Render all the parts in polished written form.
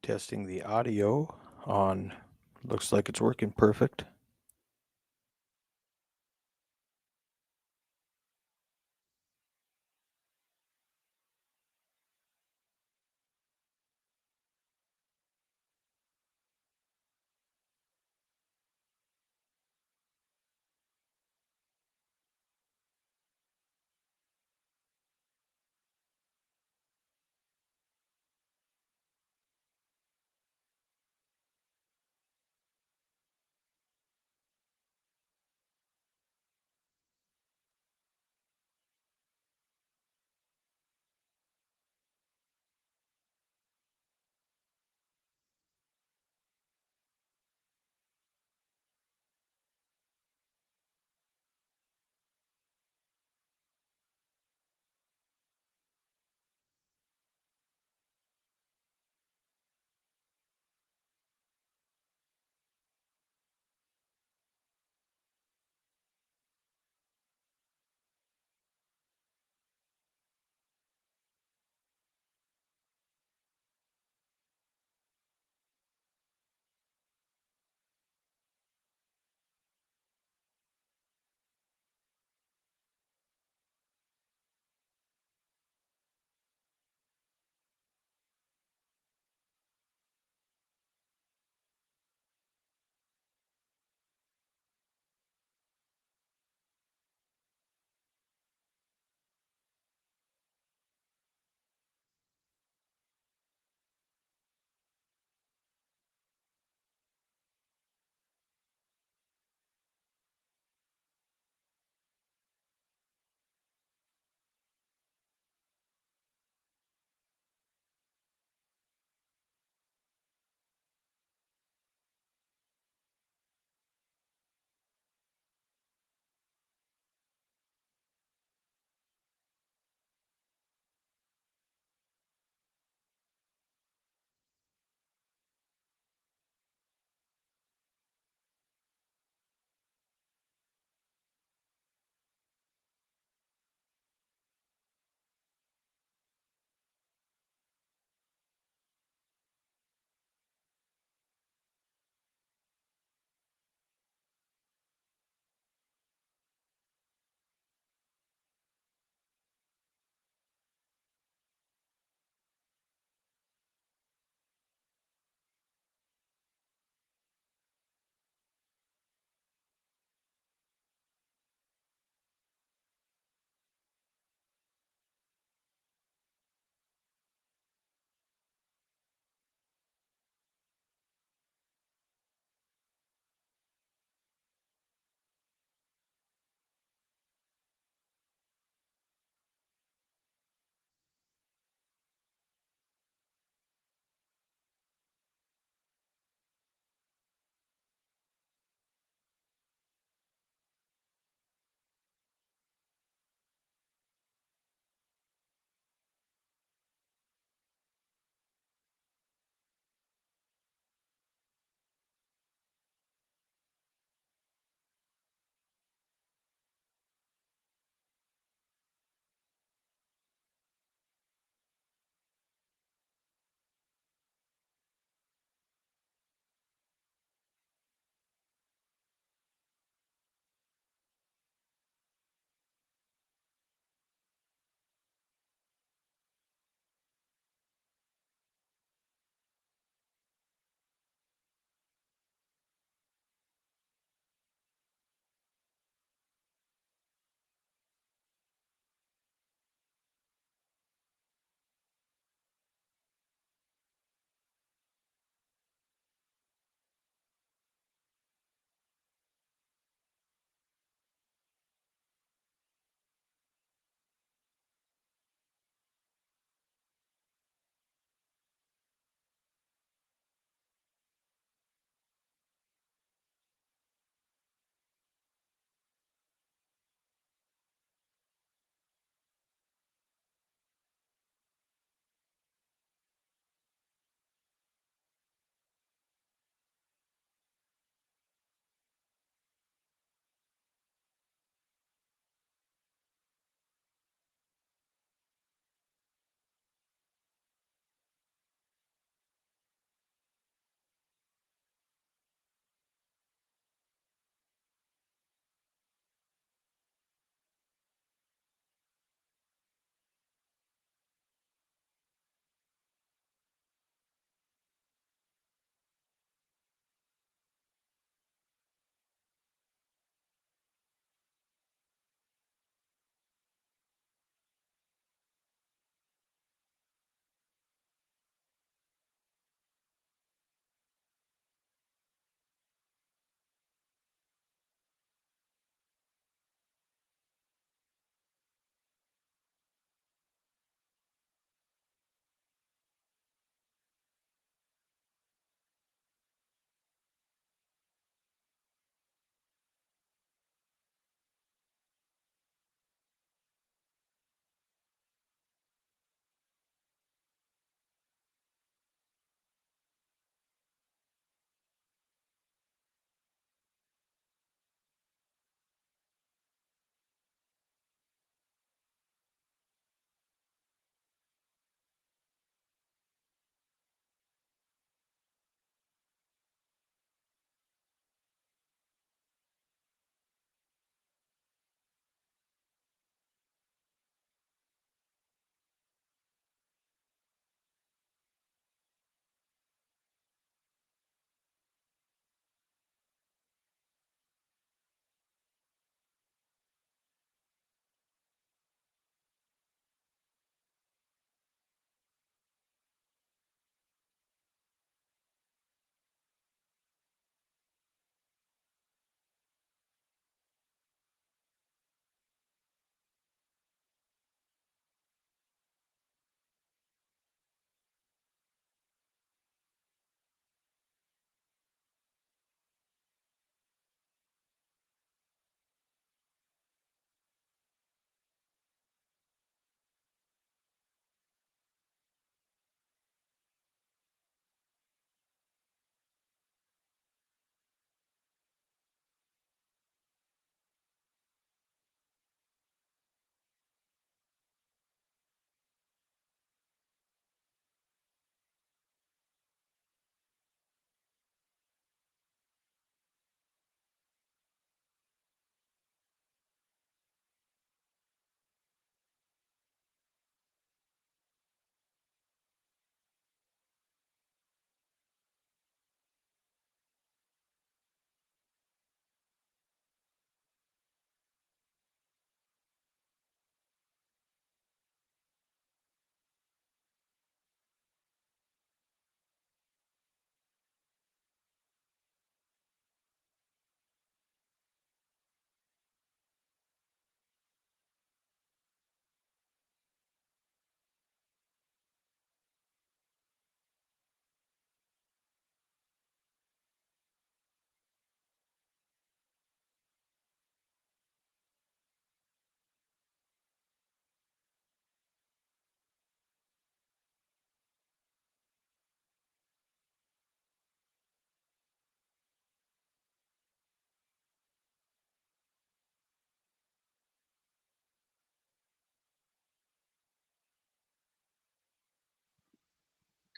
Testing the audio on. Looks like it's working perfect.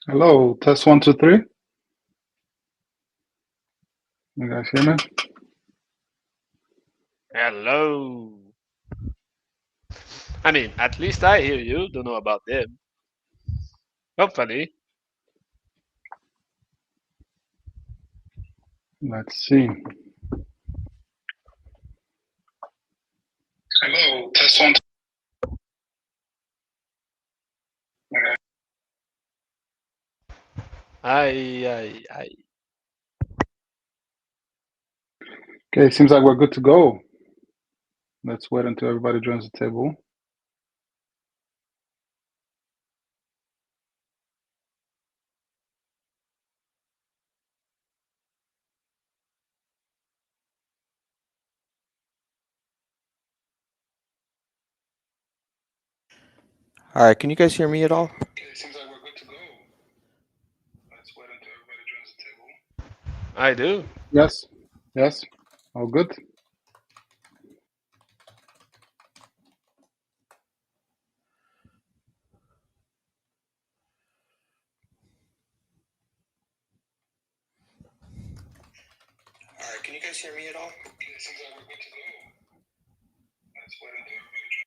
Hello, test 1, 2, 3. You guys hear me? Hello. I mean, at least I hear you. Don't know about them. Hopefully. Let's see. Hello, test 1. I. Okay, seems like we're good to go. Let's wait until everybody joins the table. All right, can you guys hear me at all? Okay, seems like we're good to go. Let's wait until everybody joins the table. I do. Yes, yes, all good. All right, can you guys hear me at all? Okay, seems like we're good to go. Let's wait until everybody joins.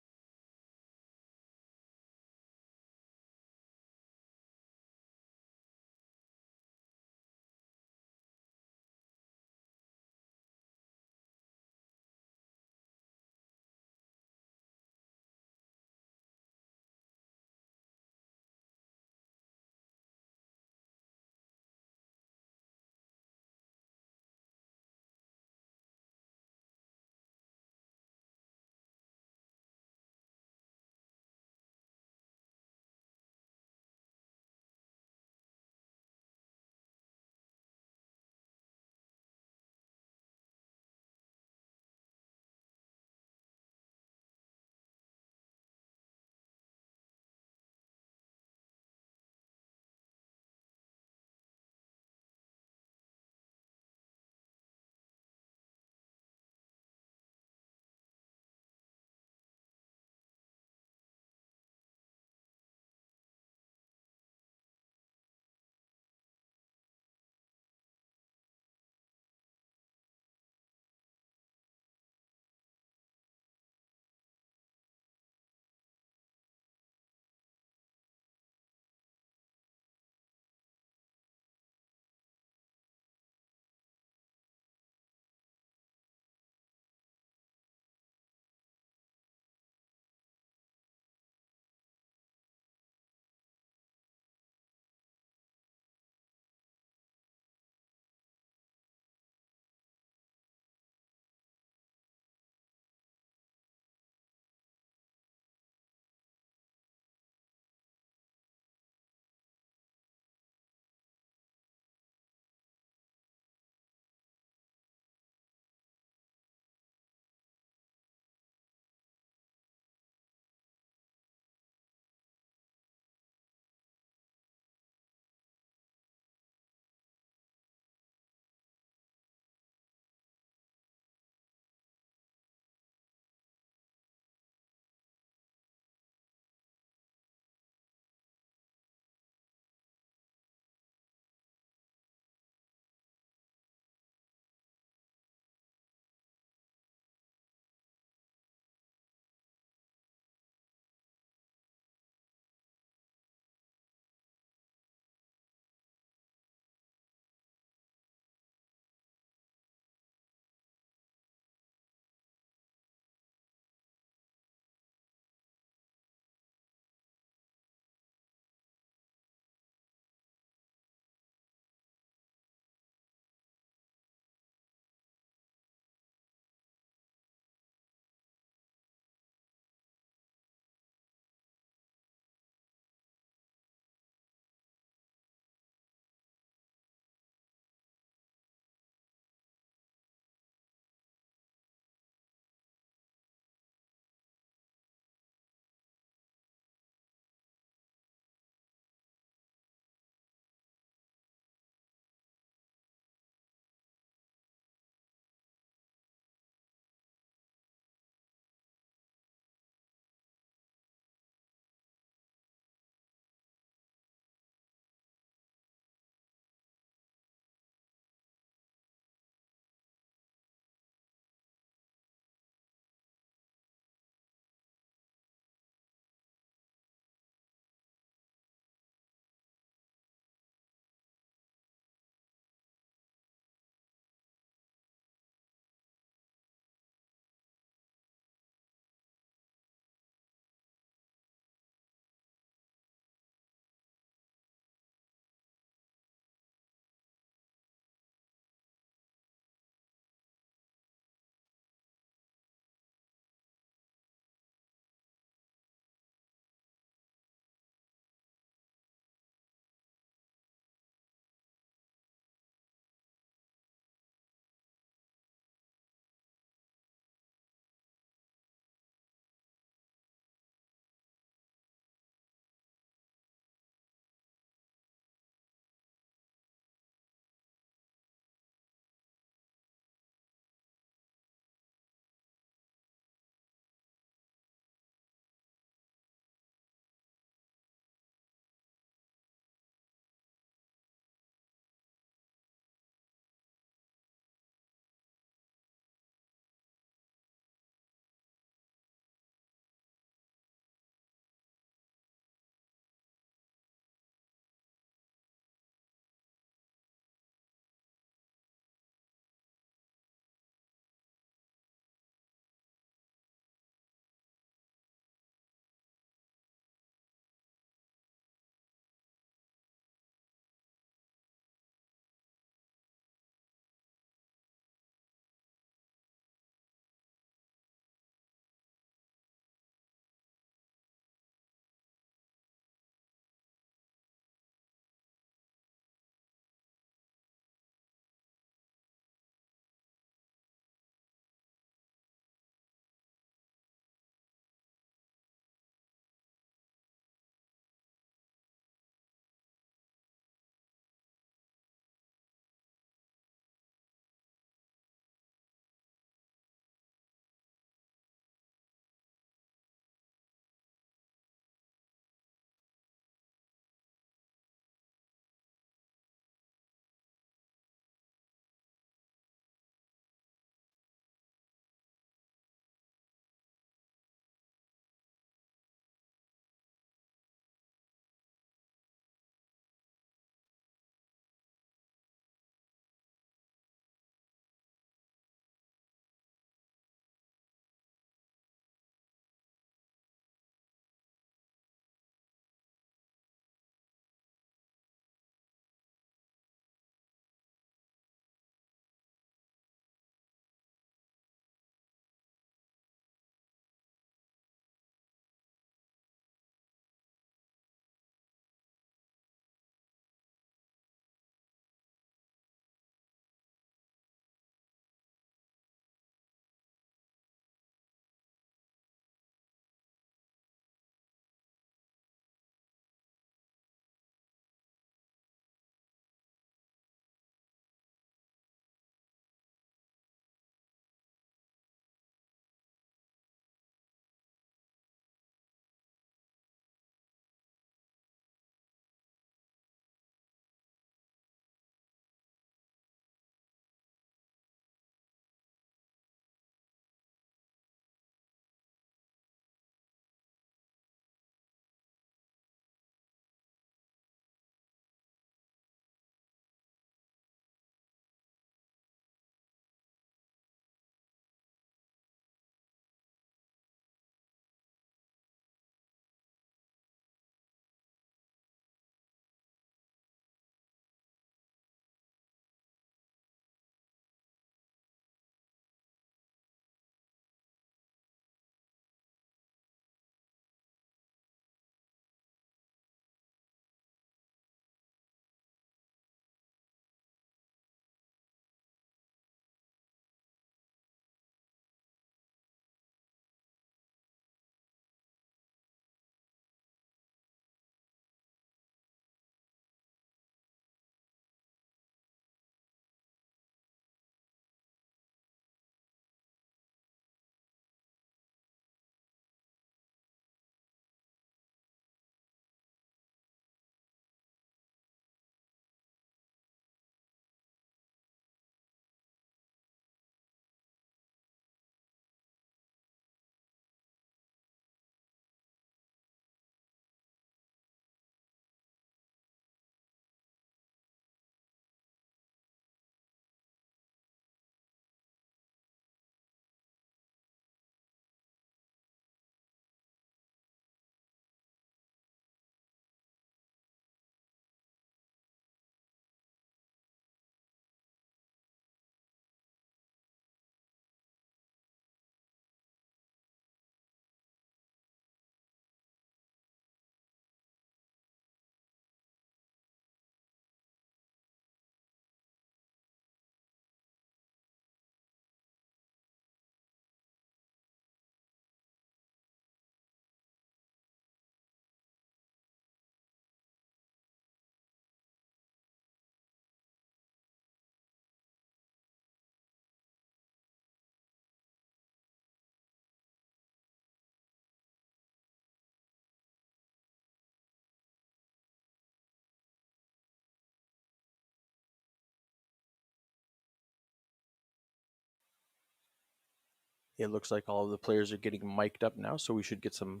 It looks like all of the players are getting mic'd up now, so we should get some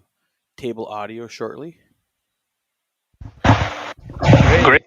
table audio shortly. Great.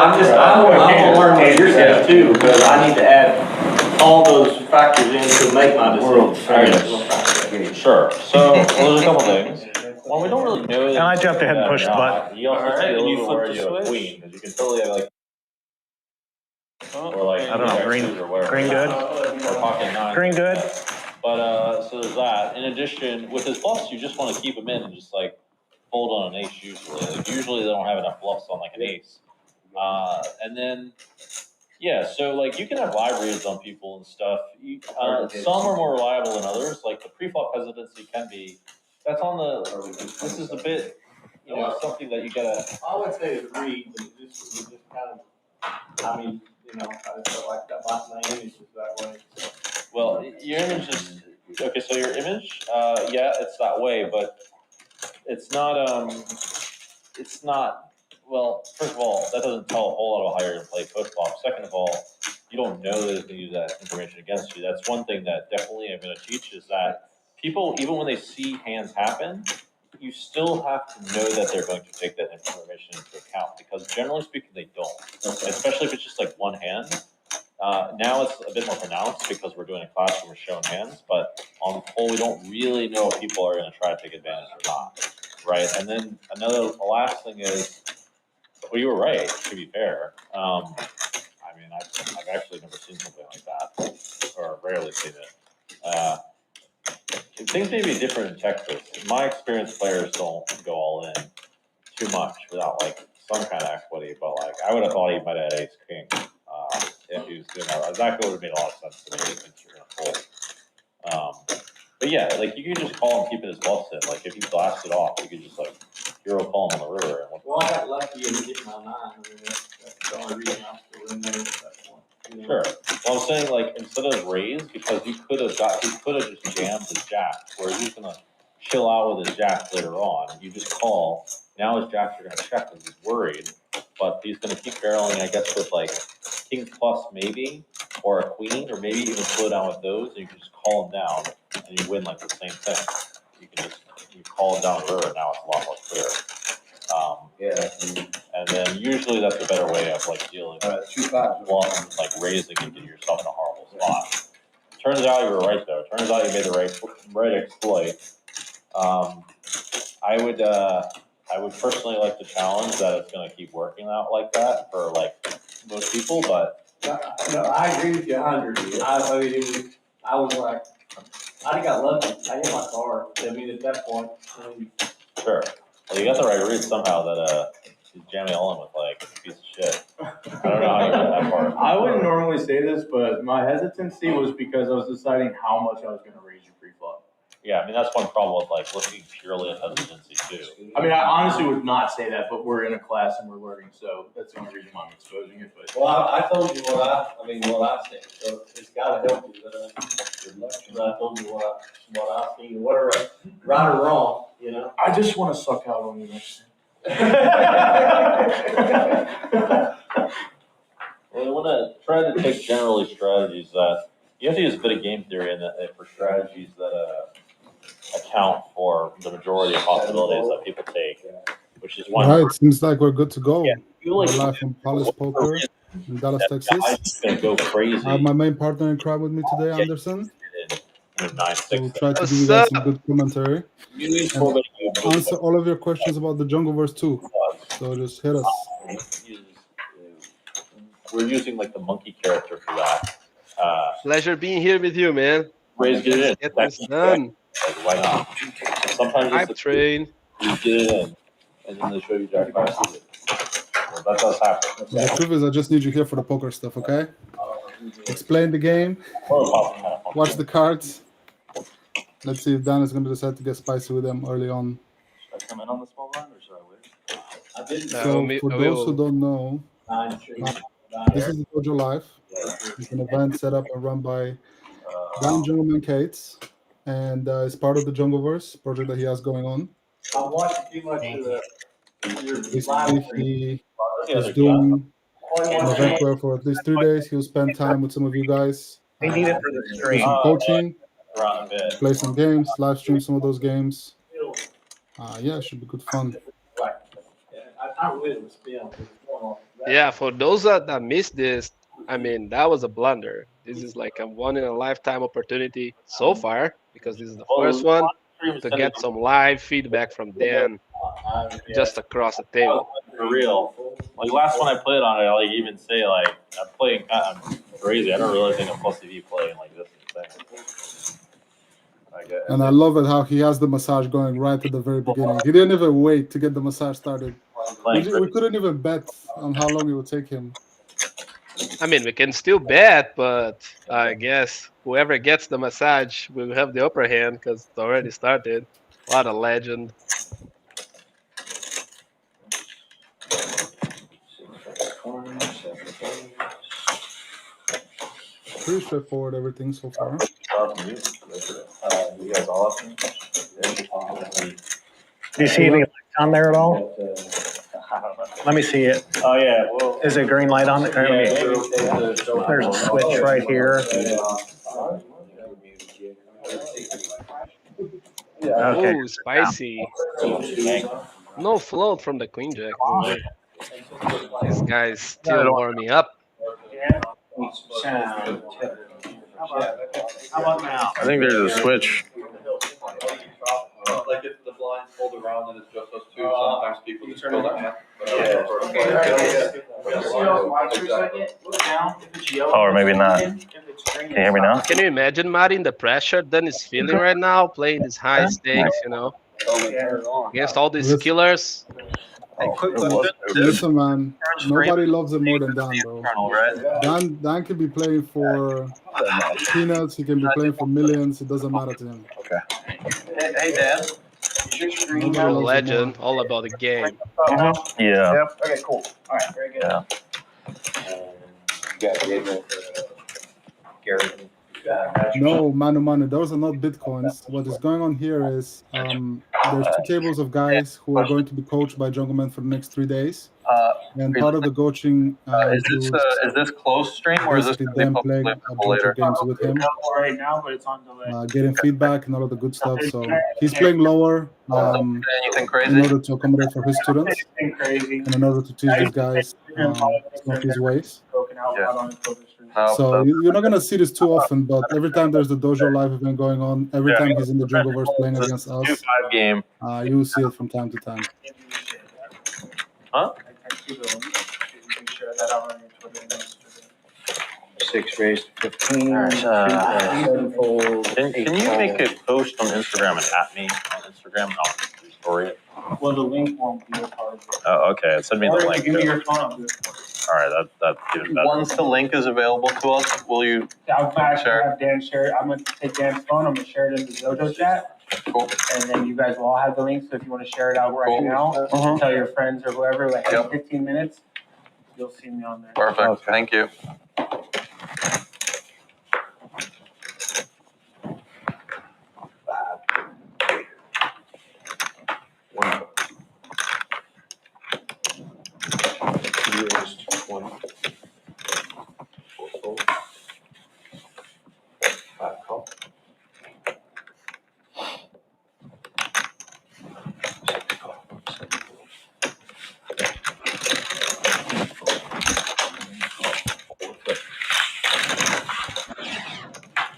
I want to learn what you're saying too, because I need to add all those factors in to make my decision. Sure. So there's a couple things. One, we don't really know. And I jumped ahead and pushed the button. You also have to be a And you little bit flip where the you have switch? queen, because you can totally have like. Or like I don't know, green good? Or pocket nine. Green good? But so there's that. In addition, with his bluffs, you just want to keep them in and just like fold on an ace usually. Like usually they don't have enough bluffs on like an ace. And then yeah, so like you can have live reads on people and stuff. Some are more reliable than others. Like the pre-flop hesitancy can be. That's on the. This is the bit. Something that you gotta. I would say it's read, but just kind of, I mean, I just felt like that my image is that way. So. Well, your image is okay. So your image, yeah, it's that way, but it's not. It's not. Well, first of all, that doesn't tell a whole lot about how you're going to play post flop. Second of all, you don't know that it's going to use that information against you. That's one thing that definitely I'm going to teach is that people, even when they see hands happen, you still have to know that they're going to take that information into account because generally speaking, they don't. Okay. Especially if it's just like one hand. Now it's a bit more pronounced because we're doing a class where we're showing hands, but on the whole, we don't really know if people are going to try to take advantage or not, right? And then the last thing is, well, you were right, to be fair. I mean, I've actually never seen something like that, or rarely seen it. Things may be different in Texas. In my experience, players don't go all in too much without like some kind of equity, but like I would have thought he might have had ace king if he was doing that. That would have made a lot of sense to me since you're gonna fold. But yeah, like you could just call him keeping his bluffs in. Like if he blasted off, you could just like hero call him on the river. And well, I got lucky and hit my 9. I mean, that's the only reason I'm still in there at that point. Sure. Well, I'm saying like instead of raise, because he could have just jammed his jack, where he's gonna chill out with his jack later on. You just call. Now his jacks are gonna check because he's worried, but he's gonna keep barreling, I guess, with like king plus maybe, or a queen, or maybe even slow down with those, and you can just call him down, and you win like the same thing. You can just call him down the river. Now it's a lot more clear. And then usually that's a better way of like dealing with one, like raising and getting yourself in a horrible spot. Turns out you were right though. Turns out you made the right exploit. I would personally like to challenge that it's going to keep working out like that for like most people, but no, I agree with you 100. I mean, I was like, I got lucky. I hit my car. I mean, at that point. Sure. Well, you got the right read somehow that he's jamming all in with like a piece of shit. I don't know how you got that far. I wouldn't normally say this, but my hesitancy was because I was deciding how much I was going to raise your pre-flop. Yeah, I mean that's one problem with like looking purely at hesitancy too. I mean, I honestly would not say that, but we're in a class and we're learning, so that's the only reason why I'm exposing it. But well, I told you what I think, so it's got to help you. But I told you what I think, whatever, right or wrong, I just want to suck out on you next time. Well, you want to try to take generally strategies that you have to use a bit of game theory in that for strategies that account for the majority of possibilities that people take, which is one. All right, seems like we're good to go. Yeah, We're live from Palace Poker in Dallas, Texas. It's gonna go crazy. I have my main partner in crime with me today, Anderson. In 9-6. So we'll try to give you guys some good commentary. And answer all of your questions about the Jungleverse too. So just hit us. We're using like the monkey character for that. Pleasure being here with you, man. Raise, get it in. Get this done. Like, why not? Sometimes Hype train. You get it in, and then they show you Jack 5 suited. Well, that does happen. The truth is, I just need you here for the poker stuff, okay? Explain the game. Watch the cards. Let's see if Dan is going to decide to get spicy with them early on. Should I come in on the small line or should I wait? I didn't. So me- for I those who will- don't know, Nine trees this down is the Dojo Live. It's an event set up and run by Dan Jungleman Cates, and it's part of the Jungleverse project that he has going on. I'm watching too much of the. Your Basically, live stream. he Yeah, is there's doing All you an want to event say- where for at least 3 days he'll spend time with some of you guys, They need it for the do stream. some coaching, around a bit. play some games, live stream some of those games. Yeah, it should be good fun. Right. Yeah, I really was feeling what's going on. Yeah, for those that missed this, I mean, that was a blunder. This is like a one in a lifetime opportunity so far because this is the first one to get some live feedback from Dan just across the table. For real. Like last one I played on it, I like even say like I'm playing. I'm crazy. I don't really think I'm supposed to be playing like this. And I love it how he has the massage going right at the very beginning. He didn't even wait to get the massage started. We couldn't even bet on how long it would take him. I mean, we can still bet, but I guess whoever gets the massage will have the upper hand because it's already started. What a legend. Pretty straightforward, everything so far. You guys all up? Do you see any lights on there at all? Let me see it. Oh yeah. Well, Is it green light on it? Or let me- There's a switch right here. Okay. Ooh, spicy. No float from the queen jack. This guy's still warming up. I think there's a switch. Like if the blind's pulled around and it's just us two, sometimes people just go that. Oh, or maybe not. Can you hear me now? Can you imagine, Martin, the pressure Dan is feeling right now, playing these high stakes, against all these killers? Listen, man, nobody loves it more than Dan, bro. Dan can be playing for peanuts. He can be playing for millions. It doesn't matter to him. Hey, Dan. Nobody A loves it legend, all about the game. Yeah. Okay, cool. All right, very good. Yeah. You got Gary. No, manu. Those are not bitcoins. What is going on here is there's 2 tables of guys who are going to be coached by Jungleman for the next 3 days. And part of the coaching includes Is this close stream or is this basically them playing a bunch of games with him, Right now, but it's on delay. getting feedback and all of the good stuff. So he's playing lower anything in crazy? order to accommodate for his students Anything crazy. and in order to teach these guys some of his ways. Broken out loud on his Twitter stream. So you're not gonna see this too often, but every time there's the Dojo Live event going on, every time he's in the Jungleverse playing against us, 2-5 game. you will see it from time to time. Huh? I text you the link. You can share that out on your Twitter and Instagram. 6 raised to 15. Can you make a post on Instagram and at me on Instagram and I'll story it? Well, the link won't be a part of it. Oh, okay. Send me the Or if you link. give me your phone, I'll do it for you. All right, that's even better. Once the link is available to us, will you? I'll actually Sure. have Dan share it. I'm gonna take Dan's phone, I'm gonna share it in the Dojo chat, Cool. and then you guys will all have the link, so if you wanna share it out right Cool. now, Mhm. tell your friends or whoever, like, Yep. 15 minutes, you'll see me on there. Perfect. Thank you.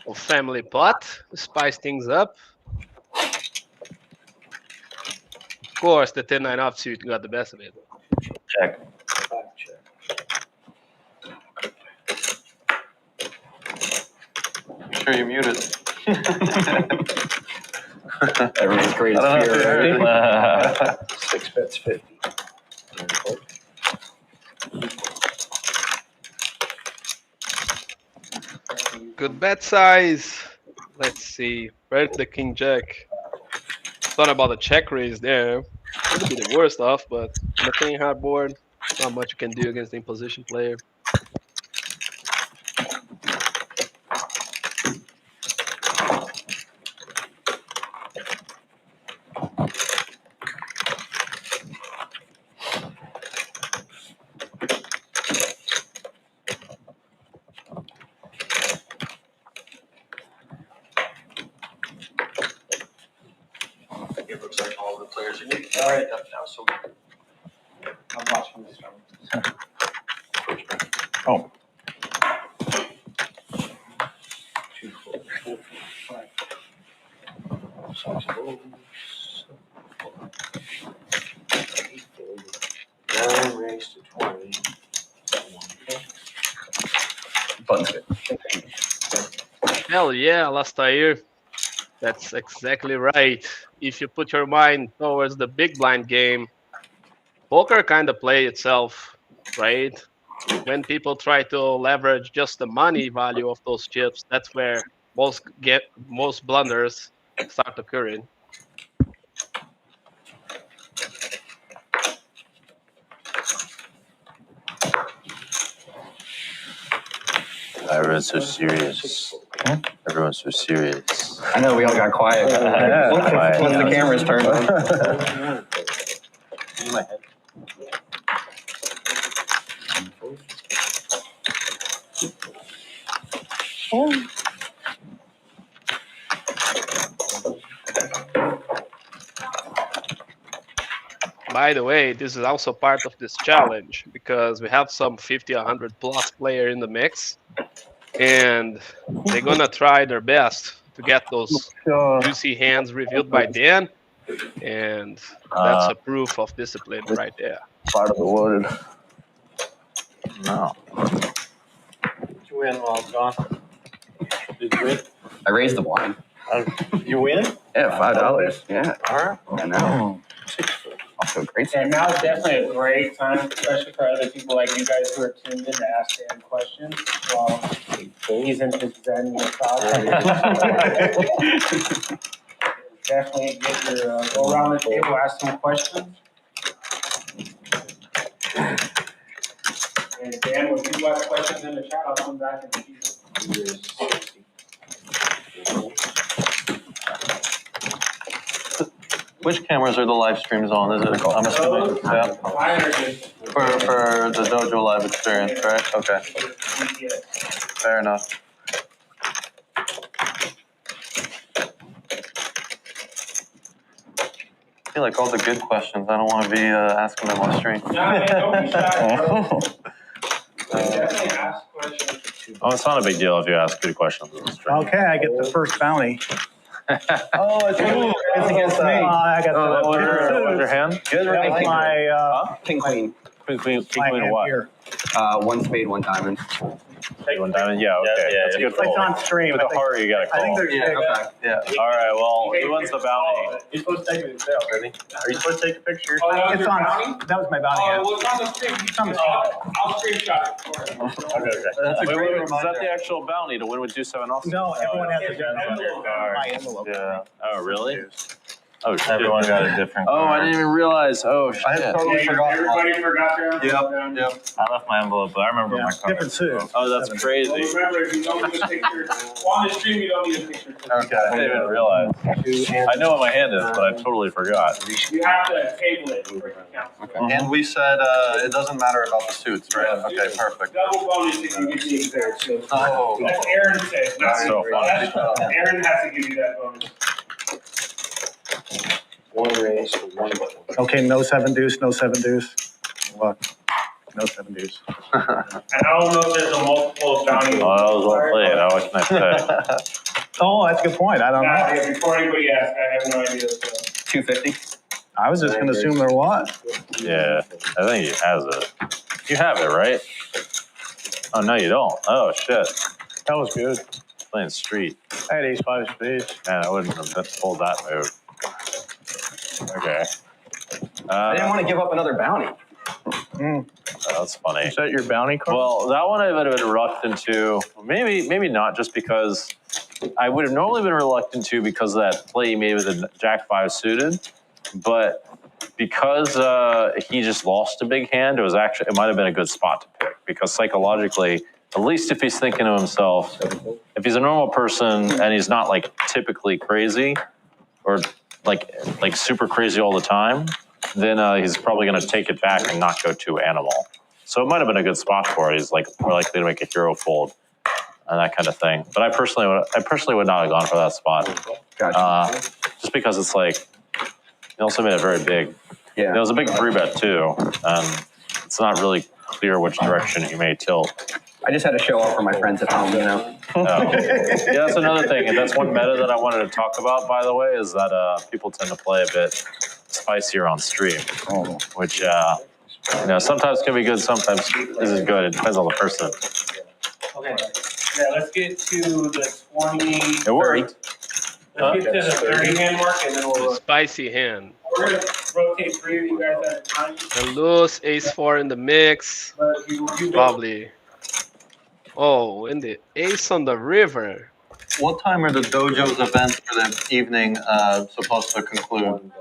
A family pot to spice things up. Of course, the 10-9 offsuit got the best of it. Check. Sure you muted. Everyone's greatest I don't know if you heard fear. it. 6 bets 50. Good bet size. Let's see. Right to the king jack. Thought about the check raise there. Would be the worst off, but on the king high board. Not much you can do against the imposition player. It looks like all the players are good. All right, up now, so I'm watching this from. Oh. 2, 4, 4, 5. 6 folds. 8 fold. 9 raised to 20. 1 pick. Buttons good. Hell yeah, Alastair. That's exactly right. If you put your mind towards the big blind game, poker kind of play itself, right? When people try to leverage just the money value of those chips, that's where most blunders start occurring. Everyone's so serious. Everyone's so serious. I know, we all got quiet. Quiet. Once the cameras turned on. In my head. By the way, this is also part of this challenge because we have some 50, 100 plus player in the mix, and they're gonna try their best to get those juicy hands reviewed by Dan, and that's a proof of discipline right there. Part of the wood. No. Did you win while I'm gone? Did you win? I raised the blind. You win? Yeah, $5. Yeah. All right. I know. Also great. And now is definitely a great time, especially for other people like you guys who are tuned in to ask Dan questions while he's in his Zen massage. Definitely get your go around the table, ask some questions. And Dan, when people ask questions in the chat, I'll come back and see them. Which cameras are the live streams on? Is it? I'm assuming. Yeah. For the Dojo live experience, right? Okay. Fair enough. I feel like all the good questions. I don't want to be asking them on stream. No, man, don't be shy, bro. Definitely ask questions. Oh, it's not a big deal if you ask good questions on the stream. Okay, I get the first bounty. Oh, it's against me. I got the What's your hand? Good, right? That's my King queen. Queen my of hand what? here. 1 spade, 1 diamond. One diamond? Yeah, okay. Yeah, That's a good It's roll. on stream. With I the think, heart, you gotta I think call. there's Yeah, okay. Yeah. All right, well, who wants the bounty? You're supposed to take it yourself. Are you supposed to take a picture? Oh, that was It's your on. bounty? That was my bounty. Oh, well, it's on the screen. I'll screenshot it for you. Okay. That's a Wait, great wait, is that reminder. the actual bounty to win with 2-7 also? No, everyone has a Yeah, different my envelope. Yeah. Oh, really? Oh, shit. Everyone got a different Oh, I card. didn't even realize. Oh, I had shit. totally forgotten. Everybody forgot their envelope. Yep. I left my envelope, but I remember Yeah, my card. different suit. Oh, that's Well, crazy. remember, if you don't need a picture, on the stream, you don't need a picture. Okay, I didn't even realize. I know what my hand is, but I totally forgot. You have to table it for it to count. And we said it doesn't matter about the suits, right? Okay, perfect. Double bonus if you get the exact, so. Oh. That's Aaron said. That's so funny. Aaron has to give you that bonus. 1 raise, 1 button. Okay, no 7 deuce, no 7 deuce. What? No 7 deuce. And I don't know if there's a multiple bounty. Oh, that was well played. What can I say? Oh, that's a good point. I don't know. Yeah, before anybody asks, I have no idea. So. 250. I was just going to assume there was. Yeah, I think he has it. You have it, right? Oh, no, you don't. Oh, shit. That was good. Playing street. I had ace 5 spades. Man, I wouldn't have pulled that move. Okay. I didn't want to give up another bounty. That's funny. Is that your bounty card? Well, that one I would have been reluctant to. Maybe not, just because I would have normally been reluctant to because of that play you made with the Jack 5 suited. But because he just lost a big hand, it might have been a good spot to pick because psychologically, at least if he's thinking to himself, if he's a normal person and he's not like typically crazy or like super crazy all the time, then he's probably going to take it back and not go to animal. So it might have been a good spot for it. He's like more likely to make a hero fold and that kind of thing. But I personally would not have gone for that spot. Gotcha. Just because it's like he also made it very big. Yeah. It was a big 3-bet too, and it's not really clear which direction he may tilt. I just had to show off for my friends at home, you know. Yeah, that's another thing, and that's one meta that I wanted to talk about. By the way, is that people tend to play a bit spicier on stream, which sometimes can be good, sometimes isn't good. It depends on the person. Okay. Yeah, let's get to the 20. It worked. Let's get to the 30 hand mark and then we'll Spicy hand. We're gonna rotate 3 of you guys at a time. A loose ace-4 in the mix. But you Probably. Oh, and the ace on the river. What time are the Dojo's events for the evening supposed to conclude?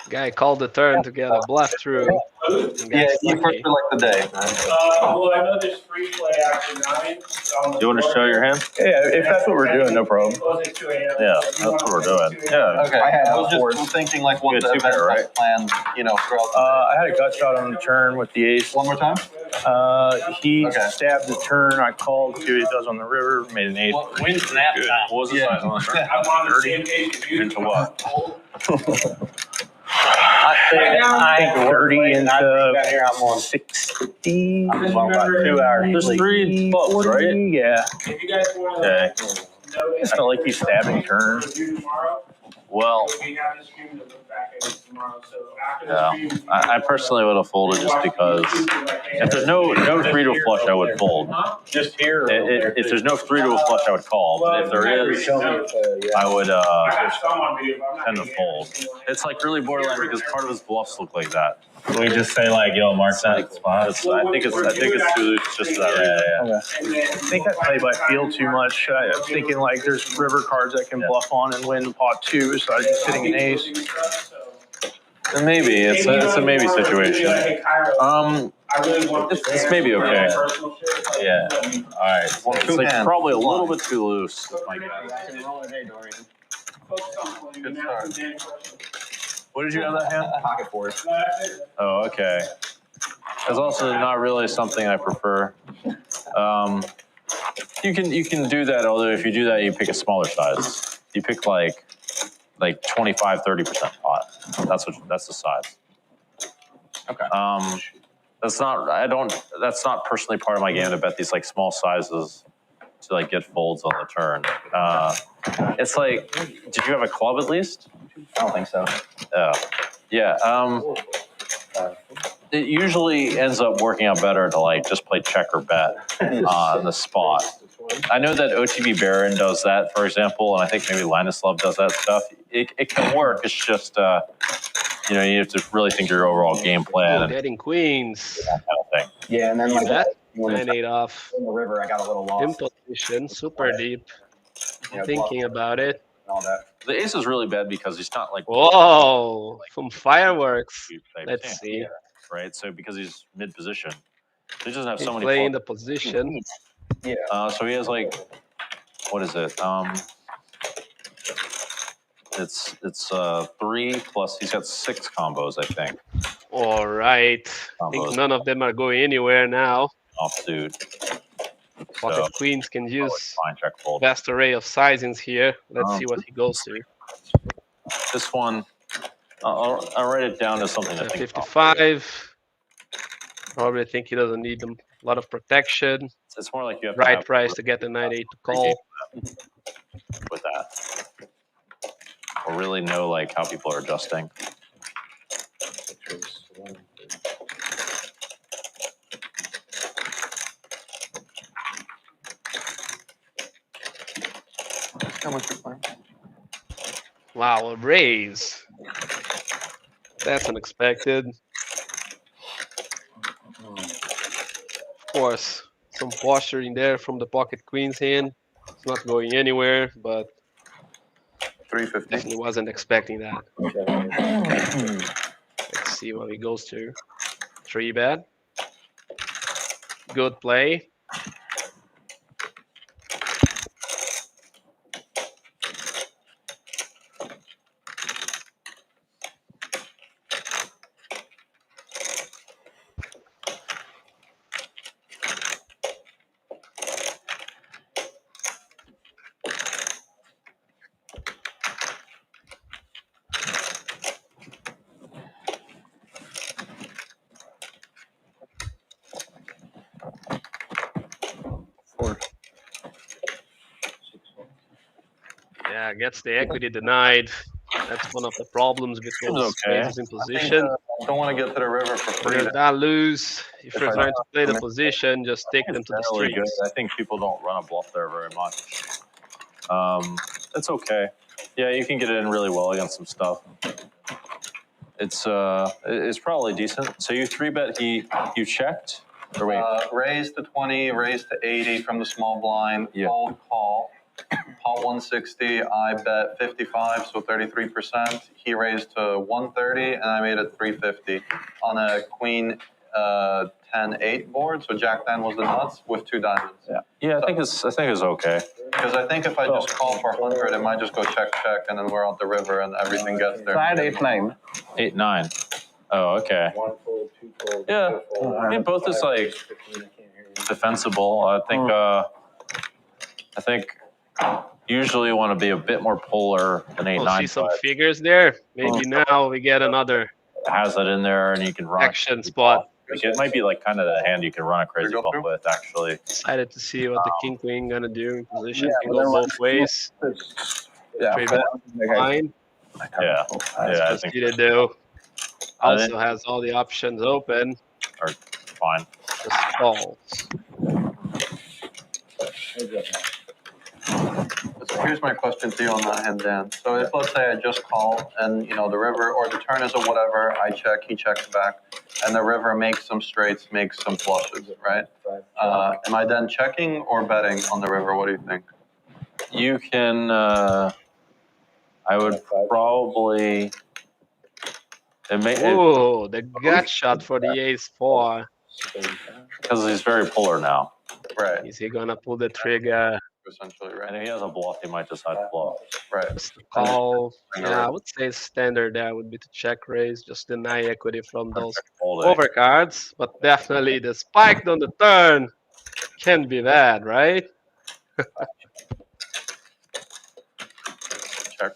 Guy called the turn to get a bluff through. Yeah, you first for like the day. Well, I know there's free play after 9. So You want to show your hand? Yeah, if that's what we're doing, no problem. Yeah, that's what we're doing. Yeah. Okay, I was just thinking like what the event right? Planned, throughout the I had a gut shot on the turn with the ace. One more time? He stabbed the turn. I called, see what he does on the river, made an ace. When's nap time? What was the size on the turn? I'm on the same page. Into what? I think 30 into 60. 2 hours. There's 3 clubs, right? Yeah. If you guys want Okay. to I felt like he's stabbing turn. Well, we have the stream to look back at it tomorrow. So after the yeah. stream, I personally would have folded just because if there's no 3 to a flush, I would fold. Just here. If there's no 3 to a flush, I would call. But if there is, I would tend to fold. It's like really borderline because part of his bluffs look like that. We just say like, yo, mark that spot. I think it's too loose just for that reason. I think I play by feel too much. I'm thinking like there's river cards I can bluff on and win pot 2, so I'm just hitting an ace. And maybe it's a maybe situation. It's maybe okay. Yeah. All right. It's like probably a little bit too loose. My guess. Good start. What did you have that hand? Pocket 4s. Oh, okay. It's also not really something I prefer. You can do that, although if you do that, you pick a smaller size. You pick like 25, 30% pot. That's the size. Okay. That's not personally part of my game to bet these like small sizes to like get folds on the turn. It's like, did you have a club at least? I don't think so. Yeah. It usually ends up working out better to like just play check or bet on the spot. I know that OTB Baron does that, for example, and I think maybe Ladislav does that stuff. It can work. It's just you have to really think your overall game plan and Getting queens. that kind of thing. Yeah, and then like That when it's 9-8 off. in the river, I got a little lost. In position, super deep. Yeah, Thinking bluff about it. and all that. The ace is really bad because he's not like Whoa! Some fireworks. Let's see. right? So because he's mid position, he doesn't have He's so many. playing the position. Yeah. So he has like, what is it? It's 3 plus. He's got 6 combos, I think. All right. I think none of them are going anywhere now. Offsuit. Pocket So, queens can use fine check fold. best array of sizings here. Let's see what he goes to. This one, I'll write it down as something to think about. 55. Probably think he doesn't need a lot of protection. It's more like you have Right to price to get the 9-8 to call. with that, or really know like how people are adjusting. How much you playing? Wow, a raise. That's unexpected. Of course, some posturing there from the pocket queen's hand. It's not going anywhere, but 350. Definitely wasn't expecting that. Let's see what he goes to. 3-bet. Good play. Yeah, gets the equity denied. That's one of the problems with those raises in position. I don't want to get to the river for free. You're that loose. If you're trying to play the position, just take them to the Really good. streets. I think people don't run a bluff there very much. It's okay. Yeah, you can get it in really well against some stuff. It's probably decent. So you 3-bet, you checked? Or wait. Raise to 20, raise to 80 from the small blind, fold, call. Pot 160, I bet 55, so 33%. He raised to 130, and I made it 350 on a queen 10-8 board. So Jack 10 was the nuts with 2 diamonds. Yeah, I think it's okay. Because I think if I just call for 100, it might just go check, and then we're out the river, and everything gets there. I had 8-9. 8-9. Oh, okay. Yeah, I mean both is like defensible. I think usually you want to be a bit more polar than 8-9. We'll see some figures there. Maybe now we get another has it in there, and you can run action spot. Like it might be like kind of the hand you can run a crazy bluff with, actually. Excited to see what the king queen gonna do in position. Can go both ways. Three bet fine. Yeah, I Just think see it though. Also has all the options open. Or fine. Just calls. So here's my question to you on that hand, Dan. So if let's say I just call and the river or the turn is a whatever, I check, he checks back, and the river makes some straights, makes some flushes, right? Am I then checking or betting on the river? What do you think? You can. I would probably. Oh, the gut shot for the ace-4. Because he's very polar now. Right. Is he gonna pull the trigger? Essentially, right. And if he has a bluff, he might decide to bluff. Right. Just call. Yeah, I would say standard there would be to check raise, just deny equity from those overcards. But definitely the spike on the turn can be bad, right? Check.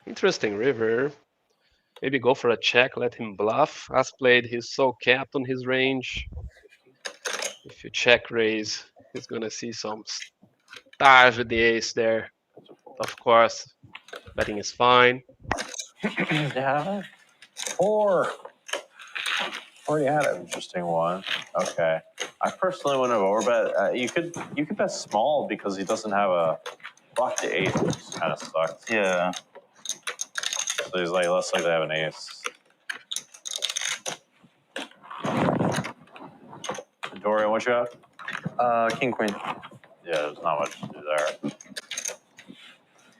Interesting river. Maybe go for a check, let him bluff. As played, he's so capped on his range. If you check raise, he's gonna see some stars with the ace there. Of course, betting is fine. Yeah. 4. Already had an interesting one. Okay. I personally wouldn't have overbet. You could bet small because he doesn't have a block to 8, which kind of sucks. Yeah. So he's like less likely to have an ace. Dorian, what you have? King queen. Yeah, there's not much to do there.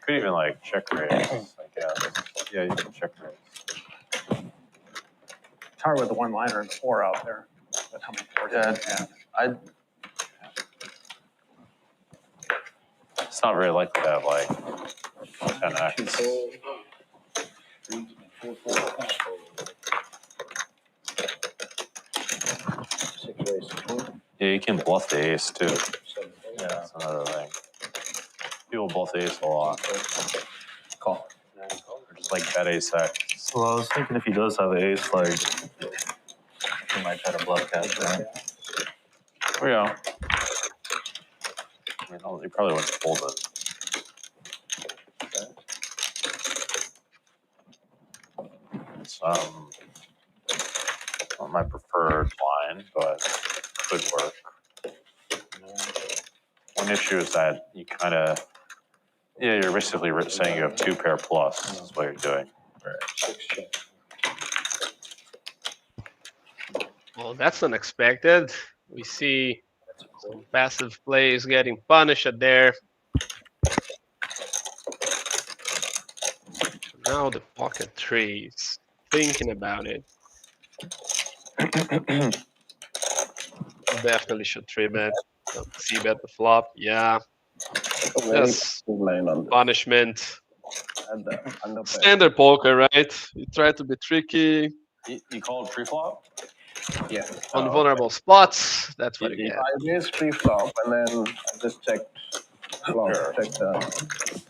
Could even like check raise, I guess. Yeah, you can check raise. It's hard with the one-liner and 4 out there. But how many boards do you have? It's not very likely to have like 10x. Yeah, you can bluff the ace too. Yeah, that's another thing. People bluff the ace a lot. Call. Or just like bet ace X. Well, I was thinking if he does have an ace, like, he might try to bluff catch that. Oh yeah. I mean, you probably wouldn't fold it. It's not my preferred line, but could work. One issue is that you kind of, yeah, you're basically saying you have 2 pair plus. That's what you're doing. Well, that's unexpected. We see some passive plays getting punished there. Now the pocket trees, thinking about it. Definitely should three bet. C bet the flop. Yeah. Yes. Punishment. Standard poker, right? You try to be tricky. You call it pre-flop? Yeah. On vulnerable spots. That's what you get. I raised pre-flop and then I just checked flop. Sure.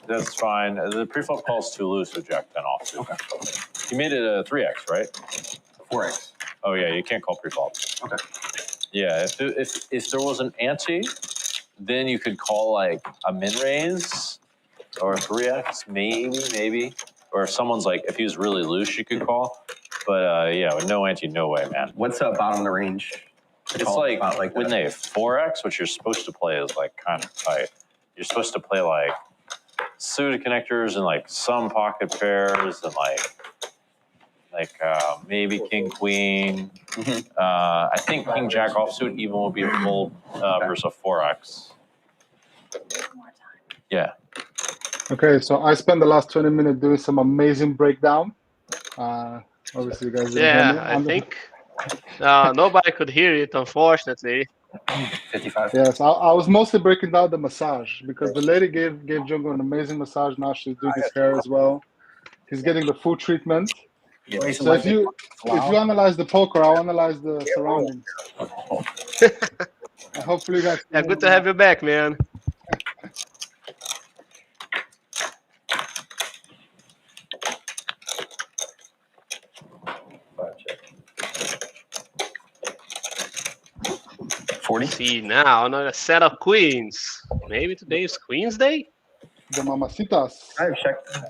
That's fine. The pre-flop call's too loose, so Jack 10 off. Okay. You made it a 3x, right? 4x. Oh yeah, you can't call pre-flop. Okay. Yeah, if there was an ante, then you could call like a min raise or a 3x, maybe. Or if someone's like, if he was really loose, you could call. But yeah, with no ante, no way, man. What's bottom of the range? It's like when they have 4x, what you're supposed to play is like kind of tight. You're supposed to play like suited connectors and like some pocket pairs and like maybe king queen. I think king jack offsuit even will be a fold versus a 4x. Yeah. Okay, so I spent the last 20 minutes doing some amazing breakdown. Obviously, you guys didn't hear me. I think nobody could hear it, unfortunately. 55. Yes, I was mostly breaking down the massage because the lady gave Jungle an amazing massage. Now she's doing his hair as well. He's getting the full treatment. Yeah. So if you analyze the poker, I'll analyze the surroundings. Hopefully, you guys. Yeah, good to have you back, man. See now, another set of queens. Maybe today is Queen's Day? The mamacitas. I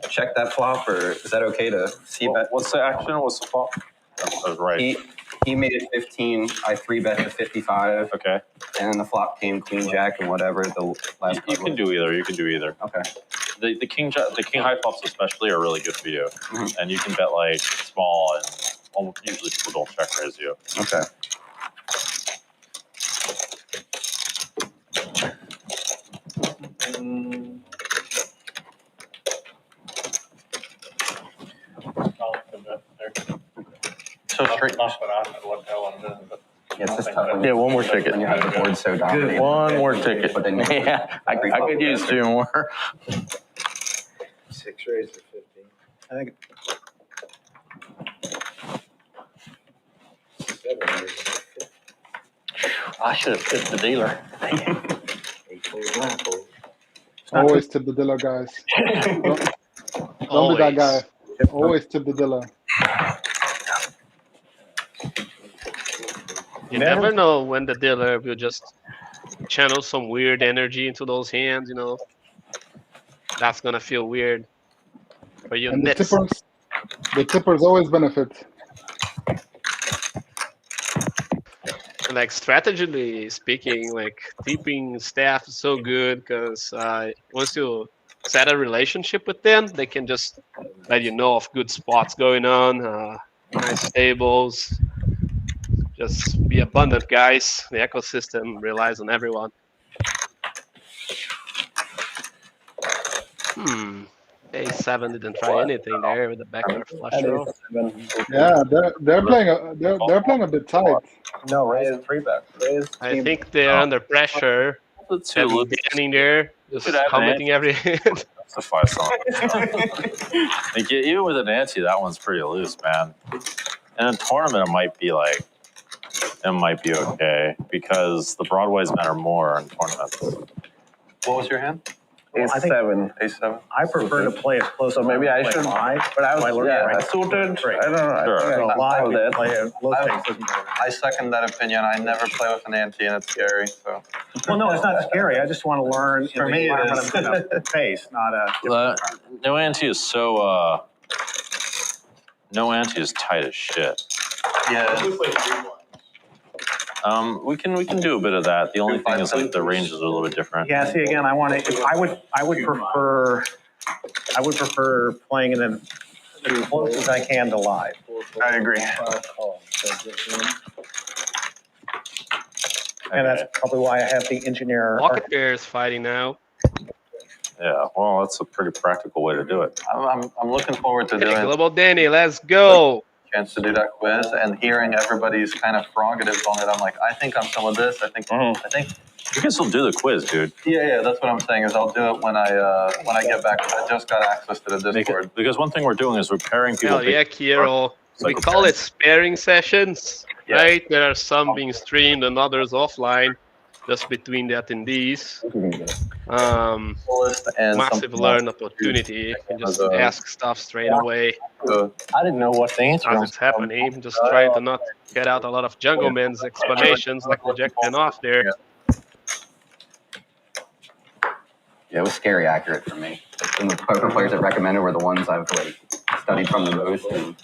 check that flop, or is that okay to see bet? What's the action? What's the flop? That was right. He made it 15. I 3-bet to 55. Okay. And then the flop came queen jack and whatever the last. You can do either. You can do either. Okay. The king high flops especially are really good for you, and you can bet like small and almost usually people don't check raise you. Okay. So straight. Yeah, it's just tough when Yeah, one more ticket. when you have the board so dominated. One more ticket. But then Yeah, I could use 2 more. 6 raised to 15. I think 7 raised to 15. I should have tipped the dealer. 8 fold, 9 fold. Always tip the dealer, guys. Don't be that guy. Always tip the dealer. You never know when the dealer will just channel some weird energy into those hands, you know. That's gonna feel weird for you. And the tippers always benefit. Like strategically speaking, like tipping staff is so good because once you set a relationship with them, they can just let you know of good spots going on, nice tables. Just be abundant, guys. The ecosystem relies on everyone. A7 didn't try anything there with the backdoor flush draw. Yeah, they're playing a bit tight. No, raise 3-bet. I think they're under pressure. Standing there, just commenting every hand. That's a 5 song. Like, even with an ante, that one's pretty loose, man. In a tournament, it might be okay because the broadways matter more in tournaments. What was your hand? A7. A7. I prefer to play as close. So maybe I should. But I was suited. I don't know. Sure. I second that opinion. I never play with an ante, and it's scary. So. Well, no, it's not scary. I just want to learn For me, it is. I'm going to face, not a. No ante is so. No ante is tight as shit. Yeah. We can do a bit of that. The only thing is like the ranges are a little bit different. Yeah. See, again, I would prefer playing in a as close as I can to live. I agree. And that's probably why I have the engineer. Pocket pairs fighting now. Yeah, well, that's a pretty practical way to do it. I'm looking forward to Hey, doing Global Danny, let's go. chance to do that quiz and hearing everybody's kind of prerogatives on it. I'm like, I think I'm some of this. I think. You can still do the quiz, dude. Yeah. That's what I'm saying. Is I'll do it when I get back. I just got access to the Discord. Because one thing we're doing is we're pairing people. Hell yeah, Kiro. We call it sparing sessions, right? There are some being streamed and others offline, just between the attendees. Massive learn opportunity. You can just ask stuff straight away I didn't know what the answer as was. it's happening. Just trying to not get out a lot of Jungleman's explanations like the Jackman off there. Yeah, it was scary accurate for me. And the poker players that recommended were the ones I've like studied from the most. And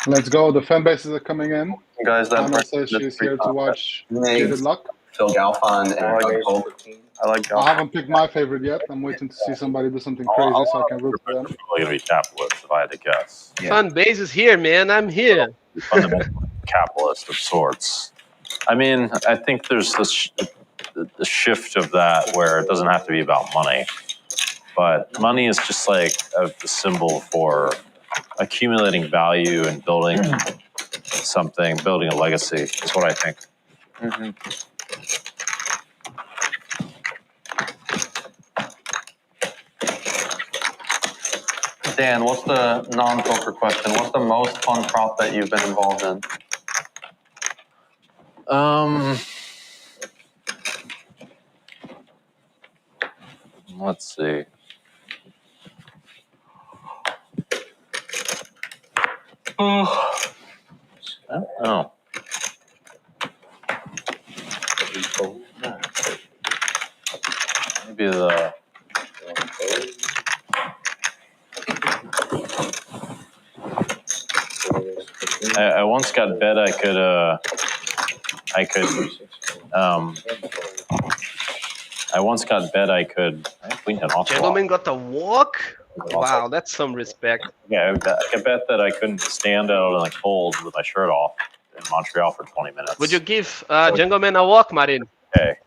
Let's go. The fan bases are coming in. Guys, that Anna says she's here to watch Jaded Luck. Phil Galfond and Doug Polk. I like I haven't picked my favorite yet. I'm waiting to see somebody do something crazy so I can root for them. Probably gonna be capitalist if I had to guess. Fun base is here, man. I'm here. Fundamental capitalist of sorts. I mean, I think there's this the shift of that where it doesn't have to be about money, but money is just like a symbol for accumulating value and building something, building a legacy is what I think. Dan, what's the non-poker question? What's the most fun prop that you've been involved in? Let's see. I don't know. Maybe the. I once got bet I could Gentleman got a walk? Wow, that's some respect. Yeah, I bet that I couldn't stand out and like cold with my shirt off in Montreal for 20 minutes. Would you give Jungleman a walk, Marin? Okay.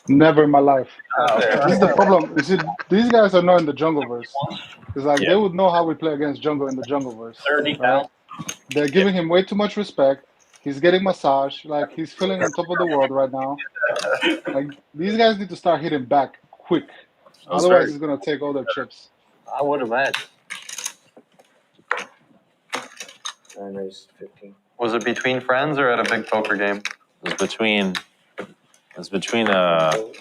Never in my life. This is the problem. You see, these guys are not in the Jungleverse. It's like they would know how we play against Jungle in the Jungleverse. 30 right? They're giving him way too much respect. He's getting massage. Like, he's feeling on top of the world right now. Like, these guys need to start hitting back quick. Otherwise, he's going to take all their chips. I would imagine. 15. Was it between friends or at a big poker game? It was between well,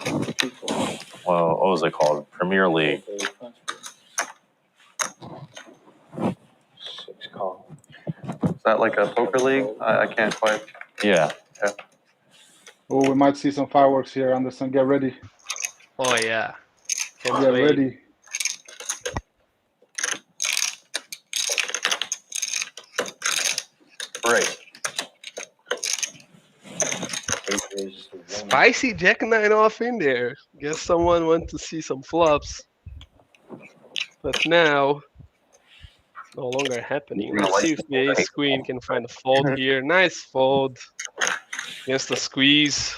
what was it called? Premier League. 6 call. Is that like a poker league? I can't quite. Yeah. Oh, we might see some fireworks here, Anderson. Get ready. Oh, yeah. Can't Get wait. ready. Great. Spicy Jack 9 off in there. Guess someone wants to see some flops. But now, no longer happening. Let's see if the ace queen can find a fold here. Nice fold against the squeeze.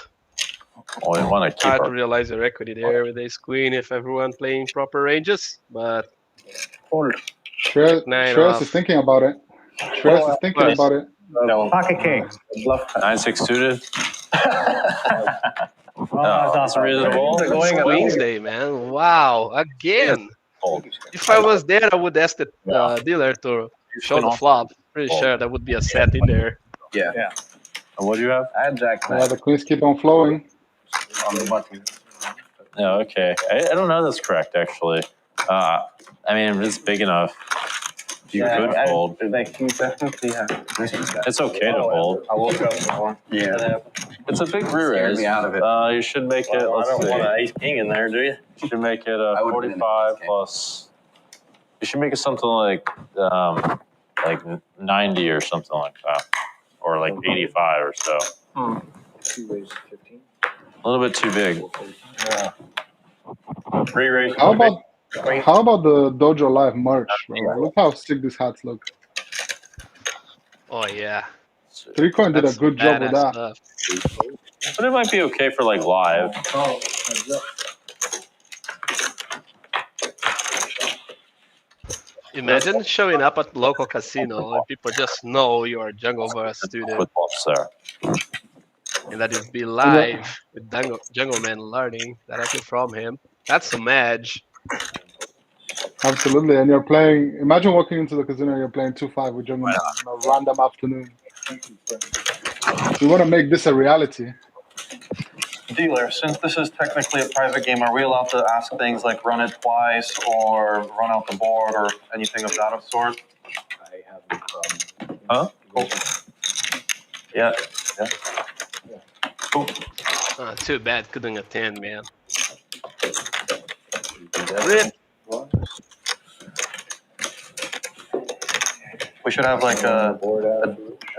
Oh, we want to keep Hard to realize your equity there with ace queen if everyone playing proper ranges. But Shreyas is thinking about it. Shreyas is thinking about it. No. Pocket king. 9-6 suited. That's reasonable. Wednesday, man. Wow. Again. If I was there, I would ask the dealer to show the flop. Pretty sure that would be a set in there. Yeah. And what do you have? I had Jack Yeah, the queens keep on flowing. on the button. Yeah, okay. I don't know that's correct, actually. I mean, it's big enough. You could fold. It's okay to fold. I woke up. Yeah. It's a big re-raise. Me out of it. You should make it, let's see. want an ace king in there, do you? You should make it a 45 plus. You should make it something like 90 or something like that. Or like 85 or so. A little bit too big. Re-raise. How How about the Dojo Live merch, bro? Look how sick these hats look. Oh yeah. 3Coin did a That's good job with badass that. stuff. But it might be okay for like live. Imagine showing up at local casino and people just know you're a Jungleman student Football sir. and that you'll be And live with Jungleman learning directly from him. That's some edge. absolutely. And you're playing. Imagine walking into the casino and you're playing 2-5 with Jungleman on a random afternoon. We want to make this a reality. Dealer, since this is technically a private game, are we allowed to ask things like run it twice or run out the board or anything of that sort? I have no problem. Huh? Cool. Yeah. Cool. Too bad couldn't attend, man. Rip. We should have like a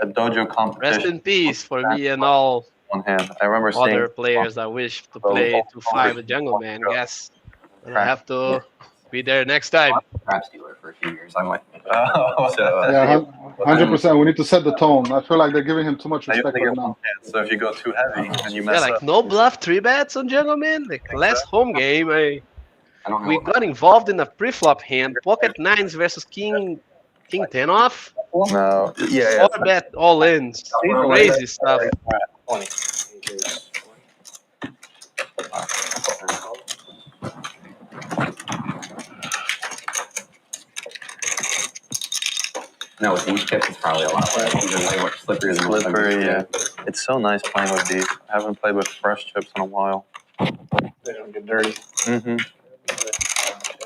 dojo competition. Rest in peace for me and all One hand. I remember seeing other players that wish to play 2-5 with Jungleman. Guess I have to be there next time. Crap dealer for a few years. I went. Yeah, 100%. We need to set the tone. I feel like they're giving him too much respect right now. So if you go too heavy and you Yeah, mess like up. no bluff 3-bets on Jungleman. Like last home game, I don't know. we got involved in a pre-flop hand, pocket nines versus king 10 off. No. Yeah. 4-bet all ins. Crazy stuff. No, with these chips, it's probably a lot less. These are way more slippery than most. Slippery, yeah. It's so nice playing with these. I haven't played with fresh chips in a while. They don't get dirty. Mm-hmm.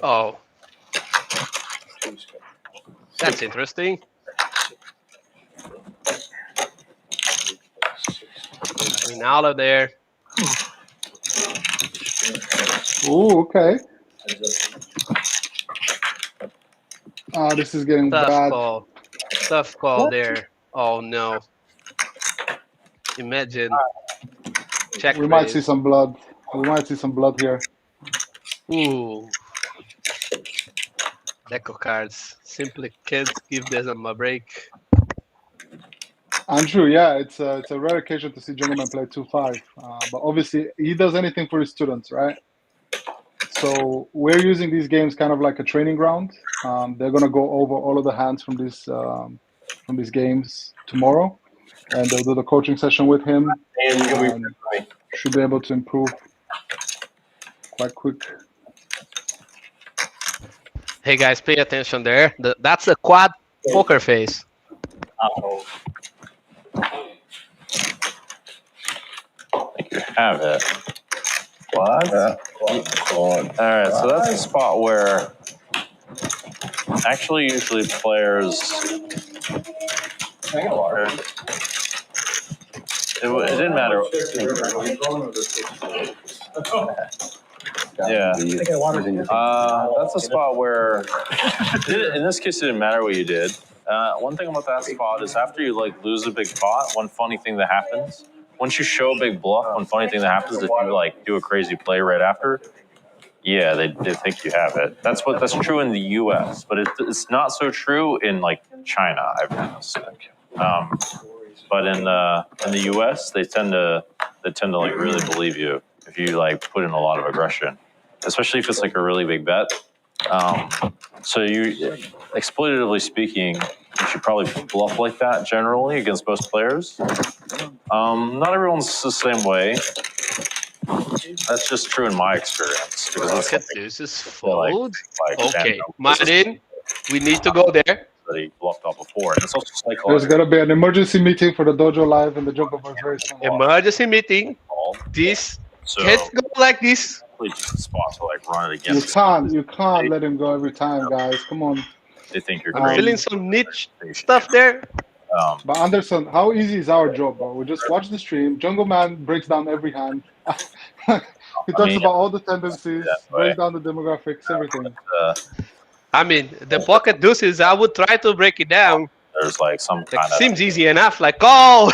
Oh, that's interesting. I mean, out of there. Ooh, okay. This is getting Tough bad. call. Tough call there. Oh no. Imagine. Check We might see raise. some blood. We might see some blood here. Ooh. Deck of cards. Simply can't give them a break. Andrew, yeah, it's a rare occasion to see Jungleman play 2-5. But obviously, he does anything for his students, right? So we're using these games kind of like a training ground. They're gonna go over all of the hands from these games tomorrow, and they'll do the coaching session with him. And should be able to improve quite quick. Hey guys, pay attention there. That's the quad poker face. I think you have it. What? All right, so that's a spot where actually usually players. It didn't matter. Yeah. That's a spot where, in this case, it didn't matter what you did. One thing about that spot is after you like lose a big pot, one funny thing that happens. Once you show a big bluff, one funny thing that happens is if you like do a crazy play right after, yeah, they think you have it. That's true in the U.S., but it's not so true in like China. I've noticed. But in the U.S., they tend to like really believe you if you like put in a lot of aggression, especially if it's like a really big bet. So you, exploitatively speaking, you should probably bluff like that generally against most players. Not everyone's the same way. That's just true in my experience. Look at this is fold. Like Okay, Martin, we need to go there. That he bluffed out before. And it's also There's psychological. gonna be an emergency meeting for the Dojo Live and the Jungleman very soon. Emergency meeting. This So can't go like this. just a spot to like run it You against. can't let him go every time, guys. Come on. They think you're I'm crazy. Feeling some niche stuff there. But Anderson, how easy is our job, bro? We just watch the stream. Jungleman breaks down every hand. He talks about all the tendencies, breaks down the demographics, everything. I mean, the pocket deuces, I would try to break it down. There's like some kind of seems easy enough. Like, oh.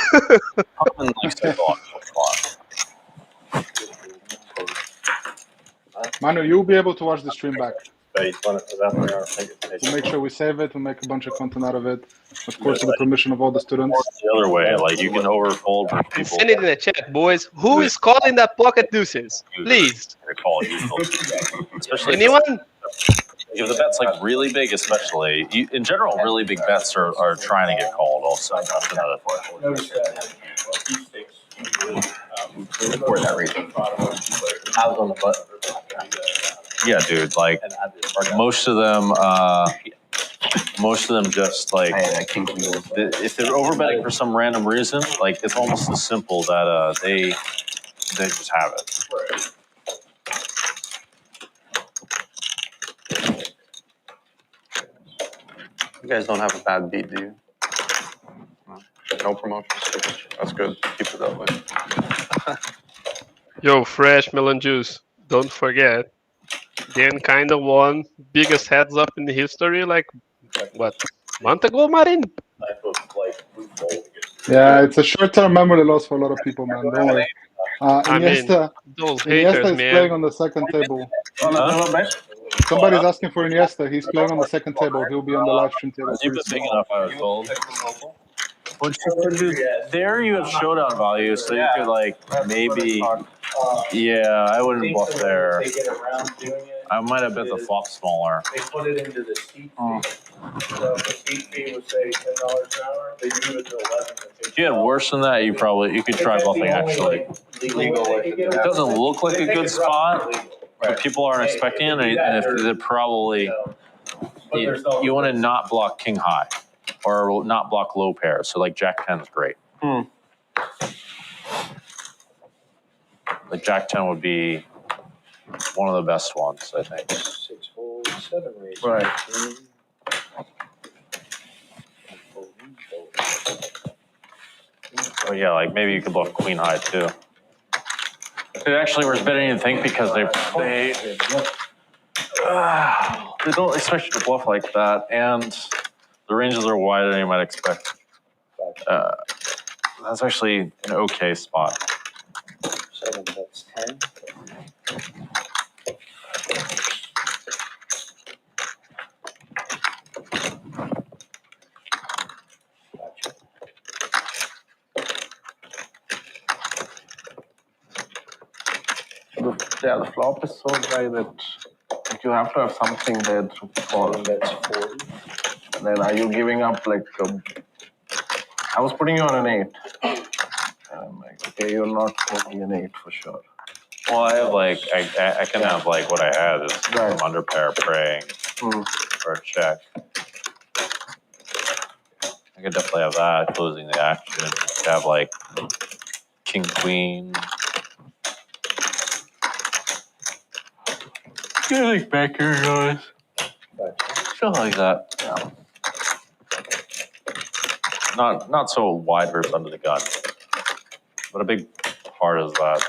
Manu, you'll be able to watch the stream back. Okay, We'll make sure we save it. We'll make a bunch of content out of it. Of course, with the permission of all the students. The other way, like you can overfold for people. Send it in the chat, boys. Who is calling that pocket deuces? Please. To call usually. Especially Anyone? if the bet's like really big, especially in general, really big bets are trying to get called. Also, that's another part. Record that region. I was on the butt. Yeah, dude. Like most of them just like if they're overbetting for some random reason, like it's almost as simple that they just have it. You guys don't have a bad beat, do you? No promotions. That's good. Keep it that way. Yo, fresh melon juice. Don't forget. Dan kind of won biggest heads up in the history, like what, month ago, Marin? Yeah, it's a short-term memory loss for a lot of people, man. Don't worry. Iniesta, those haters, Iniesta is man. playing on the second table. Somebody's asking for Iniesta. He's playing on the second table. He'll be on the live stream table. You've been big enough, I was told. There you have showdown value, so you could like maybe. Yeah, I wouldn't bluff there. I might have bet the flop smaller. They put it into the seat fee. So the seat fee would say $10 an hour. They do it to 11. If you had worse than that, you could try bluffing actually. It doesn't look like a good spot, but people aren't expecting it, and if they're probably you want to not block king high or not block low pairs. So like Jack 10 is great. Like Jack 10 would be one of the best ones, I think. 6 fold, 7 raise. Right. Oh yeah, like maybe you could bluff queen high too. It actually was better than you think because they don't expect you to bluff like that, and the ranges are wider than you might expect. That's actually an okay spot. 7, that's 10. Yeah, the flop is so dry that you have to have something there to call. That's 40. Then are you giving up like I was putting you on an 8. I'm like, okay, you're not putting an 8 for sure. Well, I have like I can have like what I had is some under pair praying for a check. I could definitely have that closing the action. I could have like king queen. Yeah, like back here, guys. Stuff like that. Yeah. Not so wide rips under the gun, but a big part is that.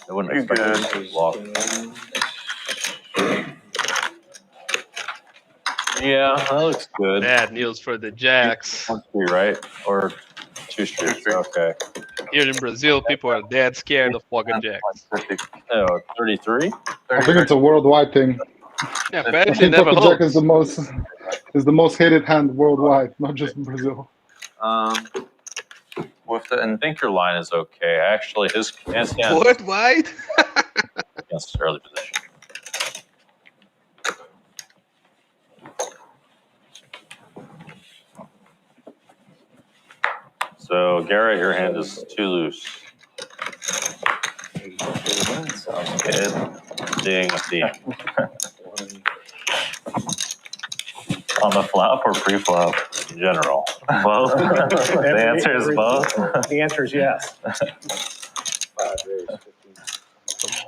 I wouldn't expect it to block. Yeah, that looks good. Bad news for the jacks. 1 street, right? Or 2 streets. Okay. Here in Brazil, people are dead scared of pocket jacks. Oh, 33? I think it's a worldwide thing. Yeah, I apparently think never pocket jack holds. is the most hated hand worldwide, not just in Brazil. With the, and I think your line is okay. Actually, his hand Worldwide? against his early position. So Garrett, your hand is too loose. Sounds good. Seeing a theme. On the flop or pre-flop? In general. Both. The answer is both. The answer is yes.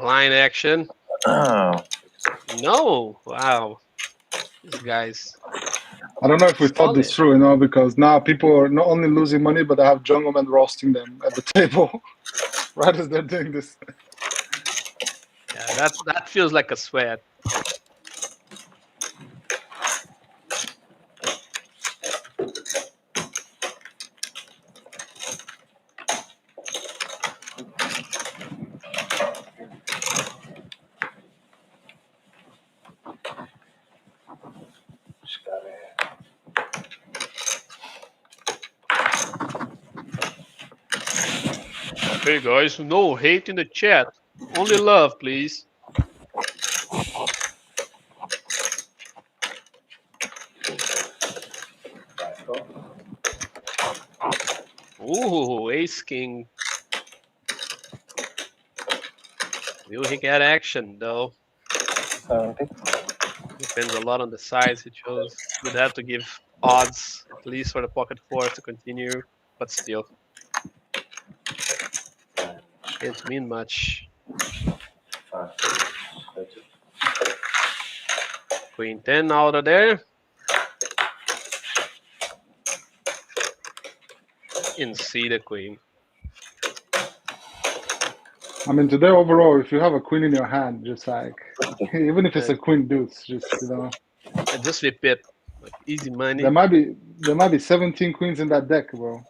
Blind action. No. Wow. These guys. I don't know if we thought this through, because now people are not only losing money, but they have Jungleman roasting them at the table right as they're doing this. Yeah, that feels like a sweat. Hey guys, no hate in the chat. Only love, please. Ooh, ace king. Will he get action though? Depends a lot on the size he chose. You'd have to give odds at least for the pocket fours to continue, but still. Can't mean much. Queen 10 out of there. And see the queen. I mean, today overall, if you have a queen in your hand, just like, even if it's a queen deuce, just, you know. And just flip it. Like easy money. There might be 17 queens in that deck, bro.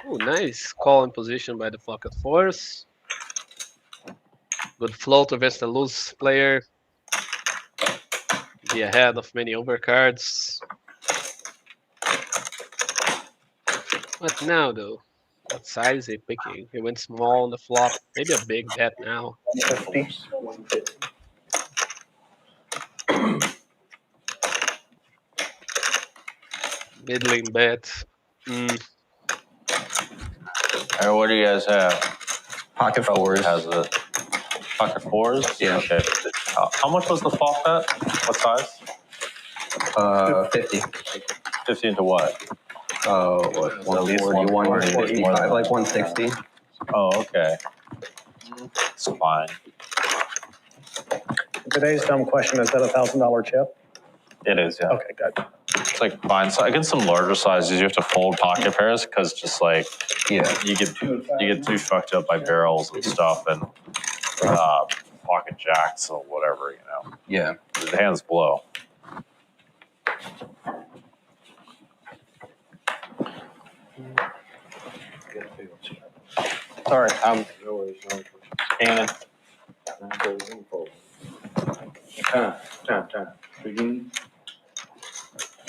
Oh, nice call in position by the pocket fours. Good float against the loose player. Be ahead of many overcards. What now, though? What size is he picking? He went small on the flop. Maybe a big bet now. 150. Middling bet. What do you guys have? Pocket fours. Has it? Pocket fours? Yeah. Okay. How much was the flop bet? What size? 50. 50 into what? What, 140, 155, like 160. Oh, okay. It's fine. Today's dumb question, is that a $1,000 chip? It is, yeah. Okay, good. It's like fine. So against some larger sizes, you have to fold pocket pairs because just like you get too fucked up by barrels and stuff and pocket jacks or whatever, you know. Yeah. The hands blow. Sorry, I'm Shannon. Time. Beginning.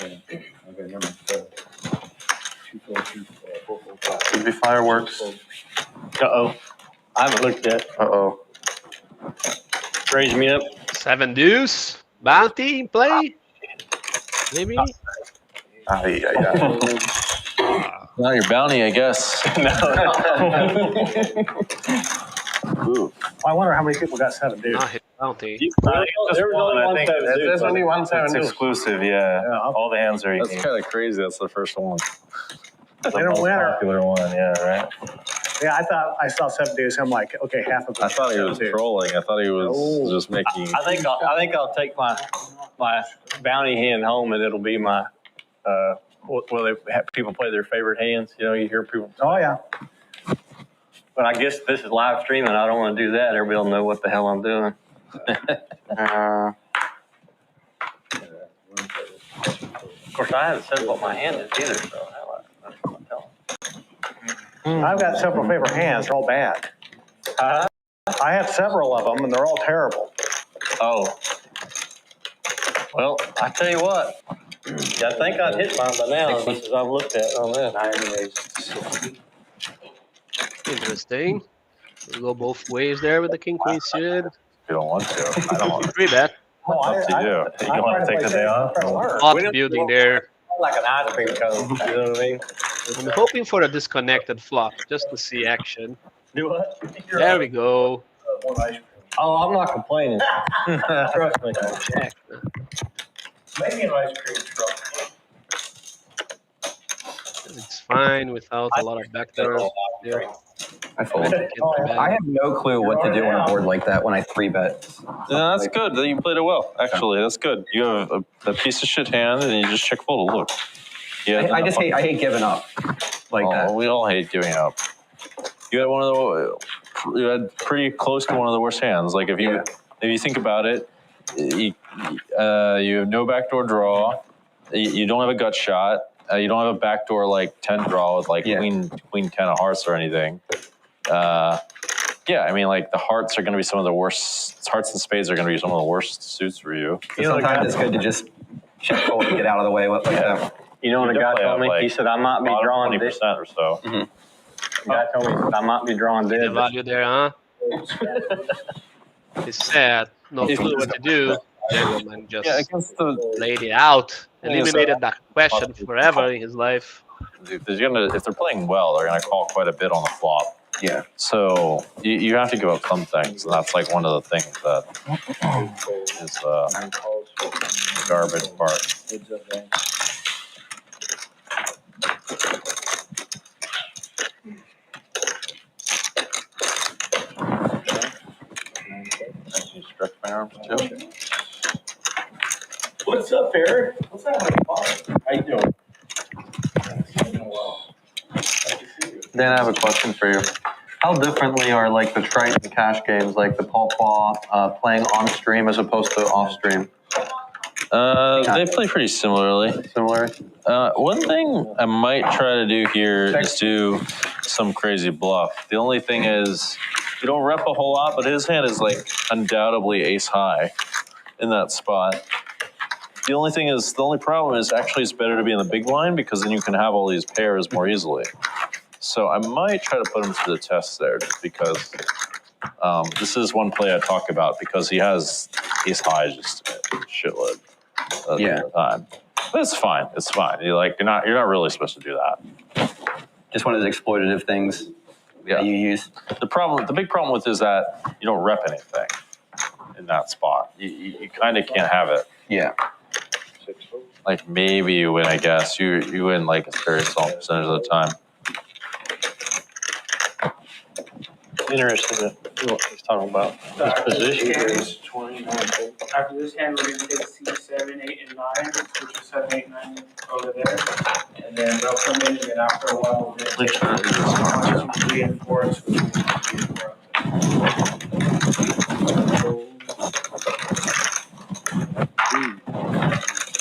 Okay, number 4. Could be fireworks. Uh-oh. I haven't looked yet. Uh-oh. Raise me up. 7 deuce. Bounty in play? Maybe? Not your bounty, I guess. Well, I wonder how many people got 7 deuce. Not his bounty. There's only one 7 deuce. It's exclusive, yeah. All the hands are unique. That's kind of crazy. That's the first one. They don't win. Popular one, yeah, right? Yeah, I thought I saw 7 deuce. I'm like, okay, half of them. I thought he was trolling. I thought he was just making. I think I'll take my bounty hand home, and it'll be my they have people play their favorite hands. You know, you hear people. Oh yeah. But I guess this is live streaming. I don't want to do that. Everybody will know what the hell I'm doing. Of course, I haven't said what my hand is either, so I don't tell them. I've got several favorite hands. They're all bad. I have several of them, and they're all terrible. Oh. Well, I tell you what. I think I'd hit mine by now, as much as I've looked at on that. Interesting. We'll go both ways there with the king queen suited. You don't want to. I don't want to. 3-bet. It's up to you. You want to take the day off? Lot building there. Like an ice cream cone, you know what I mean? I'm hoping for a disconnected flop just to see action. Do what? There we go. Oh, I'm not complaining. Trust me. Check. Maybe an ice cream truck. It's fine without a lot of backdoors. Yeah. I fold. I have no clue what to do on a board like that when I 3-bet. Yeah, that's good. You played it well. Actually, that's good. You have a piece of shit hand, and you just check fold. Look. Yeah. I hate giving up like that. We all hate giving up. You had pretty close to one of the worst hands. Like if you think about it, you have no backdoor draw. You don't have a gut shot. You don't have a backdoor like 10 draw with like queen 10 of hearts or anything. I mean, like the hearts are going to be some of the worst. Hearts and spades are going to be some of the worst suits for you. Sometimes it's good to just check fold and get out of the way like that. You know what a guy told me? He said I might be drawing 20% or so. Mm-hmm. That told me I might be drawing The dead. value there, huh? It's sad. No clue what to do. Jungleman just against the laid it out. thing is Eliminated that question forever in his life. if they're playing well, they're gonna call quite a bit on the flop. Yeah. So you have to give up some things, and that's like one of the things that is the garbage part. You stretch my arms too. What's up, Eric? What's happening? How you doing? Dan, I have a question for you. How differently are like the Triton cash games, like the Paw Paw, playing on stream as opposed to off stream? They play pretty similarly. Similar. One thing I might try to do here is do some crazy bluff. The only thing is, you don't rep a whole lot, but his hand is like undoubtedly ace high in that spot. The only problem is actually it's better to be in the big blind because then you can have all these pairs more easily. So I might try to put him to the test there just because this is one play I talk about because he has ace high just a shitload of the time. But it's fine. It's fine. You're not really supposed to do that. Just one of the exploitative things that you use. The big problem with is that you don't rep anything in that spot. You kind of can't have it. Yeah. Like maybe you win, I guess. You win like a very small percentage of the time. Interesting what he's talking about. His position. After this hand, we're going to take C7, 8, and 9, which is 7, 8, 9 over there. And then they'll come in, and then after a while, we're going to take 1, 2, 3, and 4, and switch to 3 and 4.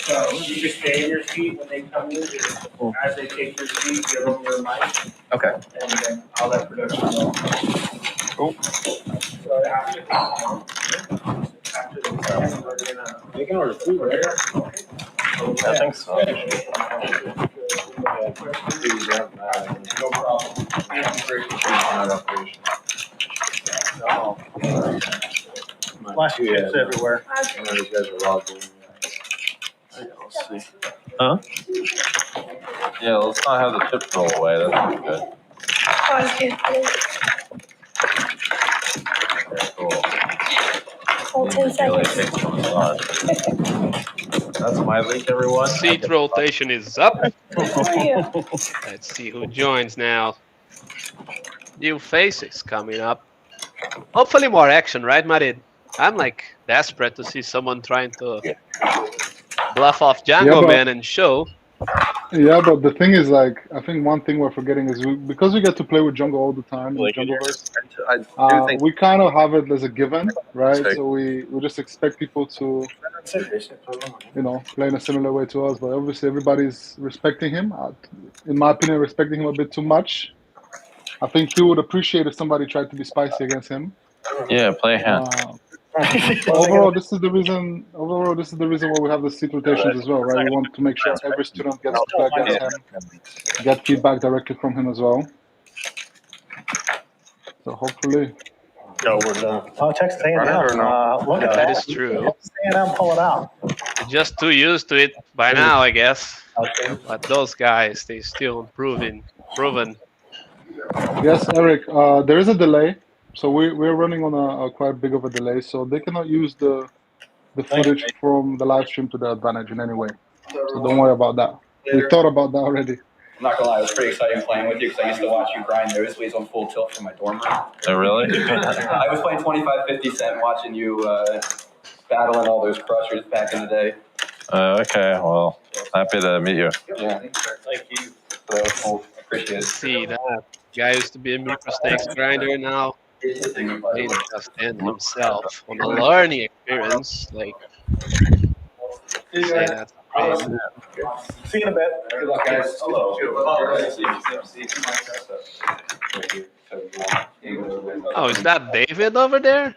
So you just stay in your seat when they come in. Just, as they take your seat, give them your mic. Okay. And then I'll let production go. Cool. So after the test, we're gonna. You can order food, right? I think so. No problem. Flash chips everywhere. Let's see. Huh? Yeah, let's not have the chips roll away. That's not good. Cool. Hold 10 seconds. That's my leak, everyone. Seat rotation is up. How are you? Let's see who joins now. New faces coming up. Hopefully more action, right, Marid? I'm like desperate to see someone trying to bluff off Jungleman and show. Yeah, but the thing is, like, I think one thing we're forgetting is because we get to play with Jungle all the time, in Jungleverse, we kind of have it as a given, right? So we just expect people to, play in a similar way to us. But obviously, everybody's respecting him. In my opinion, respecting him a bit too much. I think he would appreciate if somebody tried to be spicy against him. Yeah, play a hand. Overall, this is the reason why we have the seat rotations as well, right? We want to make sure every student gets to play against him, get feedback directly from him as well. So hopefully. No, we're done. Oh, Texas A&M. Look at That is true. A&M, pull it out. Just too used to it by now, I guess. But those guys, they still proven. Yes, Eric. There is a delay, so we're running on a quite big of a delay, so they cannot use the footage from the live stream to their advantage in any way. So don't worry about that. We thought about that already. I'm not gonna lie, it was pretty exciting playing with you because I used to watch you grind nosebleeds on full tilt from my dorm room. Oh, really? I was playing 25-50 cent watching you battling all those crushers back in the day. Okay, well, happy to meet you. Yeah. Thank you. That was cool. Appreciate it. See that guy used to be a micro stakes grinder now. He just ended himself on a learning experience. Like, say that's crazy. See you in a bit. Good luck, guys. Hello. Oh, is that David over there?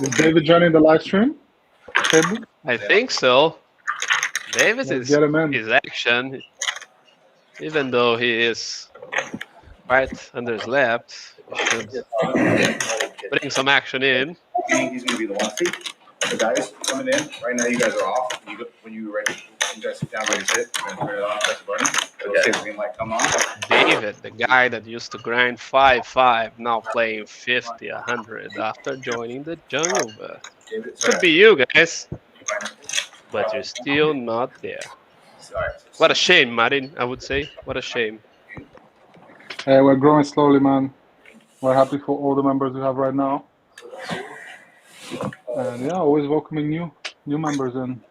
Is David joining the live stream? I think so. David is action. Even though he is right under his left, he should bring some action in. He's going to be the one seat. The guys coming in right now. You guys are off. When you ready, you guys sit down, ready to sit. You're going to turn it on, press the button. It'll say the green light come on. David, the guy that used to grind 5-5, now playing 50, 100 after joining the Jungleman. Could be you guys, but you're still not there. What a shame, Martin, I would say. What a shame. Hey, we're growing slowly, man. We're happy for all the members we have right now. And yeah, always welcoming new members in.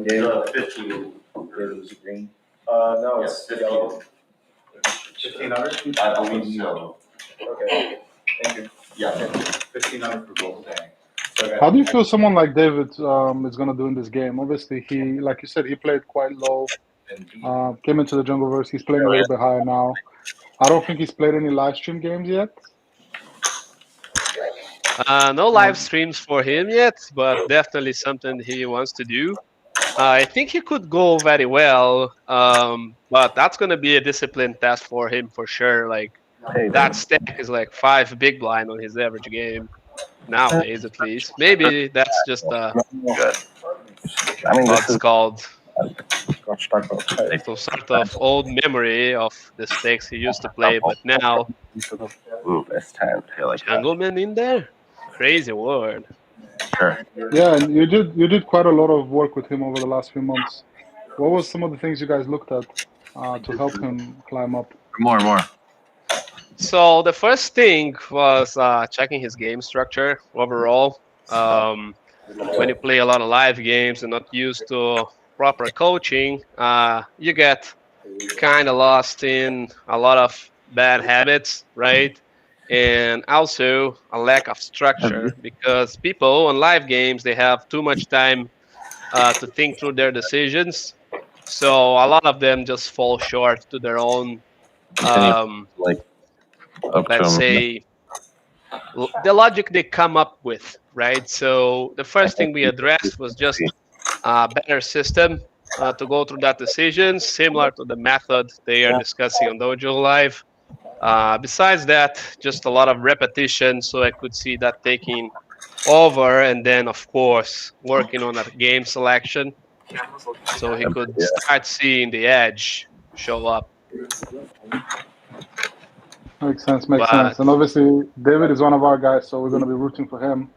David, 15. David's green. No, it's yellow. 1,500? I believe so. Okay, thank you. Yeah. 1,500 for both. How do you feel someone like David is going to do in this game? Obviously, he, like you said, he played quite low. Came into the Jungleverse. He's playing a little bit higher now. I don't think he's played any live stream games yet. No live streams for him yet, but definitely something he wants to do. I think he could go very well, but that's going to be a discipline test for him for sure. Like that stack is like 5 big blind on his average game nowadays, at least. Maybe that's just what's called some sort of old memory of the stakes he used to play, but now Jungleman in there, crazy word. Sure. Yeah, and you did quite a lot of work with him over the last few months. What was some of the things you guys looked at to help him climb up? More. So the first thing was checking his game structure overall. When you play a lot of live games and not used to proper coaching, you get kind of lost in a lot of bad habits, right? And also a lack of structure, because people on live games, they have too much time to think through their decisions. So a lot of them just fall short to their own, let's say, the logic they come up with, right? So the first thing we addressed was just a better system to go through that decision, similar to the method they are discussing on Dojo Live. Besides that, just a lot of repetition, so I could see that taking over, and then of course working on a game selection, so he could start seeing the edge show up. Makes sense. And obviously, David is one of our guys, so we're going to be rooting for him.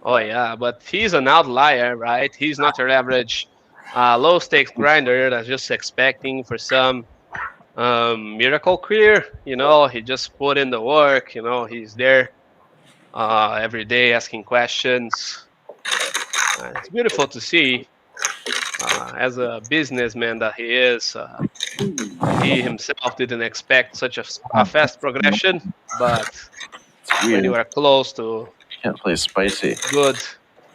Oh yeah, but he's an outlier, right? He's not your average low stakes grinder that's just expecting for some miracle career. He just put in the work. He's there every day asking questions. It's beautiful to see. As a businessman that he is, he himself didn't expect such a fast progression, but when you are close to Can't play spicy. good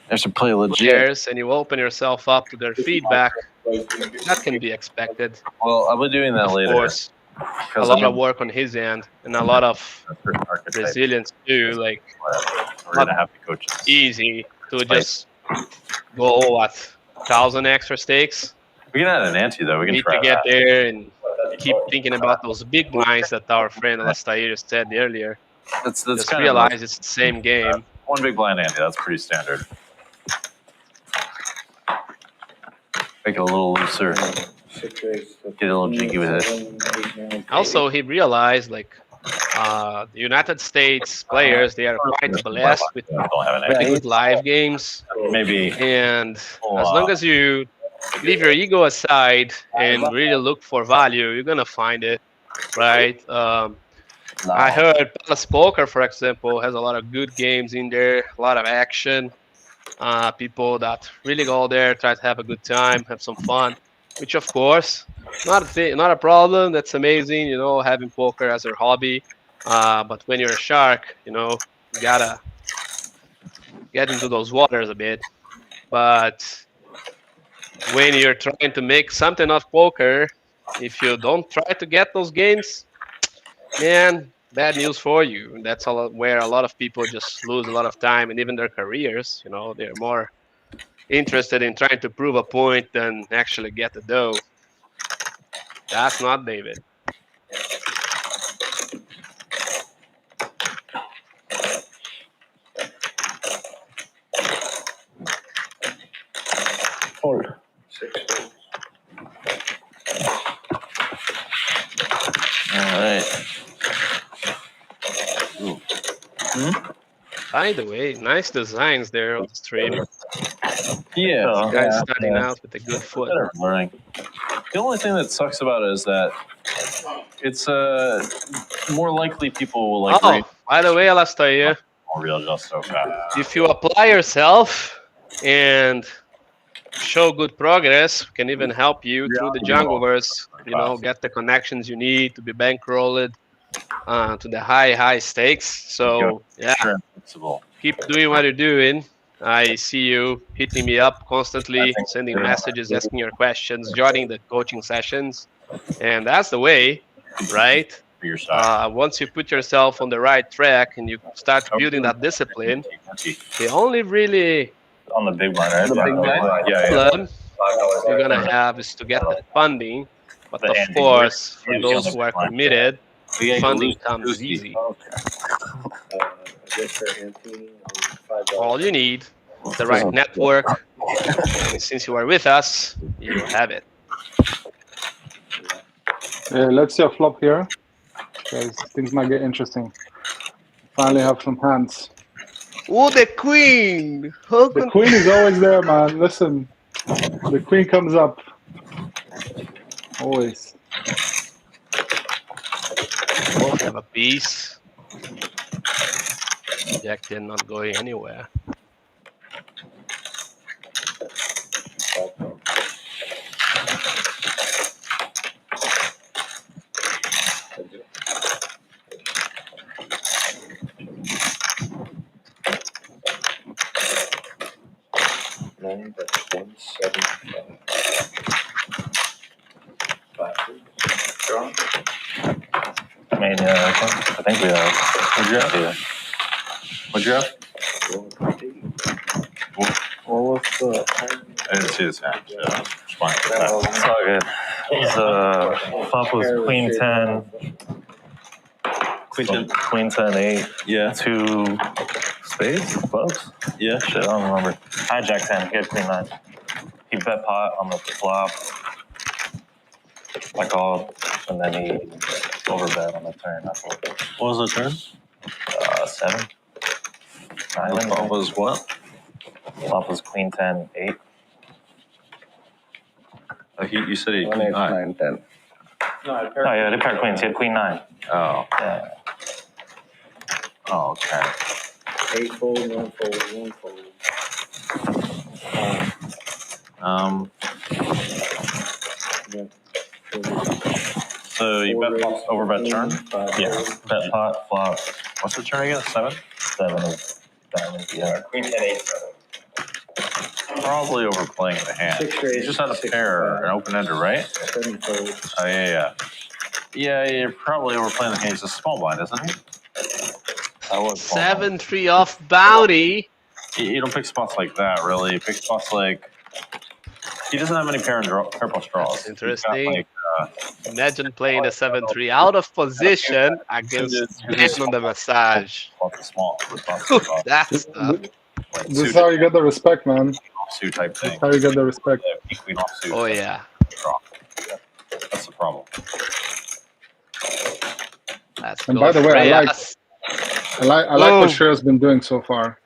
There's to play legit. players and you open yourself up to their feedback, that can be expected. Well, I'll be doing that later. Of course, a lot of work on his end and a lot of resilience too. Like, we're gonna have to coach easy to just go 1,000 extra stakes. We can add an ante though. We can need try to get that. there and keep thinking about those big blinds that our friend Alastair said earlier. That's just kind realize it's the same game. One big blind ante. That's pretty standard. Make it a little looser. Get a little jiggy with it. Also, he realized the United States players, they are quite blessed with pretty good live games. Maybe. And as long as you leave your ego aside and really look for value, you're gonna find it, right? I heard Palace Poker, for example, has a lot of good games in there, a lot of action. People that really go there, try to have a good time, have some fun, which of course, not a problem. That's amazing, having poker as your hobby. But when you're a shark, you gotta get into those waters a bit. But when you're trying to make something of poker, if you don't try to get those games, man, bad news for you. That's where a lot of people just lose a lot of time and even their careers. They're more interested in trying to prove a point than actually get the dough. That's not David. Fold. 6 folds. All right. By the way, nice designs there on the stream. Yeah. Guys starting out with a good foot. Better learning. The only thing that sucks about it is that it's more likely people will agree. Oh, by the way, Alastair, Real just so fast. if you apply yourself and show good progress, can even help you through the Jungleverse. You know, get the connections you need to be bankrolled to the high stakes. So yeah, keep doing what you're doing. I see you hitting me up constantly, sending messages, asking your questions, joining the coaching sessions, and that's the way, right? Once you put yourself on the right track and you start building that discipline, the only really on the big blind, right? The big blind? Problem you're gonna have is to get the funding. But of course, for those who are committed, funding comes easy. All you need is the right network. And since you are with us, you have it. Let's see a flop here, because things might get interesting. Finally have some hands. Oh, the queen! The queen is always there, man. Listen, the queen comes up. Always. Both have a piece. Jack 10 not going anywhere. Nine, that's 175. John? I mean, I think we have. What'd you have? Yeah. What'd you have? What was the? I didn't see this hand. So it's fine. It's all good. It was, flop was queen 10. Queen 10 8. Yeah. 2 spades? Clubs? Yeah. Shit, I don't remember. I had Jack 10. He had queen 9. He bet pot on the flop. I called, and then he overbet on the turn. That's what. What was the turn? 7. The flop was what? Flop was queen 10 8. You said he. 1 8 9 10. No, yeah, they paired queens. He had queen 9. Oh. Yeah. Oh, okay. 8 fold, 1 fold, 1 fold. So you bet pot overbet turn? Yeah. Bet pot, flop. What's the turn again? 7? 7 is diamond. Yeah. Queen 10 8 7. Probably overplaying the hand. You just had a pair, an open ender, right? 7 folds. Oh, yeah. Yeah, you're probably overplaying the hand. He's a small blind, isn't he? 7-3 off bounty. You don't pick spots like that, really. You pick spots like. He doesn't have any pair plus draws. That's interesting. Imagine playing a 7-3 out of position against Ben on the massage. That's tough. This is how you get the respect, man. Offsuit type thing. How you get the respect. Oh yeah. That's the problem. Let's And go, by the way, I like what Oh. Cher's been doing so far.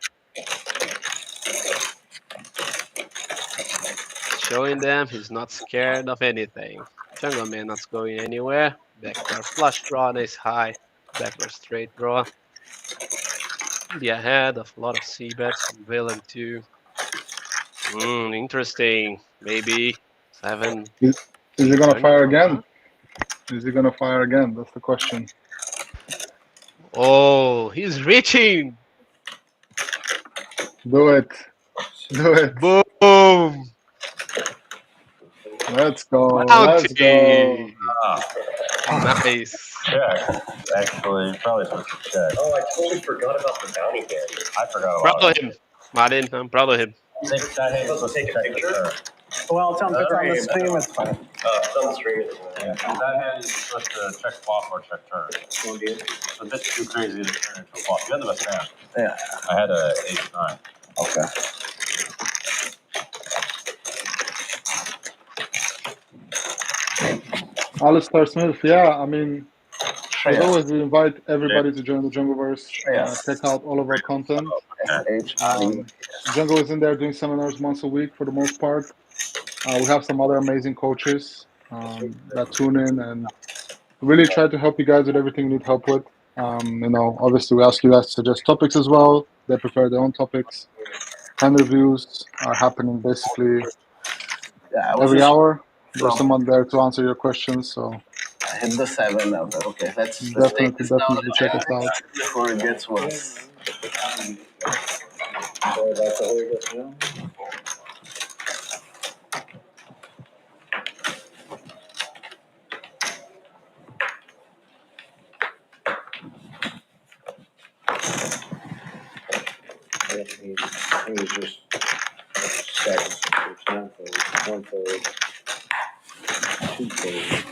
Showing them he's not scared of anything. Jungleman not going anywhere. Backdoor flush draw, nice high. Backdoor straight draw. Be ahead of a lot of c-bets from Villain too. Interesting. Maybe 7. Is he gonna fire again? Is he gonna fire again? That's the question. Oh, he's reaching. Do it. Do it. Boom. Let's go. Bounty. Let's go. Nice. Check. Actually, probably supposed to check. Oh, I totally forgot about the bounty hand. I forgot about Proud of him, Martin. I'm proud of him. That hand is supposed to check the turn. Well, tell them it's on the stream, it's fine. It's on the screen. Yeah, that hand is supposed to check flop or check turn. It's a bit too crazy to turn into a flop. You had the best hand. Yeah. I had a 8-9. Okay. Alistair Smith, yeah, I mean, as always, we invite everybody to join the Jungleverse. Check out all of our content. Jungle is in there doing seminars once a week for the most part. We have some other amazing coaches that tune in and really try to help you guys with everything you need help with. Obviously, we ask you guys to suggest topics as well. They prepare their own topics. Hand reviews are happening basically every hour. There's someone there to answer your questions, so I hit the 7 of it. Okay, let's take this down definitely check us out. before it gets worse. It was just seconds. It's one fold, 2 fold.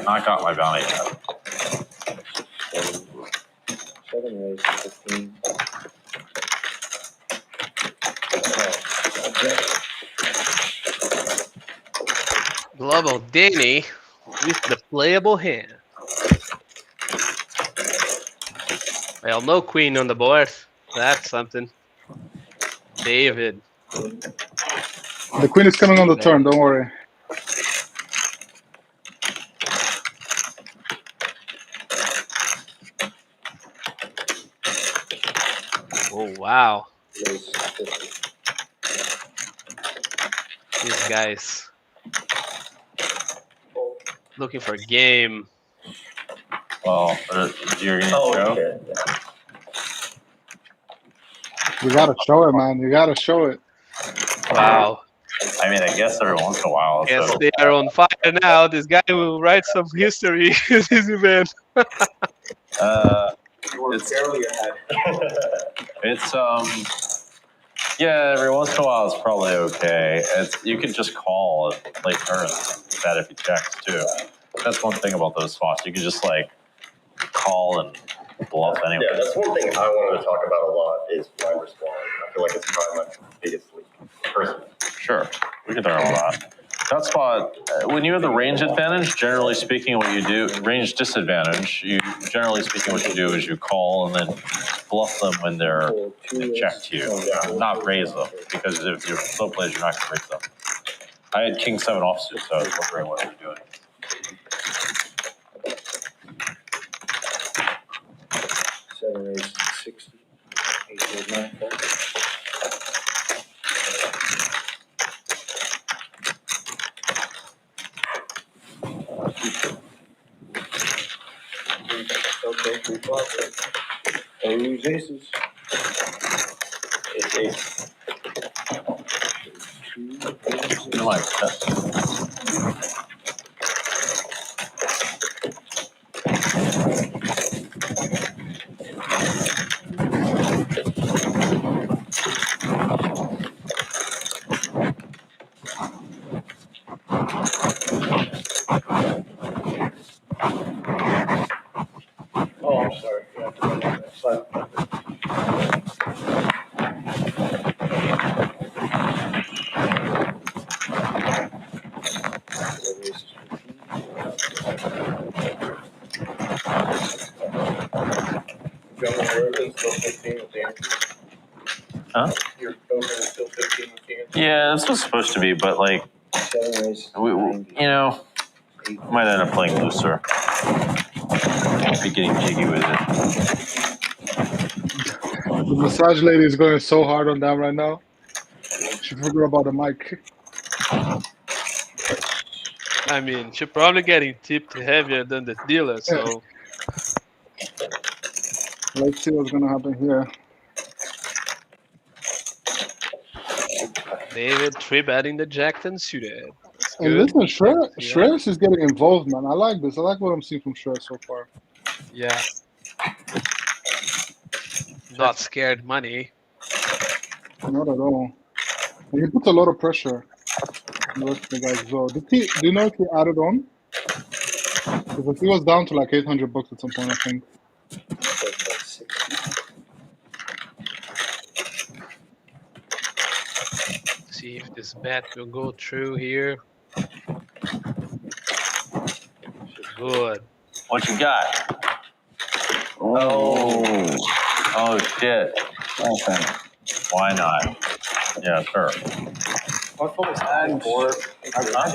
Not got my bounty yet. 7 raise, 15. Global Danny with the playable hand. Well, no queen on the board. That's something. David. The queen is coming on the turn, don't worry. Oh, wow. These guys looking for game. Well, you're going to show? You gotta show it, man. You gotta show it. Wow. I mean, I guess every once in a while. Guess So. they are on fire now. This guy will write some history in this event. Yeah, every once in a while it's probably okay. You can just call and play turns. That if he checks too. That's one thing about those spots. You can just like call and bluff anyway. Yeah, that's one thing I wanted to talk about a lot is wide respond. I feel like it's probably my biggest leak, personally. Sure, we can talk about that. That spot, when you have the range advantage, generally speaking, what you do, range disadvantage, generally speaking, what you do is you call and then bluff them when they're checked to you, not raise them, because if you're slow plays, you're not going to raise them. I had King 7 offsuit, so I was wondering what you're doing. Seven raise 60, 8 9 Okay, 3 flop. Oh, lose aces. It's ace. You might test. Oh, I'm sorry. Yeah, that's fine. Jungle Road is still 15 with the answer. Huh? Your token is still 15 with the answer. Yeah, that's what's supposed to be, but like, 7 raise. Might end up playing looser. Be getting jiggy with it. The massage lady is going so hard on them right now. She forgot about the mic. I mean, she's probably getting tipped heavier than the dealer, so. Let's see what's gonna happen here. David 3-betting the Jack-10 suited. That's And good. listen, Shreyas is getting involved, man. I like this. I like what I'm seeing from Shreyas so far. Yeah. not scared money. Not at all. And he puts a lot of pressure on the rest of the guys as well. Do you know if he added on? Because he was down to like $800 at some point, I think. See if this bet will go through here. Good. What you got? Oh shit. Okay. Why not? Yeah, sure. What fold is 94?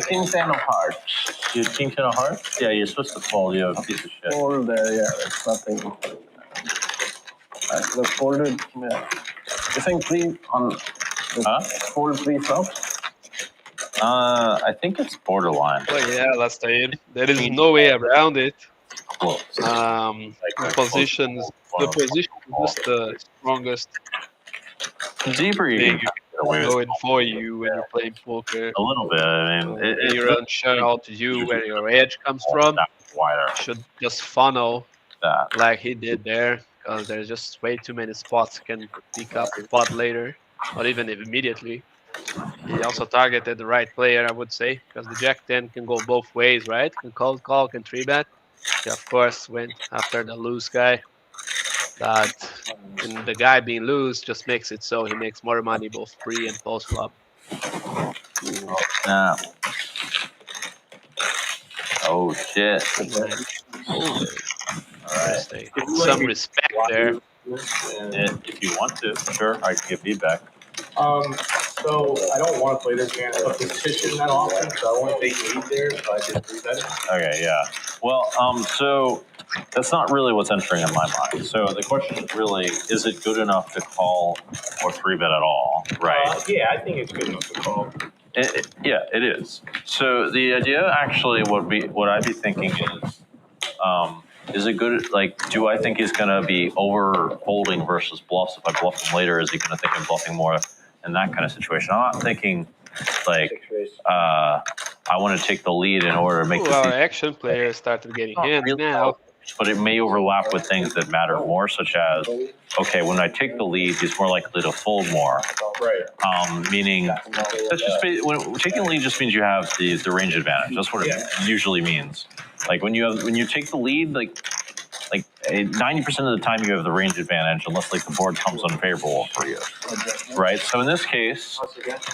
King 10 of hearts. You king 10 of hearts? Yeah, you're supposed to fold. You have a piece of shit. Fold there, yeah, that's nothing. The folded, yeah. You think three on fold three flops? I think it's borderline. Well, yeah, last time. There is no way around it. Close. The position is just the strongest Deeper you thing can get away with. going for you when you're playing poker. A little bit. I mean, When you're unsure how to you where your edge comes from, wider. you should just funnel That. like he did there, because there's just way too many spots you can pick up pot later, or even if immediately. He also targeted the right player, I would say, because the Jack 10 can go both ways, right? Can cold call, can 3-bet. He, of course, went after the loose guy. And the guy being loose just makes it so he makes more money both pre and post flop. Nah. Oh shit. All right. Some respect there. If you want to, sure, I can give feedback. So I don't want to play this hand of position that often, so I want to take lead there, so I did 3-bet. Okay, yeah. Well, so that's not really what's entering in my mind. So the question is really, is it good enough to call or 3-bet at all, right? Yeah, I think it's good enough to call. Yeah, it is. So the idea actually what I'd be thinking is it good, like, do I think he's going to be over folding versus bluffs? If I bluff him later, is he going to think I'm bluffing more in that kind of situation? I'm not thinking, like, I want to take the lead in order to make our action players started getting hands now. But it may overlap with things that matter more, such as, okay, when I take the lead, he's more likely to fold more. Right. Meaning, that's just when taking the lead just means you have the range advantage. That's what it usually means. Like when you take the lead, like 90% of the time you have the range advantage, unless like the board comes unfavorable for you, right? So in this case,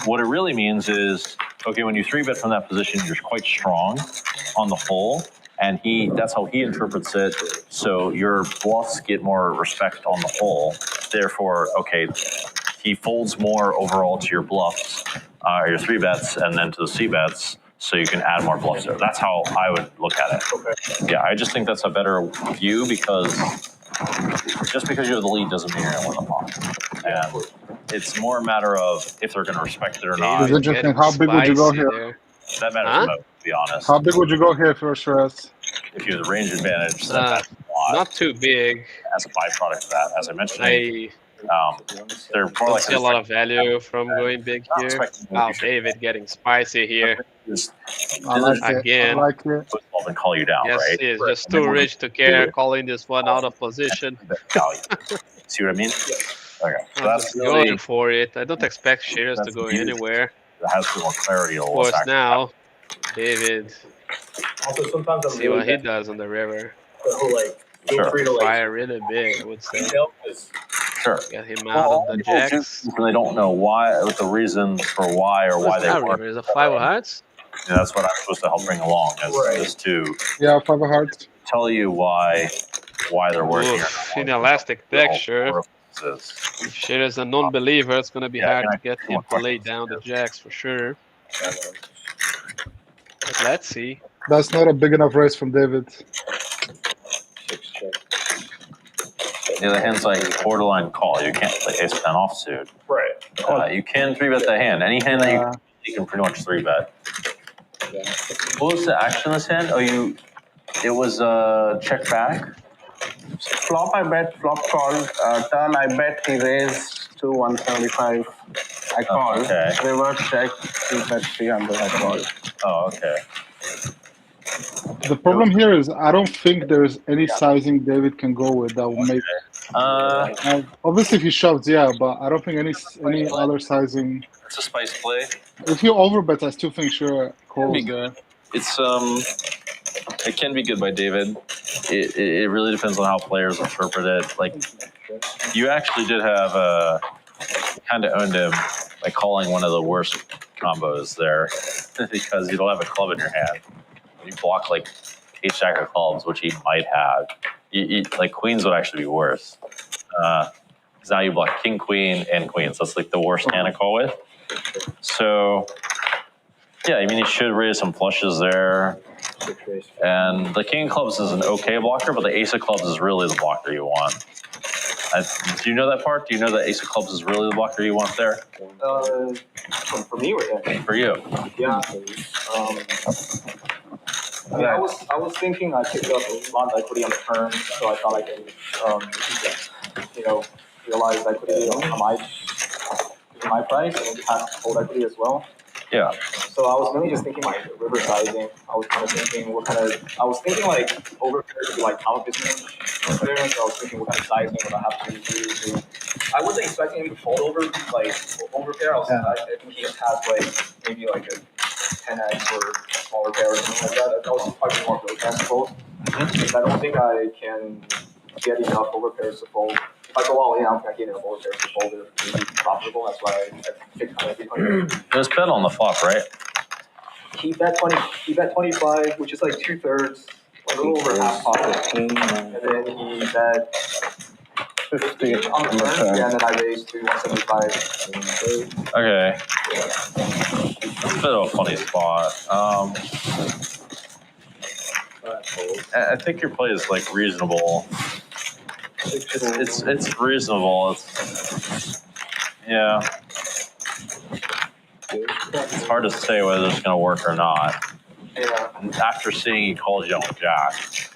what it really means is, okay, when you 3-bet from that position, you're quite strong on the whole. And that's how he interprets it. So your bluffs get more respect on the whole. Therefore, okay, he folds more overall to your bluffs, your 3-bets, and then to the C-bets, so you can add more bluffs there. That's how I would look at it. Okay. Yeah, I just think that's a better view, because just because you have the lead doesn't mean you're going to win the pot. And it's more a matter of if they're going to respect it or not. It's interesting. How big would you go here? That matters most, to be honest. How big would you go here for stress? If you have the range advantage, that matters a lot. Not too big. As a byproduct of that, as I mentioned, they're more I like see a lot of value from going big here. Wow, David getting spicy here. I like Again. it. I like it. And call you down, Yes, right? he is just too rich to care, calling this one out of position. See what I mean? Okay, so I'm that's just really, going for it. I don't expect shares to go anywhere. It has more clarity. Of course, now, David, Also, sometimes I'm see what he does on the river. Feel free to Fire really big, I would say. Sure. Get him out of the jacks. They don't know why, what the reason for why or why they work. Is a 5 of hearts? Yeah, that's what I'm supposed to help bring along, is to Yeah, 5 of hearts. tell you why they're working. In elastic texture. If Share is a non-believer, it's going to be hard to get him to lay down the jacks for sure. But let's see. That's not a big enough raise from David. Yeah, the hand's like borderline call. You can't play ace 10 offsuit. Right. You can 3-bet the hand. Any hand that you can pretty much 3-bet. What was the action of this hand? It was check back. Flop, I bet, flop called. Turn, I bet he raised to 175. I called. Okay. Reverse check, he bet 300. I called. Oh, okay. The problem here is I don't think there's any sizing David can go with that will make Obviously, if he shoves, yeah, but I don't think any other sizing. It's a spice play. If you overbet, I still think sure Can be calls good. there. It's it can be good by David. It really depends on how players interpret it. Like, you actually did have kind of owned him by calling one of the worst combos there because you don't have a club in your hand. You block like ace jack of clubs, which he might have. Like queens would actually be worse. Because now you block king, queen, and queens. That's like the worst hand to call with. So, yeah, I mean, you should raise some flushes there. And the king of clubs is an okay blocker, but the ace of clubs is really the blocker you want. Do you know that part? Do you know that ace of clubs is really the blocker you want there? For me or him? For you. Yeah. I mean, I was thinking I picked up a lot of equity on the turn, so I thought I could, realize equity on my price and have hold equity as well. Yeah. So I was mainly just thinking like river sizing. I was kind of thinking I was thinking like overpair to be like top of his range. So I was thinking what kind of sizing would I have to do. I wasn't expecting him to fold overpair. I think he has like maybe like a 10x or smaller pair or something like that. That was probably more of a chance to fold. I don't think I can get enough overpairs to fold. If I go all in, I don't think I get enough overpairs to fold it to be profitable. That's why I picked 300. It was bet on the flop, right? He bet 20. He bet 25, which is like 2/3, a little over half pocket. And then he bet 50 on the turn. Yeah, and then I raised to 175. Okay. It's a bit of a funny spot. I think your play is like reasonable. It's reasonable. Yeah. It's hard to say whether it's going to work or not. Yeah. After seeing he called you on jack, it's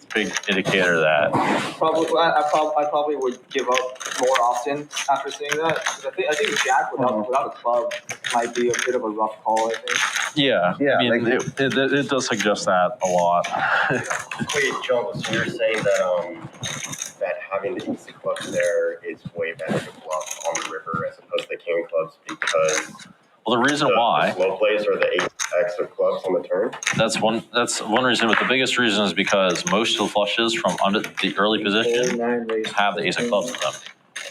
a big indicator that. I probably would give up more often after seeing that. I think jack without a club might be a bit of a rough call. I think. Yeah. I mean, it does suggest that a lot. Wait, Joe, so you're saying that having the ace of clubs there is way better to bluff on the river as opposed to the king of clubs because. Well, the reason why the slow plays are the ace X of clubs on the turn. That's one reason, but the biggest reason is because most of the flushes from under the early position have the ace of clubs in them.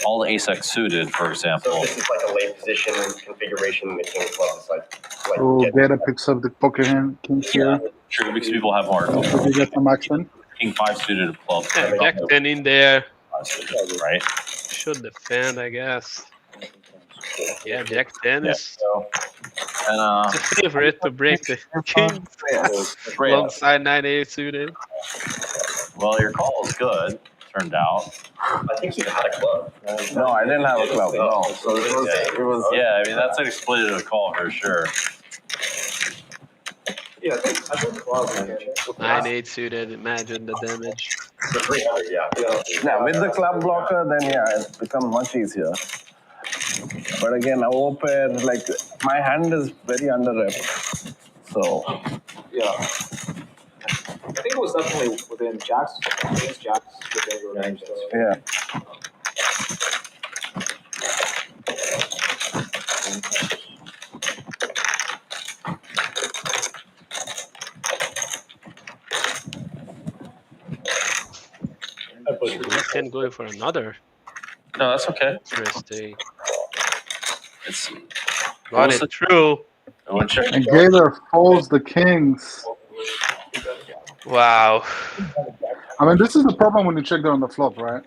All the ace X suited, for example. So this is like a late position configuration, and the king of clubs is like Data picks up the pocket hand kings here. True, because people have more. You get some action. King 5 suited of clubs. Yeah, Jack 10 in there. Right. Should defend, I guess. Yeah, Jack 10 is and, it's a favorite to break the king alongside 9-8 suited. Well, your call is good, turned out. I think you had a club. No, I didn't have a club. No, so it was. Yeah, I mean that's an exploitative call for sure. Yeah, I think club. 9-8 suited. Imagine the damage. The 300, Yeah, with the club blocker, then it becomes much easier. But again, I open like my hand is very under rep, so yeah. I think it was definitely within Jack's within your range. Yeah. Jack 10 going for another. No, that's okay. Interesting. It's Got it through. And Gator folds the kings. Wow. I mean, this is the problem when you check there on the flop, right?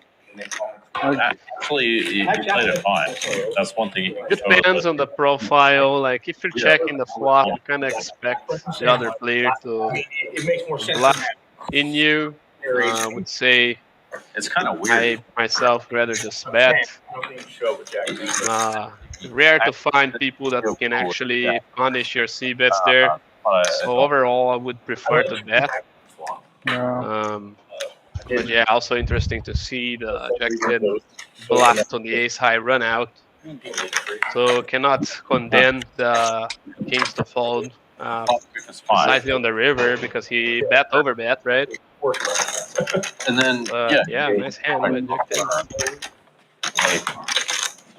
Actually, you played it fine. That's one thing. Depends on the profile. Like if you're checking the flop, you kind of expect the other player to bluff in you. I would say it's kind of weird. I myself rather just bet. Rare to find people that can actually punish your C bets there. So overall, I would prefer to bet. But yeah, also interesting to see the Jack 10 bluffed on the ace high run out. So cannot condemn the kings to fold precisely on the river because he bet over bet, right? And then yeah, nice hand with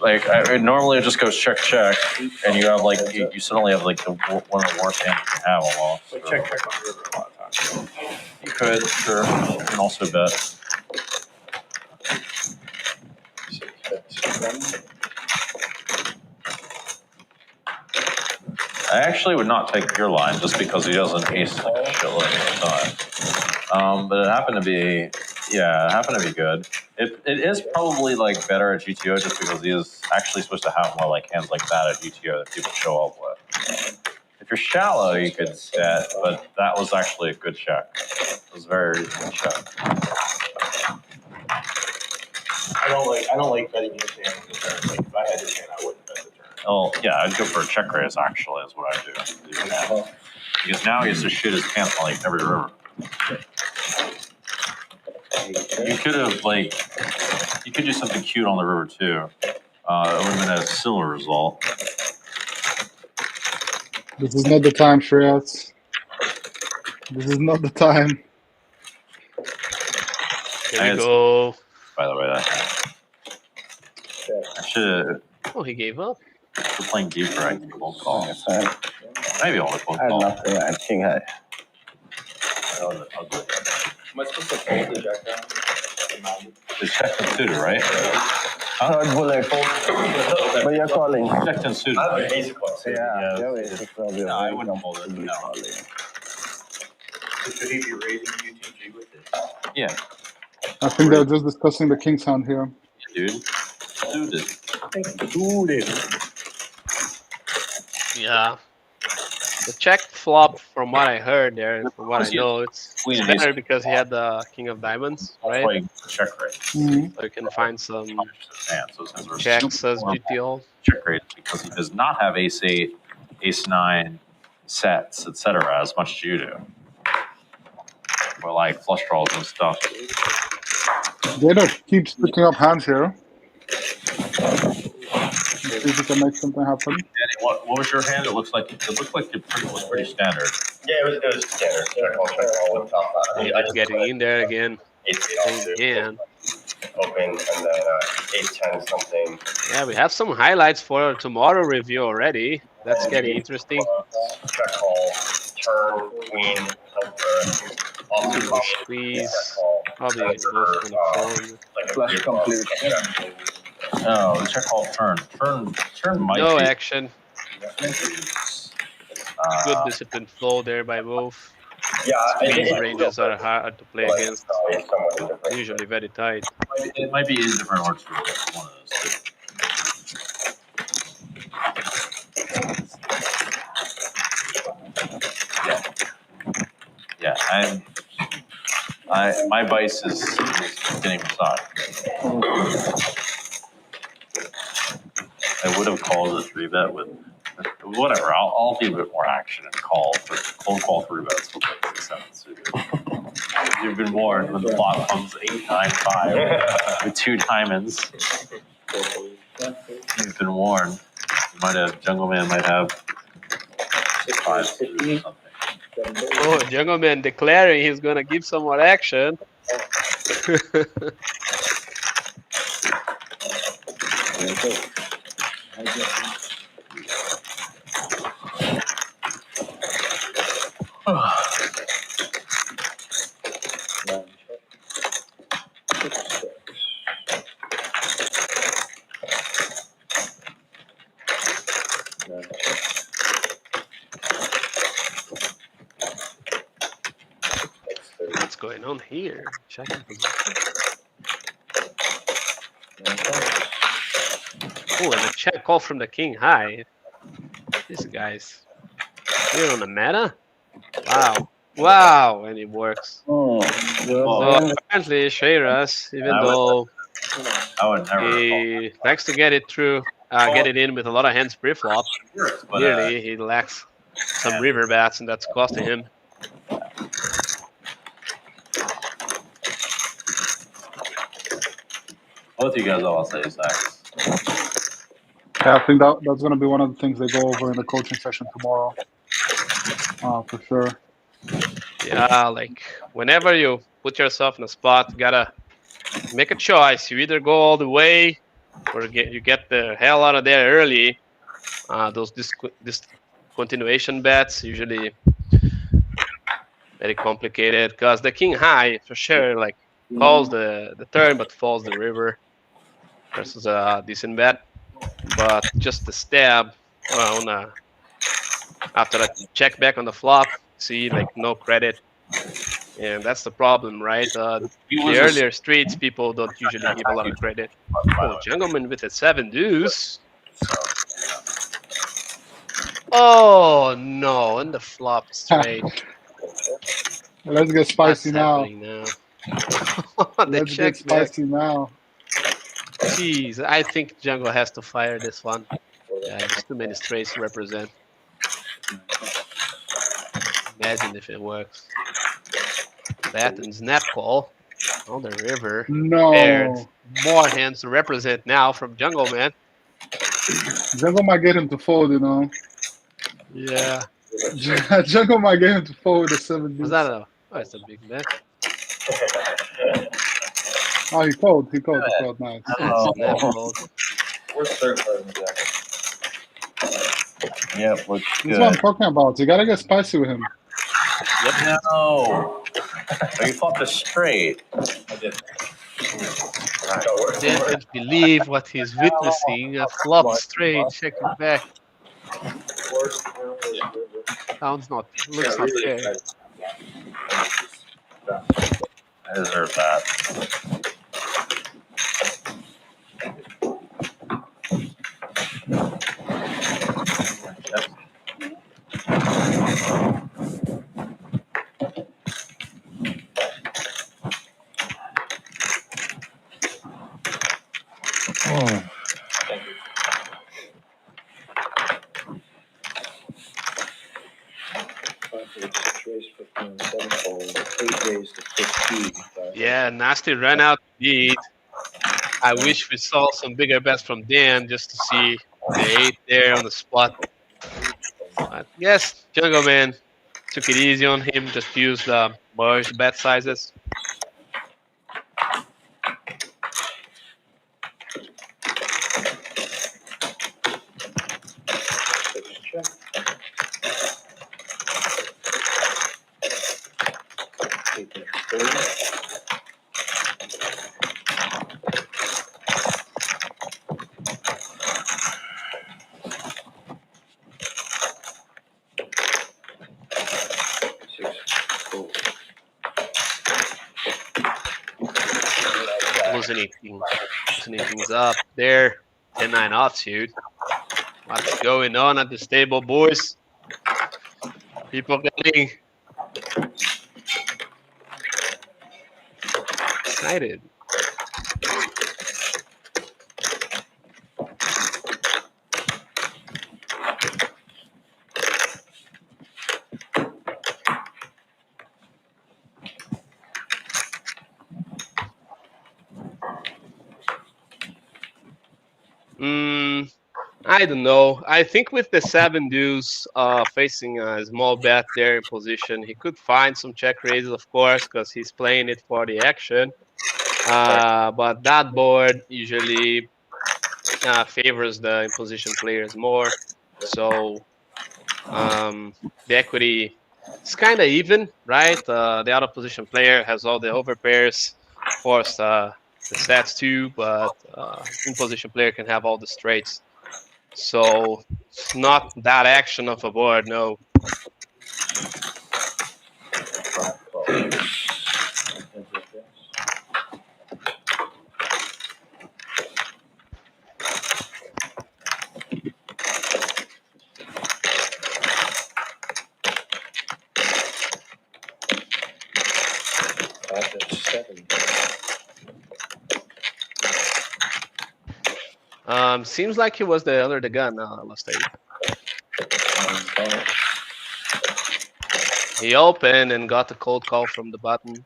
like normally it just goes check, and you have like you suddenly have like one of the worst hands you can have almost. Like check on the river a lot of times. You could, sure, you can also bet. I actually would not take your line just because he doesn't ace like a shitload of the time. But it happened to be, good. It is probably like better at GTO just because he is actually supposed to have more like hands like that at GTO that people show up with. If you're shallow, you could bet, but that was actually a good check. It was a very reasonable check. I don't like betting his hand on the turn. Like if I had his hand, I wouldn't bet the turn. Oh yeah, I'd go for a check raise actually is what I do. Because now he has to shoot his pants on like every river. You could have you could do something cute on the river too. It would have been a similar result. This is not the time, Shreyas. This is not the time. Here we go. By the way, that I should. Oh, he gave up. We're playing deeper. I can cold call. Maybe only cold I had call. nothing. I think I. Am I supposed to fold the jack down? It's checked and suited, right? Third bullet. But you're calling. Checked and suited. I have an ace of clubs. Yeah. No, I wouldn't hold it. No. Should he be raising UTG with this? Yeah. I think they're just discussing the king's hand here. Dude. Suited. Yeah. The check flop, from what I heard there, from what I know, it's better because he had the king of diamonds, right? Check rate. Mm-hmm. So you can find some So since we're checks as GTO. check rate because he does not have ace 8, ace 9 sets, etc. as much as you do. Or like flush draws and stuff. Gator keeps picking up hands here. See if we can make something happen. Danny, what was your hand? It looked like it was pretty standard. Yeah, it was standard. Check all with top five. I just Getting in there again. Again. Open and then ace 10 something. Yeah, we have some highlights for tomorrow review already. That's getting interesting. Check call, turn, queen, Squeeze. Probably both on the phone. Flush complete. Oh, the check call turn. Turn might No be. action. Good disciplined flow there by both. Yeah, Squeeze ranges are hard to play against. Usually very tight. It might be in different order for one of those two. Yeah, my vice is getting massaged. I would have called a 3-bet with whatever. I'll be a bit more action and call for cold call 3-bets with like 6, 7 suited. You've been warned when the flop comes 8, 9, 5 with 2 diamonds. You've been warned. Jungleman might have 5 suited or something. Oh, Jungleman declaring he's gonna give some more action. What's going on here? Checking position. Oh, and a check call from the king high. This guy's here on the meta. Wow, and it works. So apparently, Shayras, even though he likes to get it through, get it in with a lot of hands pre-flop, clearly he lacks some river bats, and that's costing him. Both you guys all say is that. Yeah, I think that's going to be one of the things they go over in the coaching session tomorrow. For sure. Yeah, like whenever you put yourself in a spot, you gotta make a choice. You either go all the way, or you get the hell out of there early. Those discontinuation bets usually very complicated because the king high for sure like calls the turn but falls the river versus a decent bet. But just the stab on after I check back on the flop, see like no credit, and that's the problem, right? He The was a earlier streets people don't usually give a lot of credit. Oh, Jungleman with a 7 deuce. Oh no, and the flop straight. Let's get What's spicy now. happening now? The Let's get check back. spicy now. Jeez, I think Jungle has to fire this one. Yeah, just too many straights to represent. Imagine if it works. Bet and snap call on the river. Paired. No. More hands to represent now from Jungleman. Jungle might get him to fold, you know. Yeah. Jungle might get him to fold with the 7 Was that deuce. a? Oh, it's a big bet. Oh, he called. He called. He called. Nice. Yeah, snap called. Where's third card in the deck? Yep, looks That's good. what I'm talking about. You gotta get spicy with him. Yep. No. Oh, you flopped a straight. I did. Can't believe what he's witnessing. A flop straight checking back. Sounds not. Looks not fair. I deserve that. Thank you. Yeah, nasty run out indeed. I wish we saw some bigger bets from Dan just to see the 8 there on the spot. But yes, Jungle Man took it easy on him. Just used merged bet sizes. Loosening things up there. 10-9 offsuit. What's going on at this table, boys? People getting excited. I don't know. I think with the 7 deuce facing a small bet there in position, he could find some check raises, of course, because he's playing it for the action. But that board usually favors the in position players more. So the equity is kind of even, right? The out of position player has all the overpairs, of course, the sets too, but in position player can have all the straights. So it's not that action of a board, no. Seems like he was the under the gun last day. He opened and got a cold call from the button.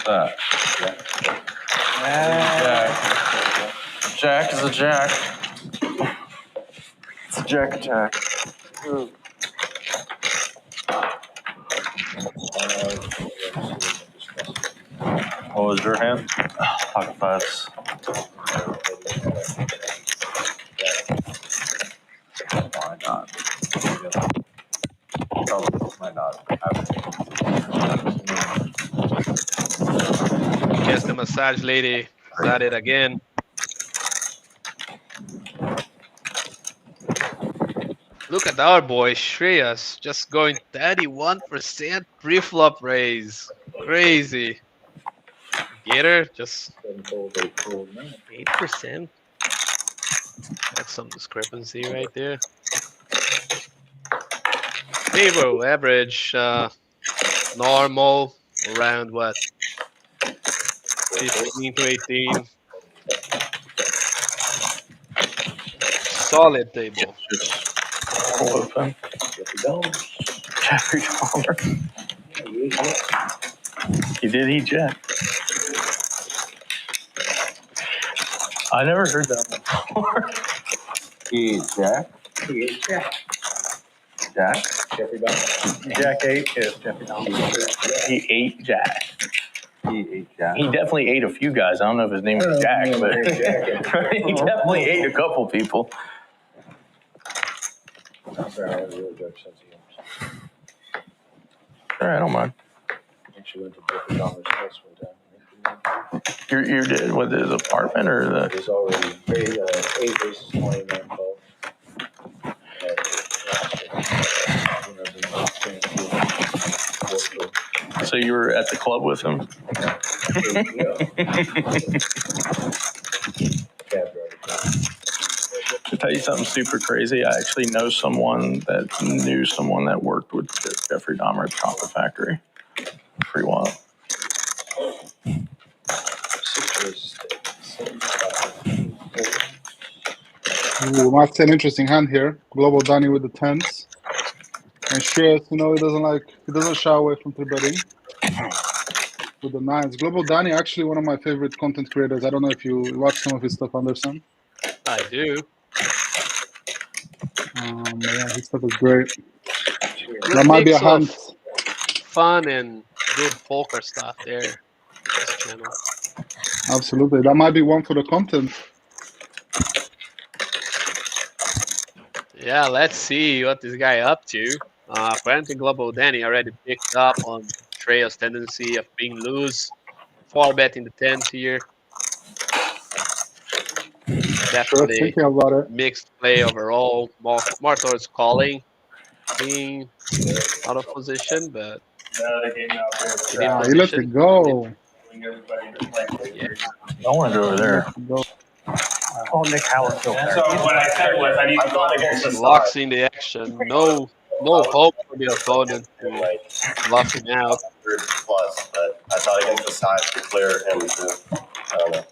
that? Jack. Jack is a jack. It's a jack attack. What was your hand? Pocket fives. Why not? Probably might not. Guess the massage lady is at it again. Look at our boy Shreyas just going 31% pre-flop raise. Crazy. Gator just 8%. That's some discrepancy right there. Table average normal around what? 15 to 18. Solid table. Open. Jeffrey Dahmer. He did eat Jack. I never heard that before. He ate Jack? He ate Jack. Jack? Jeffrey Dahmer. Jack ate? Yes, Jeffrey Dahmer. He ate Jack. He ate Jack. He definitely ate a few guys. I don't know if his name was Jack, but he definitely ate a couple people. I'm sorry, I have a really dark sense of humor. All right, I don't mind. Actually went to Jeffrey Dahmer's house one time. You did with his apartment or the? It was already 8 versus 29 12. So you were at the club with him? To tell you something super crazy, I actually know someone that knew someone that worked with Jeffrey Dahmer at the Chocolate Factory. Pretty wild. Ooh, that's an interesting hand here. Global Danny with the tens. And Shreyas, he doesn't shy away from 3-betting. With the nines. Global Danny, actually one of my favorite content creators. I don't know if you watch some of his stuff, Anderson. I do. Yeah, his stuff is great. Good That might be a mix hand. of fun and good poker stuff there. This channel. Absolutely. That might be one for the content. Yeah, let's see what this guy up to. Apparently Global Danny already picked up on Treya's tendency of being loose. 4-bet in the tens here. Definitely thinking about it. mixed play overall. More towards calling, being out of position, but He let it go. Yeah. I want to go over there. Oh, Nick Howard. So what I said was I need to go against the Locks in the action. No hope for the opponent to bluff him out. Plus, but I thought against the side to clear him to, I don't know.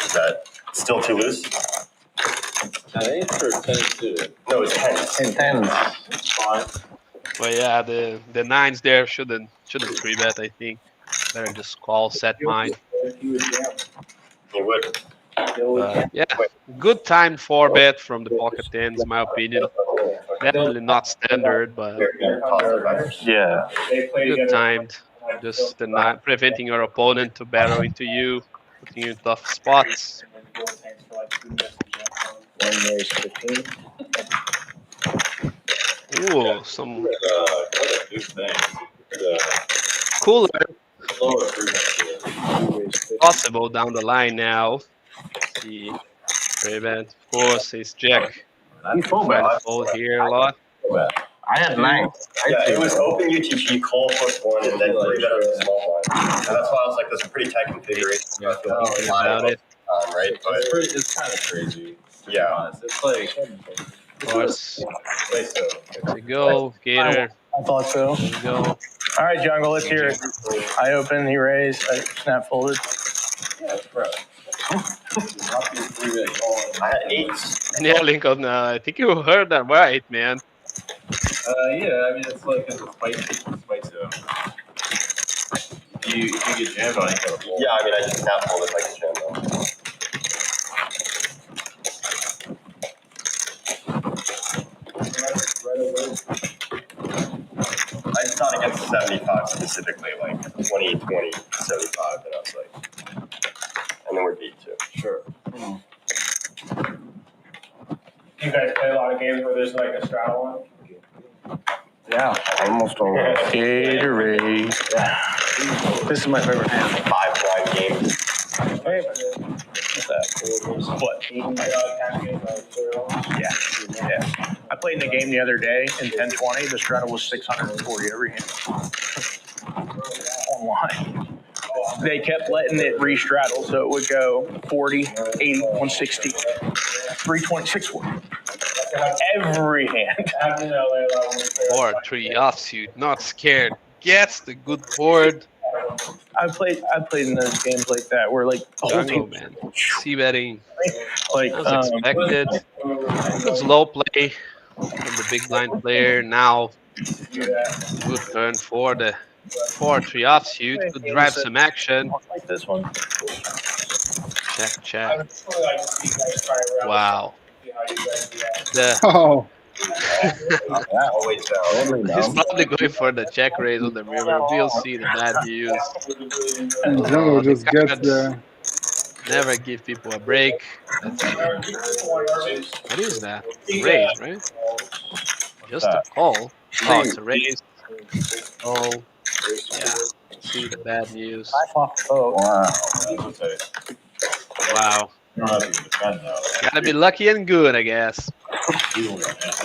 Is that still too loose? 8 or 10 suited? No, it's 10. 10. It's fine. But yeah, the nines there shouldn't 3-bet. I think better just call, set mine. You would. But yeah, good timed 4-bet from the pocket tens, in my opinion. Definitely not standard, but Yeah. good timed. Just not preventing your opponent to barrel into you, putting you in tough spots. Ooh, some cooler possible down the line now. See, prevent, of course, is Jack. He's full Find bet. a fold here a lot. I had 9. Yeah, it was open UTG, call +1, and then 3-bet on the small blind. And that's why I was like, this is a pretty tight configuration. Yeah, about it. Right? But It's kind of crazy. yeah. It's like, Of course. Let's There we go, Gator. I thought so. There we go. All right, Jungle, let's hear it. I opened, he raised, I snap folded. Yeah, it's bro. I had 8s. Yeah, Lincoln, I think you heard that right, man. yeah, I mean, it's like, it's spicy. you get jammed on, you gotta fold. Yeah, I mean, I just tap fold it like a jam though. I thought against 75 specifically, like 20, 20, 75, and I was like, and then we're beat too. Sure. You guys play a lot of games where there's like a straddle one? Yeah, almost all. Gatorade. Yeah. This is my favorite hand. 5 blind games. Hey, what's that? What? Yeah. I played in a game the other day in 1020. The straddle was 640 every hand. Online. They kept letting it re-straddle, so it would go 40, 80, 160, 320, 640. Every hand. Or 3 offsuit, not scared. Gets the good board. I played in those games like that where like the whole team. Jungleman. C-betting. Like As expected. Good slow play from the big blind player. Now, good turn for the 4-3 offsuit. Could drive some action. Like this one. Check. Wow. The Oh, He's probably going for the check raise on the river. We'll see the bad news. and Jungle The just gets cards there. never give people a break. Let's see. What is that? Raise, right? Just a call. Oh, it's a raise. Oh, yeah. See the bad news. Wow. You don't have to defend though. Gotta be lucky and good, I guess. I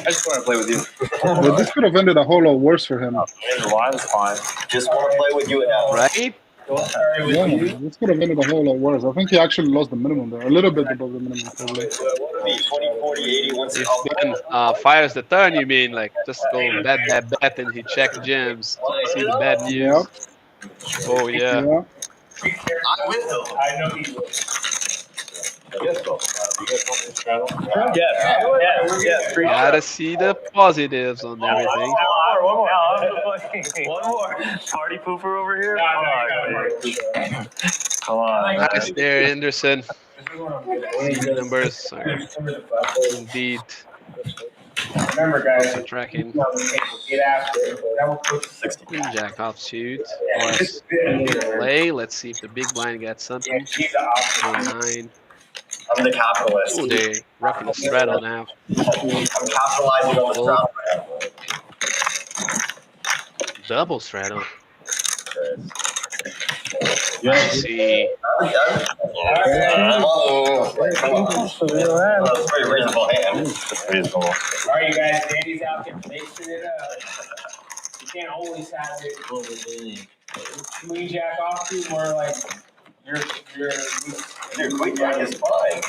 just want to play with you. But this could have ended a whole lot worse for him. The line's fine. Just want to play with you now. Right? Yeah, this could have ended a whole lot worse. I think he actually lost the minimum there, a little bit above the minimum. Probably. 20, 40, 80, once If Ben fires the turn, you mean like just go bet, and he check jams. See the bad news. Yep. Oh yeah. Yeah. I will. I know he will. Yeah. Gotta see the positives on everything. One more. One more. Party pooper over here. Come on. Nice there, Anderson. The numbers are indeed Remember, guys, tracking. get after it. Queen Jack offsuit. Play. Let's see if the big blind gets something. 9. I'm the capitalist. Oh, they're rocking the straddle now. I'm capitalizing on the straddle. Double straddle. Let's see. That's a pretty reasonable hand. Reasonable. All right, you guys, Danny's out there mixing it up. You can't always have it. Queen Jack offsuit, more like you're Dude, Queen Jack is fine.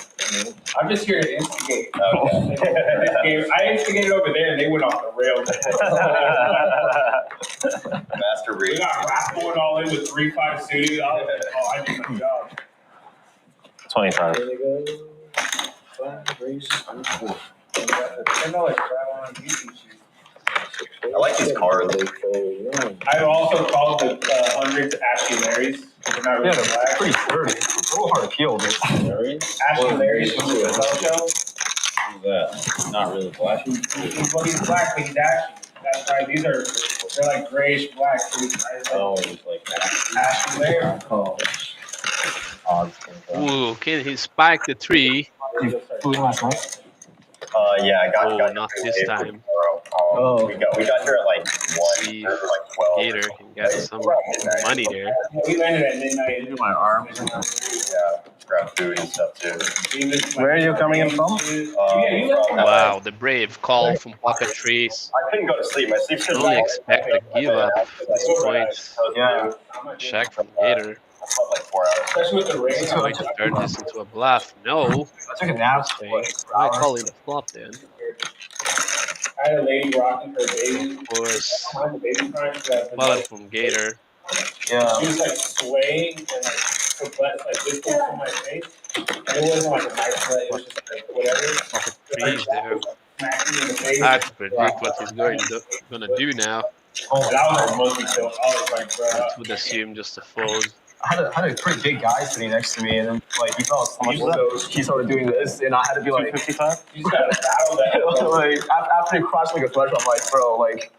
I'm just here to instigate. Okay. I instigated over there and they went off the rails. Master We read. got rap going all in with 3-5 suited. I did my job. 25. I like these cards. I've also called the hundreds Ashley Larry's. They're not really black. Pretty sturdy. It's a little hard to kill, dude. Ashley Larry's from the Dojo. Who's that? Not really flashy. He's black, but he's Ashley. That's right. They're like grayish black. Oh, just like that. Ashley Larry. Oh. Ooh, can he spike the 3? Yeah, I got. Oh, got not this time. We got here at like 1 See, or like 12. Gator can get some money there. We landed at midnight. Into my arm. Yeah, grab food and stuff too. Where are you coming in from? Wow, the brave call from pocket trees. I couldn't go to sleep. My sleep schedule. Only expect a give up at this point. Yeah. Check from Gator. I slept like 4 hours. Especially with the rain. He's going to turn this into a bluff. No. I took a nap. I call it a flop then. I had a lady rocking her baby. Of course, The baby crying. wallet from Gator. Yeah. She was like swaying and like her butt like this close to my face. And it wasn't like a nice butt. It was just like whatever. Pocket trees there. Smacking me in the face. Hard to predict what he's gonna do now. That was mostly chill. I was like, bro. I would assume just a fold. I had a pretty big guy sitting next to me, and then like he fell asleep, so he started doing this, and I had to be like, 255. You just gotta battle that. Like after he crashed like a flesh, I'm like, bro, like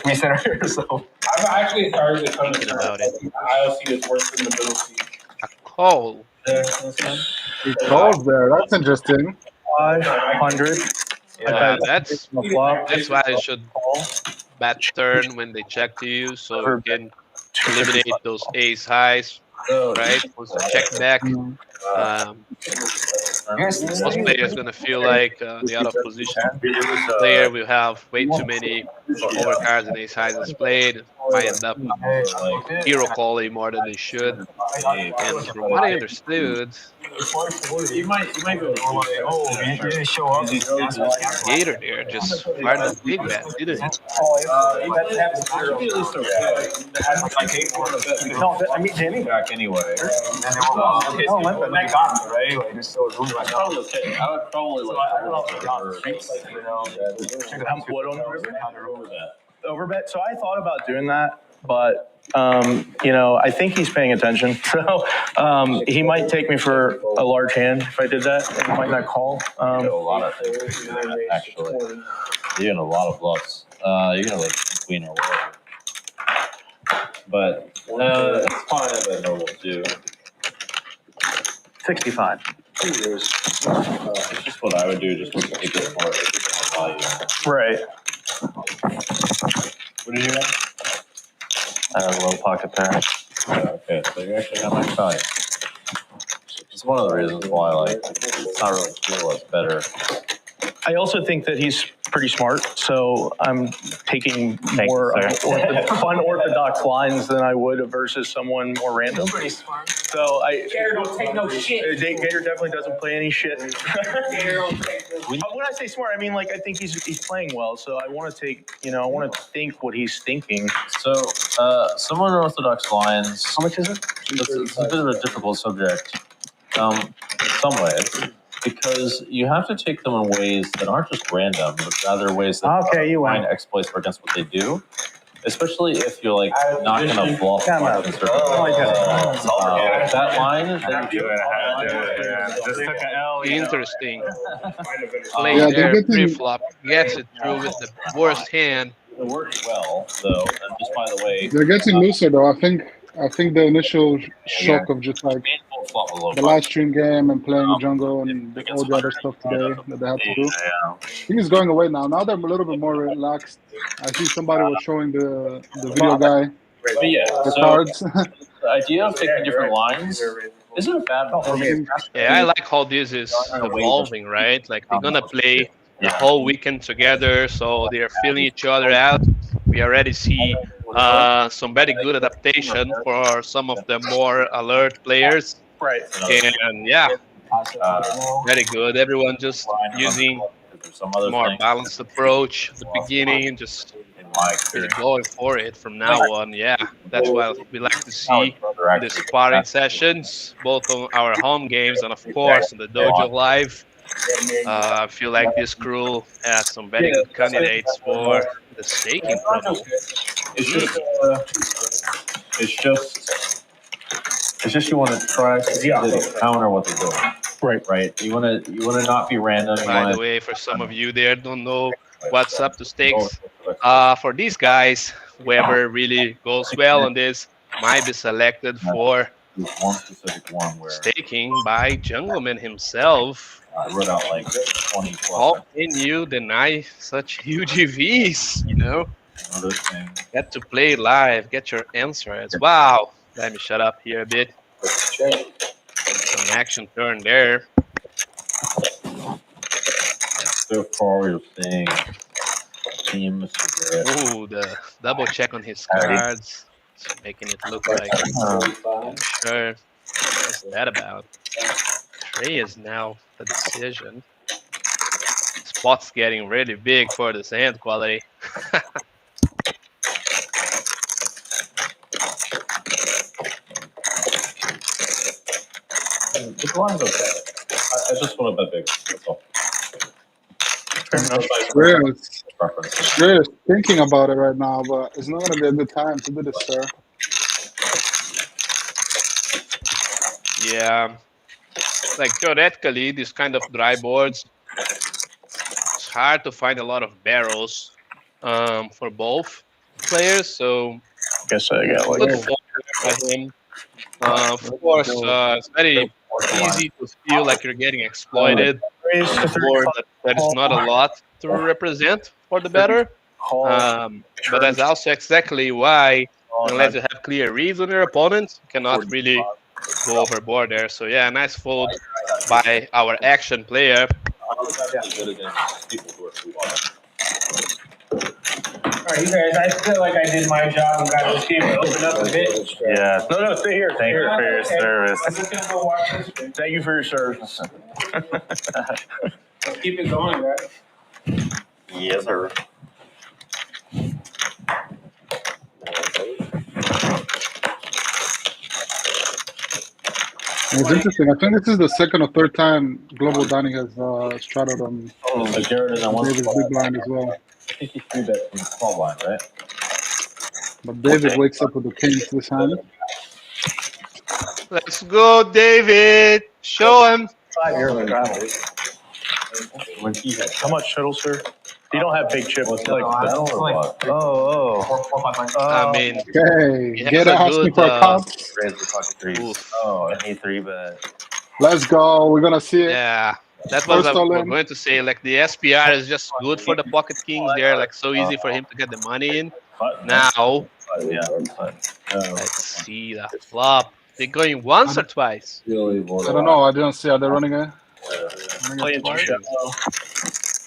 we center here. So I've actually started to come to about it. ILC is worse than the middle seat. A call. He calls there. That's interesting. 500. Yeah, that's why I should bet turn when they check to you, so you can eliminate those ace highs, right? Once you check back, most players gonna feel like the out of position player will have way too many overcards and ace highs as played. Might end up hero calling more than they should. And from what I understood, You might go. Oh, you didn't show up. Gator there just fired a big bet, didn't he? No, I mean Jamie. Back anyway. No, let them make on right? Like there's still room right now. Probably okay. I would probably like. I don't know if what on the river? The overbet. So I thought about doing that, but I think he's paying attention. So he might take me for a large hand if I did that. He might not call. You know a lot of things, actually. You're getting a lot of bluffs. You're gonna like queen or whatever. But it's fine at a normal too. 65. It's just what I would do, just to take it more value. Right. What did you get? I have a low pocket pair. Okay, so you actually have max value. It's one of the reasons why, like, it's not really cool. It's better. I also think that he's pretty smart, so I'm taking more unorthodox lines than I would versus someone more random. Pretty smart. So Gator don't take no shit. Gator definitely doesn't play any shit. Gator don't take no shit. When I say smart, I mean like I think he's playing well. So I want to take, I want to think what he's thinking. So, some unorthodox lines. How much is it? It's a bit of a difficult subject, in some ways, because you have to take them in ways that aren't just random, but rather ways that find exploits for against what they do. Especially if you're like not gonna bluff. That line that you do it. Interesting. Play there, pre-flop, gets it through with the worst hand. It worked well, though, and just by the way. They're getting looser though. I think the initial shock of just like the live stream game and playing jungle and all the other stuff today that they have to do. I think it's going away now. Now they're a little bit more relaxed. I see somebody was showing the video guy the cards. The idea of taking different lines isn't a bad one. Yeah, I like how this is evolving, right? Like they're gonna play the whole weekend together, so they're feeling each other out. We already see some very good adaptation for some of the more alert players. Right. And yeah, very good. Everyone just using a more balanced approach at the beginning, just really going for it from now on. Yeah, that's what we like to see in the sparring sessions, both on our home games and of course on the Dojo Live. I feel like this crew has some very good candidates for the staking trouble. It's just you want to try to counter what they're doing. Right. You want to not be random. By the way, for some of you there don't know what's up to stakes, for these guys, whoever really goes well on this might be selected for one specific one where staking by Jungleman himself. I wrote out like 20. How can you deny such huge EVs? Get to play live, get your answers. Wow. Let me shut up here a bit. Some action turn there. So far, we're seeing teams. Ooh, the double check on his cards. It's making it look like. Sure. What's that about? Trey is now the decision. Spot's getting really big for this hand quality. The blind's okay. I just want to bet big. That's all. preferences. You're thinking about it right now, but it's not gonna be a good time to do this, sir. Yeah, like theoretically, these kind of dry boards, it's hard to find a lot of barrels for both players. So Guess I got good like. form by him. Of course, it's very easy to feel like you're getting exploited on a board that is not a lot to represent for the better. But that's also exactly why, unless you have clear reads on your opponent, you cannot really go overboard there. So yeah, nice fold by our action player. Alright, you guys, I feel like I did my job and got this game opened up a bit. Yeah. No, stay here. Thank you for your service. I'm just gonna go watch this. Thank you for your service. Let's keep it going, guys. Yes, sir. It's interesting. I think this is the second or third time Global Dining has straddled on David's big blind as well. 53 bet from the small blind, right? But David wakes up with the kings this hand. Let's go, David. Show him. How much total, sir? You don't have big chip. Like, I mean, Okay, he has get a asking good, for a comp. Raise the pocket threes. Oh, an A3 bet. Let's go. We're gonna see it. Yeah, that was First I all was in. going to say. Like the SPR is just good for the pocket kings. They're like so easy for him to get the money in. Now, let's see the flop. They're going once or twice. I don't know. I didn't see. Are they running it? playing too shallow.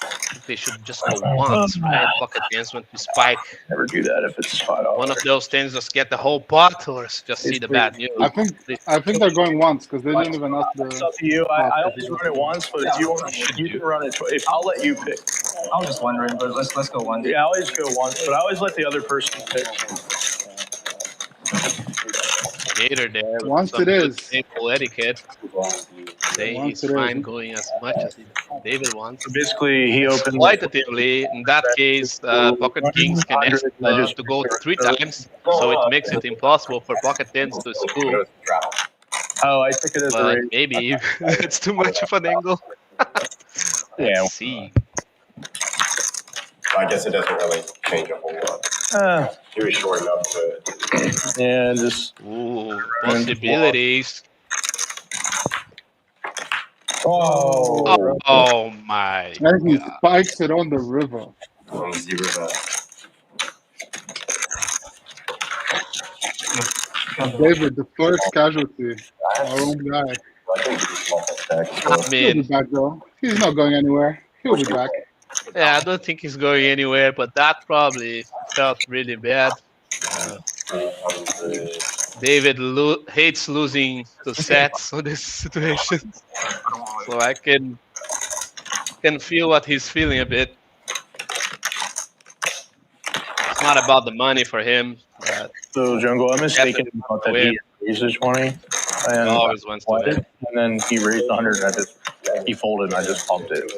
I think they should just go once, right? Pocket tens went to spike. Never do that if it's spot on. One of those tens just get the whole pot, or just see the bad news. I think they're going once because they didn't even ask the. It's up to you. I always run it once, but if you want, you can run it. If I'll let you pick. I was just wondering, but let's go one. Yeah, I always go once, but I always let the other person pick. Gator there. With Once some it good is. table etiquette. Saying Once he's it is. fine going as much as David wants. So basically, he opens. Qualitatively, in that case, pocket kings can ask to go 3 times, so it makes it impossible for pocket tens to spool. Oh, I took it as a But raise. maybe it's too much of an angle. Yeah. Let's see. I guess it doesn't really change a whole lot. He was short enough to. Yeah, just. Ooh, possibilities. Oh my And he God. spikes it on the river. On zero bet. David, the first casualty. Our own guy. I He'll be mean, back though. He's not going anywhere. He'll be back. yeah, I don't think he's going anywhere, but that probably felt really bad. David hates losing to sets on this situation, so I can feel what he's feeling a bit. It's not about the money for him. But So Jungle, I'm mistaken about that he raised his 20, and always wants to win. And then he raised 100, and he folded, and I just pumped it.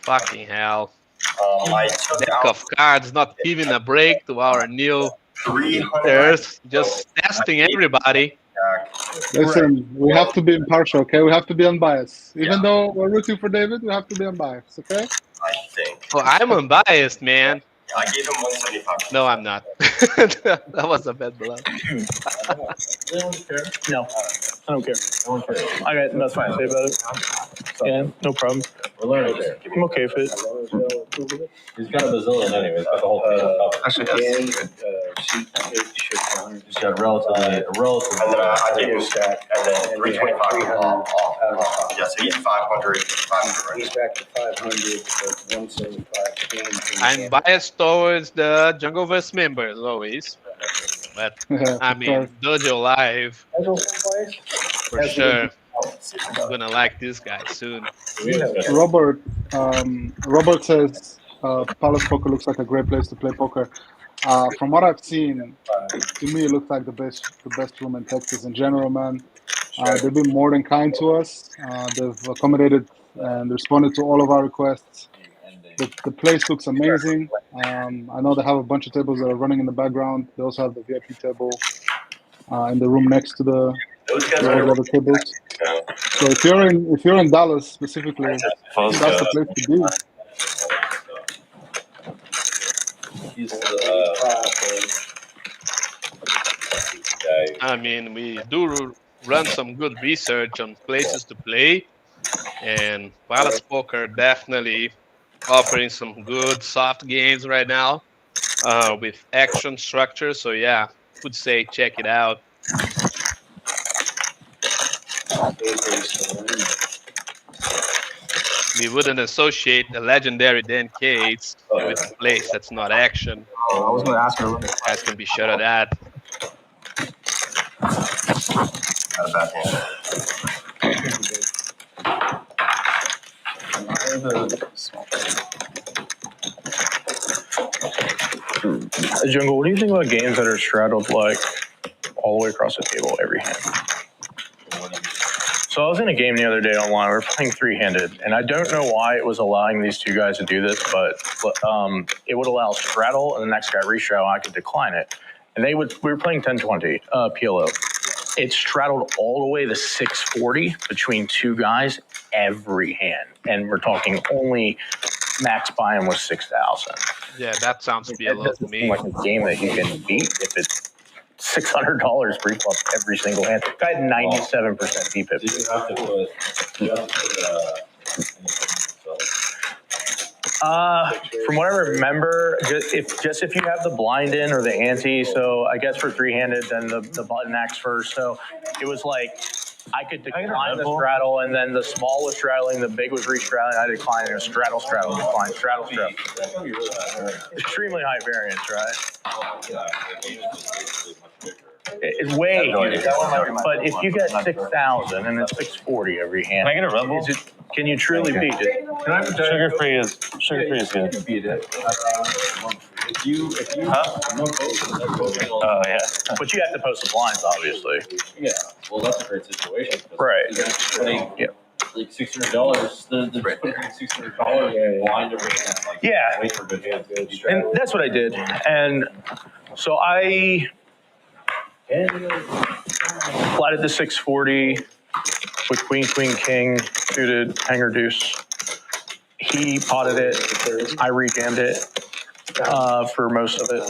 Fucking hell! I took Deck out of cards not giving a break to our new players, just testing everybody. Listen, we have to be impartial, okay? We have to be unbiased. Even though we're rooting for David, we have to be unbiased, okay? I think. Oh, I'm unbiased, man. I gave him 175. No, I'm not. That was a bad bluff. No, I don't care. I got nothing to say about it. Yeah, no problem. We're learning there. I'm okay with it. He's got a bazillion anyway. He's got the whole thing covered. Actually, He's got relatively. and then I gave him and then 325 off. Yeah, so he's 500. 500 right? back to 500, but 175. I'm biased towards the Jungleverse members always, but I mean Dojo Live for sure. I'm gonna like this guy soon. Robert says Palace Poker looks like a great place to play poker. From what I've seen, to me it looks like the best room in Texas in general, man. They've been more than kind to us. They've accommodated and responded to all of our requests. The place looks amazing. I know they have a bunch of tables that are running in the background. They also have the VIP table in the room next to all the other tables. So if you're in Dallas specifically, that's the place to be. I mean, we do run some good research on places to play, and Palace Poker definitely offering some good soft games right now with action structure. So yeah, would say check it out. We wouldn't associate the legendary Dan Cates with a place that's not action. I was going to ask her. Guys can be sure of that. Not a bad hand. Jungle, what do you think about games that are straddled like all the way across the table every hand? So I was in a game the other day online. We were playing three-handed, and I don't know why it was allowing these two guys to do this, but it would allow straddle, and the next guy restraddle, and I could decline it. And we were playing 10-20 PLO. It straddled all the way to 640 between two guys every hand, and we're talking only max buy-in was 6,000. Yeah, that sounds PLO to me. Like a game that you can beat if it's $600 pre-flop every single hand. Guy had 97% VPIP. From what I remember, just if you have the blind in or the ante, so I guess for three-handed, then the button acts first. So it was like I could decline the straddle, and then the small was straddling, the big was restraddling. I declined. It was straddle, decline, straddle. Extremely high variance, right? It's way huge. But if you get 6,000 and it's 640 every hand, Can I get a Rebel? Can you truly beat it? Sugar free is good. If you Oh yeah. But you have to post the blinds, obviously. Yeah, well, that's a great situation. Right. Yeah. Like $600, the $600 blind every hand. Like, Yeah. wait for good hands. And that's what I did. And so I flatted the 640 with queen, king, suited, hanger, deuce. He potted it. I rejammed it for most of it.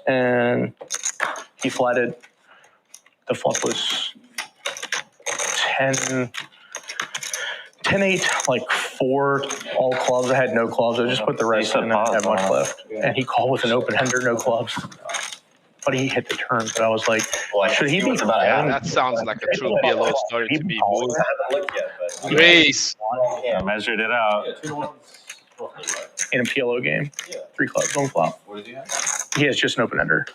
And he flatted. The flop was 10-8, like 4 all clubs. I had no clubs. I just put the rest in and I didn't have much left. And he called with an open ender, no clubs. But he hit the turn. But I was like, should he be? Yeah, that sounds like a true PLO story to me, boo. I haven't looked yet, but Grace. I measured it out. In a PLO game, 3 clubs on flop. What did you have? He has just an open ender.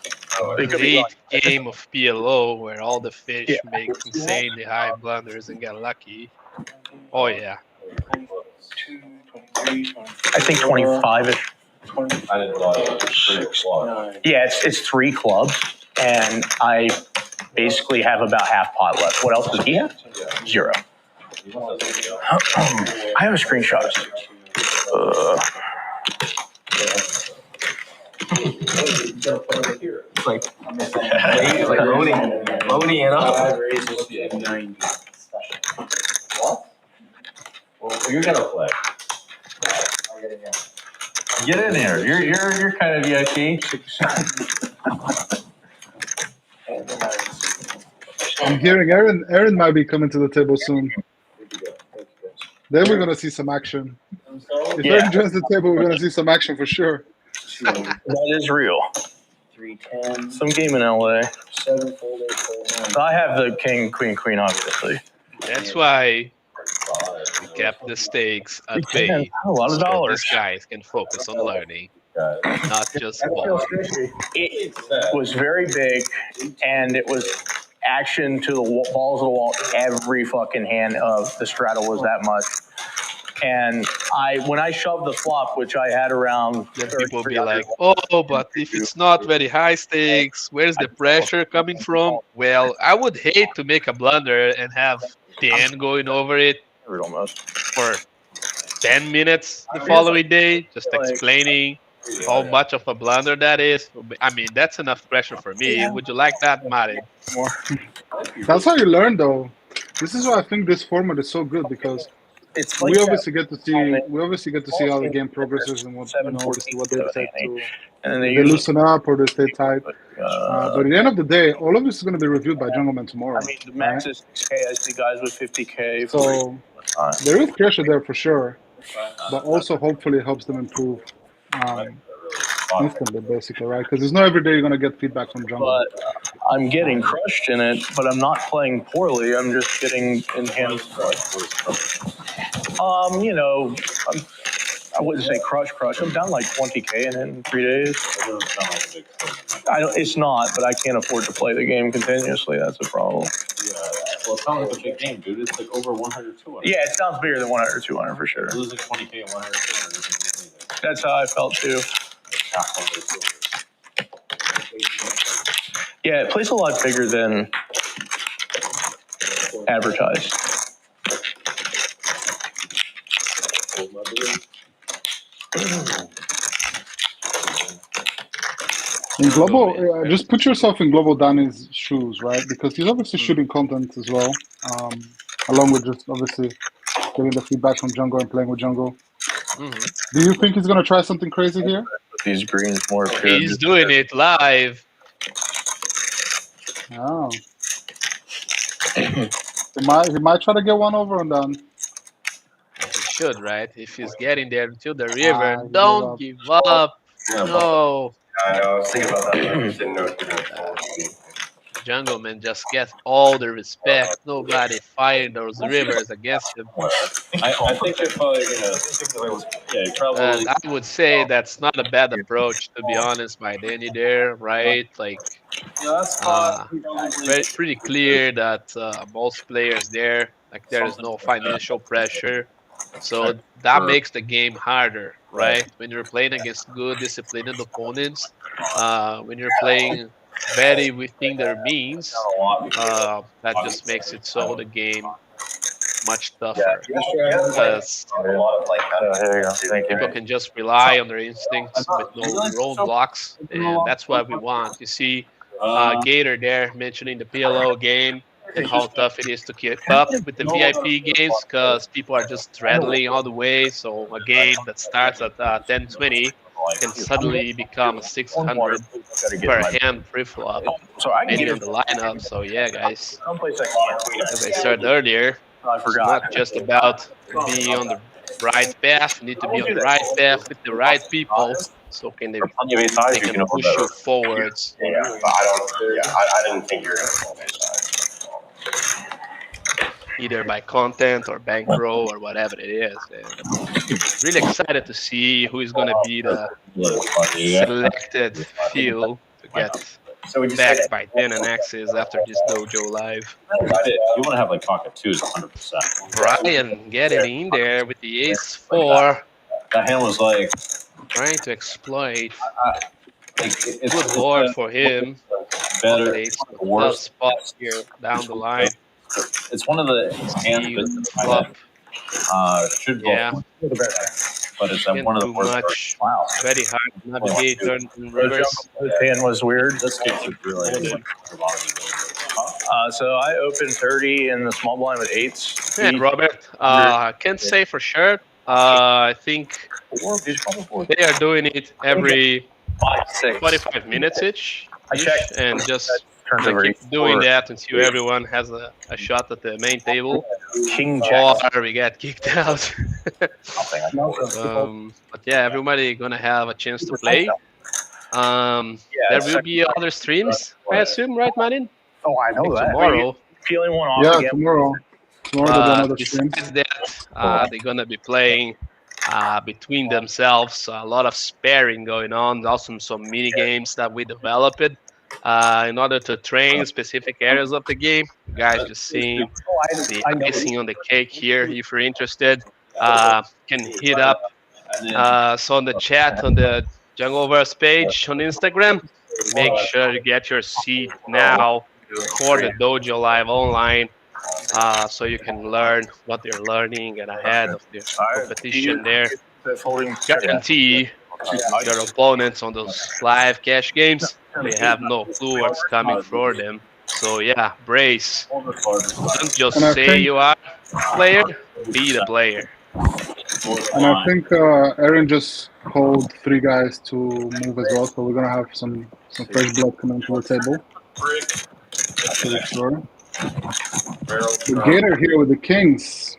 Great game of PLO where all the fish make insanely high blunders and get lucky. Oh yeah. I think 25-ish. I didn't know it was 3 Yeah, it's 3 clubs, and I basically have about half pot left. What else does he have? 0. I have a screenshot. It's like loading it up. What? Well, you're gonna play. Get in there. You're kind of VIP. I'm hearing Aaron might be coming to the table soon. Then we're gonna see some action. If Aaron joins the table, we're gonna see some action for sure. That is real. 310. Some game in LA. 7 fold 8 fold 9. I have the king, queen, obviously. That's why we kept the stakes at bay. A lot of dollars. These guys can focus on learning, not just ball. It was very big, and it was action to the balls of the wall every fucking hand of the straddle was that much. And when I shoved the flop, which I had around, then people be like, "Oh, but if it's not very high stakes, where's the pressure coming from?" Well, I would hate to make a blunder and have 10 going over it almost for 10 minutes the following day, just explaining how much of a blunder that is. I mean, that's enough pressure for me. Would you like that, Martin? That's how you learn, though. This is why I think this format is so good because It's we like obviously get to see how the that. game progresses and what obviously what they 7-14, decide to, and then they if they usually loosen up or they stay tight. But at the end of the day, all of this is going to be reviewed by Jungleman tomorrow. I mean, the max is 6K. I see guys with 50K. So there is pressure there for sure, but also hopefully it helps them improve instantly, basically, right? Because it's not every day you're going to get feedback from Jungle. But I'm getting crushed in it, but I'm not playing poorly. I'm just getting enhanced. You know, I wouldn't say crush. I'm down like 20K in 3 days. I don't. It's not, but I can't afford to play the game continuously. That's a problem. Yeah, well, it sounds like a big game, dude. It's like over 100, 200. Yeah, it sounds bigger than 100 or 200 for sure. Losing 20K and 100, 200 isn't anything. That's how I felt too. Yeah, it plays a lot bigger than advertised. In Global, just put yourself in Global Danny's shoes, right? Because he's obviously shooting content as well, along with just obviously getting the feedback from Jungle and playing with Jungle. Do you think he's going to try something crazy here? These greens more. He's doing it live. Oh. he might try to get one over and done. He should, right? If he's getting there to the river, don't give up. No. I know, I was thinking about that, but I just didn't know if you were going to Jungleman just gets all the respect. Nobody fighting those rivers against him. I think if probably. I would say that's not a bad approach, to be honest, by Danny there, right? Like, pretty clear that most players there, like, there is no financial pressure. So that makes the game harder, right? When you're playing against good, disciplined opponents, when you're playing very within their means, that just makes it so the game much tougher. Because people can just rely on their instincts with no roadblocks, and that's what we want. You see Gator there mentioning the PLO game and how tough it is to keep up with the VIP games because people are just straddling all the way. So a game that starts at 10-20 can suddenly become a 600 per hand pre-flop, depending on the lineup. So yeah, guys, as I said earlier, it's not just about being on the right path. You need to be on the right path with the right people. So they can push you forwards. Yeah, but I didn't think you were going to pull this. Either by content or bankroll or whatever it is. And really excited to see who is going to be the selected few to get backed by Dan and Axis after this Dojo live. You want to have like pocket twos 100%. Brian getting in there with the ace-4. That hand was like trying to exploit. It's good board for him. Better, it's a tough spot here down the line. It's one of the hands that flop. Should go, yeah, but it's one of the worst. Wow, very hard to navigate in reverse. This hand was weird. This game is really. So I opened 30 in the small blind with eights. Yeah, Robert, I can't say for sure. I think they are doing it every 45 minutes each, and just keep doing that until everyone has a shot at the main table, or we get kicked out. But yeah, everybody gonna have a chance to play. There will be other streams, I assume, right, Martin? Oh, I know that. Tomorrow. Peeling one off yeah, again. tomorrow. Tomorrow there'll be another stream. Besides that, they're gonna be playing between themselves. A lot of sparring going on. Also some mini games that we developed in order to train specific areas of the game. You guys just seeing the icing on the cake here. If you're interested, can hit up so on the chat on the Jungleverse page on Instagram. Make sure you get your seat now for the Dojo Live online. so you can learn what they're learning and ahead of the competition there. Guarantee your opponents on those live cash games, they have no clue what's coming for them. So yeah, brace. Don't just And I say think you are a player, be the player. Aaron just called 3 guys to move as well, so we're gonna have some fresh blood coming to the table. Pretty sure. The Gator here with the Kings.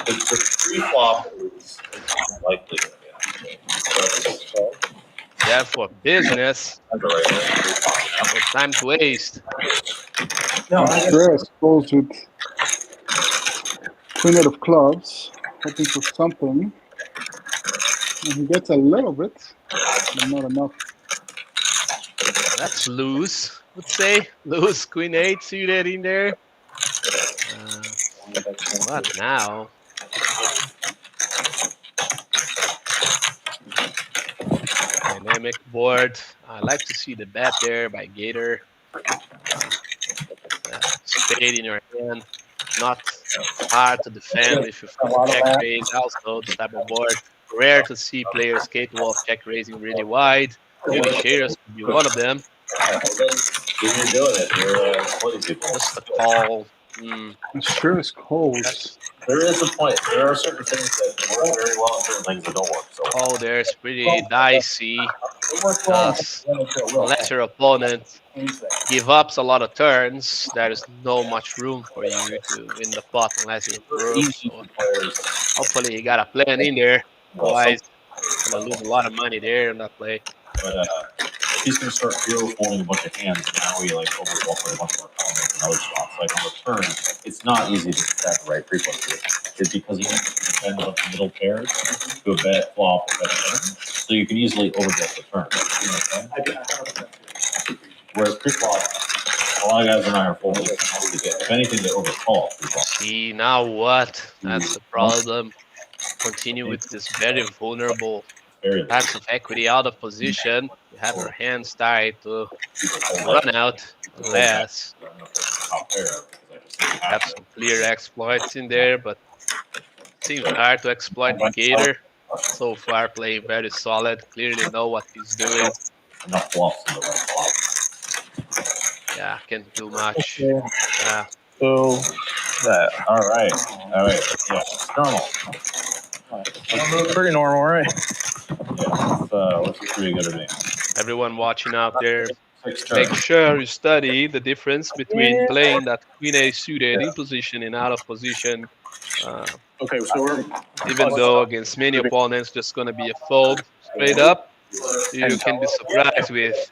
The pre-flop is likely going to be Yeah, for business. No time to waste. Stress goes with Queen of clubs, hoping for something. And he gets a little bit, but not enough. That's loose, would say. Loose Queen 8 suited in there. What now? Dynamic board. I like to see the bet there by Gator. Spade in your hand. Not hard to defend if you find check raise. Also, this type of board. Rare to see players capable of check raising really wide. Maybe Shares could be one of them. You're doing it. You're putting people. Just a call. Sure is cold. There is a point. There are certain things that work very well and certain things that don't work so well. Oh, there's pretty dicey. Unless your opponent give up a lot of turns, there is no much room for you to win the pot unless you're broke. So hopefully you got a plan in there. Otherwise, you're gonna lose a lot of money there in that play. But if he's going to start hero folding a bunch of hands, now we like overbluff with a bunch more combos and other shots. Like on the turn, it's not easy to set the right frequency. It's because you have to defend a bunch of middle pairs to a bet flop or bet turn, so you can easily overbluff the turn. You know what I'm saying? Whereas pre-flop, a lot of guys are not going to fold. If anything, they overcall pre-flop. See, now what? That's the problem. Continue with this very vulnerable types of equity out of position. You have your hands tied to run out unless have some clear exploits in there, but it seems hard to exploit the Gator. So far, playing very solid. Clearly know what he's doing. Enough bluffs in the right flop. Yeah, can't do much. Yeah. So that. All right. Yeah, it's normal. Pretty normal, right? Yeah, looks pretty good to me. Everyone watching out there, make sure you study the difference between playing that Queen A suited in position and out of position. Okay, so we're even though against many opponents, just gonna be a fold straight up. You can be surprised with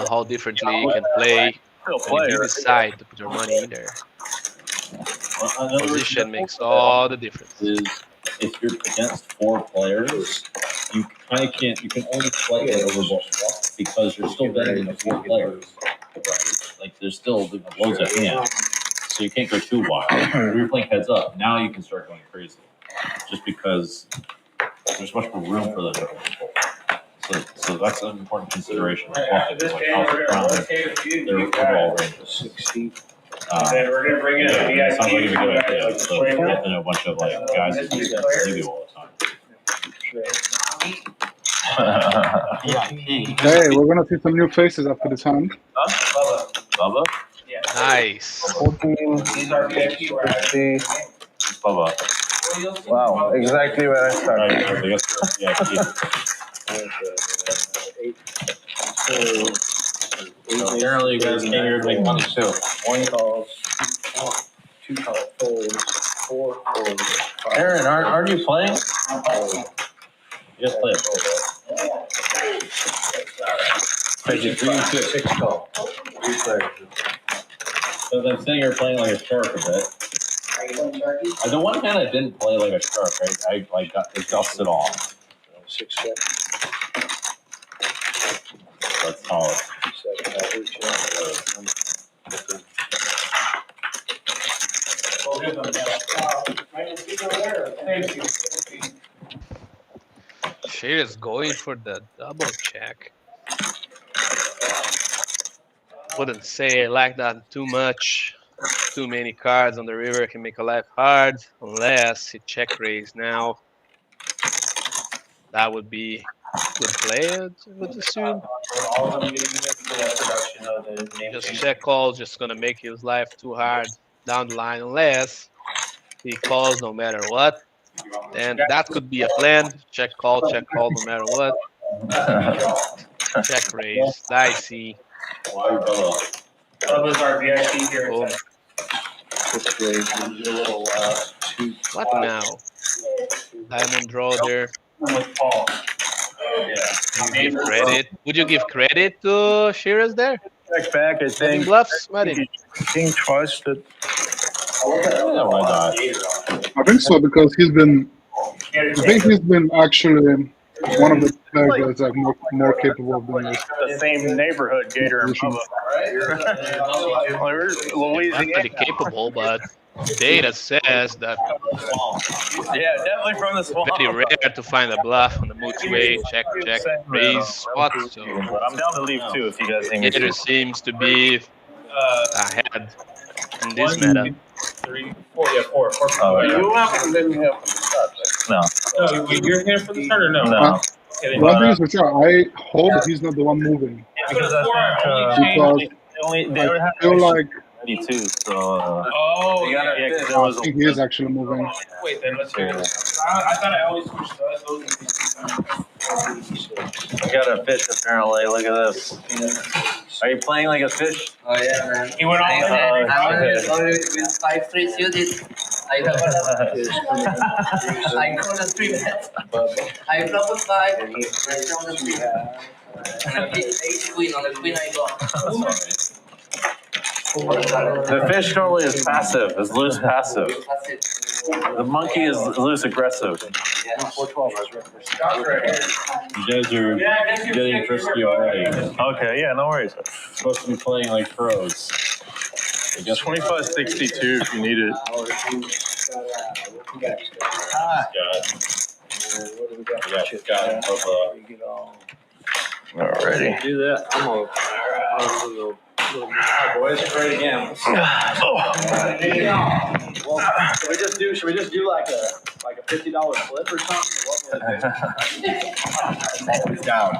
how differently you can play when you decide to put your money in there. Position makes all the difference. If you're against 4 players, you kind of can't. You can only slightly overbluff because you're still betting the 4 players, right? Like there's still loads of hands, so you can't go too wild. If you're playing heads up, now you can start going crazy, just because there's much more room for them. So that's an important consideration. Like their overall range is 60. Then we're gonna bring in a VIP. Sounds like a good idea. So you have to know a bunch of like guys who do that all the time. Hey, we're gonna see some new faces after this hand. Bubba? Nice. 14, These are VIP. 50. Bubba. Wow, exactly where I started. Apparently, you guys came here to make money too. 1 calls, 2 calls, folds, 4 folds. Aaron, aren't you playing? You just play it. Crazy 6 call. 3 players. Because I'm sitting here playing like a shark a bit. On the one hand, I didn't play like a shark. I got dusted off. 6 check. That's solid. 7 average. Shade is going for the double check. wouldn't say I like that too much. Too many cards on the river can make a life hard unless he check raise now. That would be good play, I would assume. All of them getting into the production of the name Just change. check call, just gonna make his life too hard down the line unless he calls no matter what. Then that could be a plan. Check call no matter what. Check raise, dicey. That was our VIP here. Boom. What now? Diamond draw there. With Paul. You give credit. Would you give credit to Shiraz there? Check back, I Betting think. bluffs, Martin? King trust it. Yeah, why not? I think so because he's been. I think he's been actually one of the players that's like more capable of doing this. The same neighborhood, Gator and Bubba. Not pretty capable, but data says that Yeah, definitely from the swamp. very rare to find a bluff on the multi-way, check, raise spot. So I'm down to leave too if you guys think Gator seems to be ahead in this meta. 3, 4, yeah, 4. Oh, yeah. You have, and then you have No. No, you're here for the start or no? No. One thing is for sure, I hope he's not the one moving. Because I Because I feel like 92, so. Oh, yeah, I there was think he is actually moving. Wait, then let's hear it. I thought I always switched those. I got a fish apparently. Look at this. Are you playing like a fish? Oh yeah, man. He went all in. With 5 3 suited. I call the 3 bet. I flop a 5. I turn the 3. And I hit 8 queen. On the queen I got. The fish normally is passive, is loose passive. The monkey is loose aggressive. Yeah, 412. You guys are getting frisky already. Okay, yeah, no worries. Supposed to be playing like pros. I guess 2562 if you need it. Alrighty. Do that. I'm a Boys, try it again. Well, should we just do like a $50 flip or something? He's down. I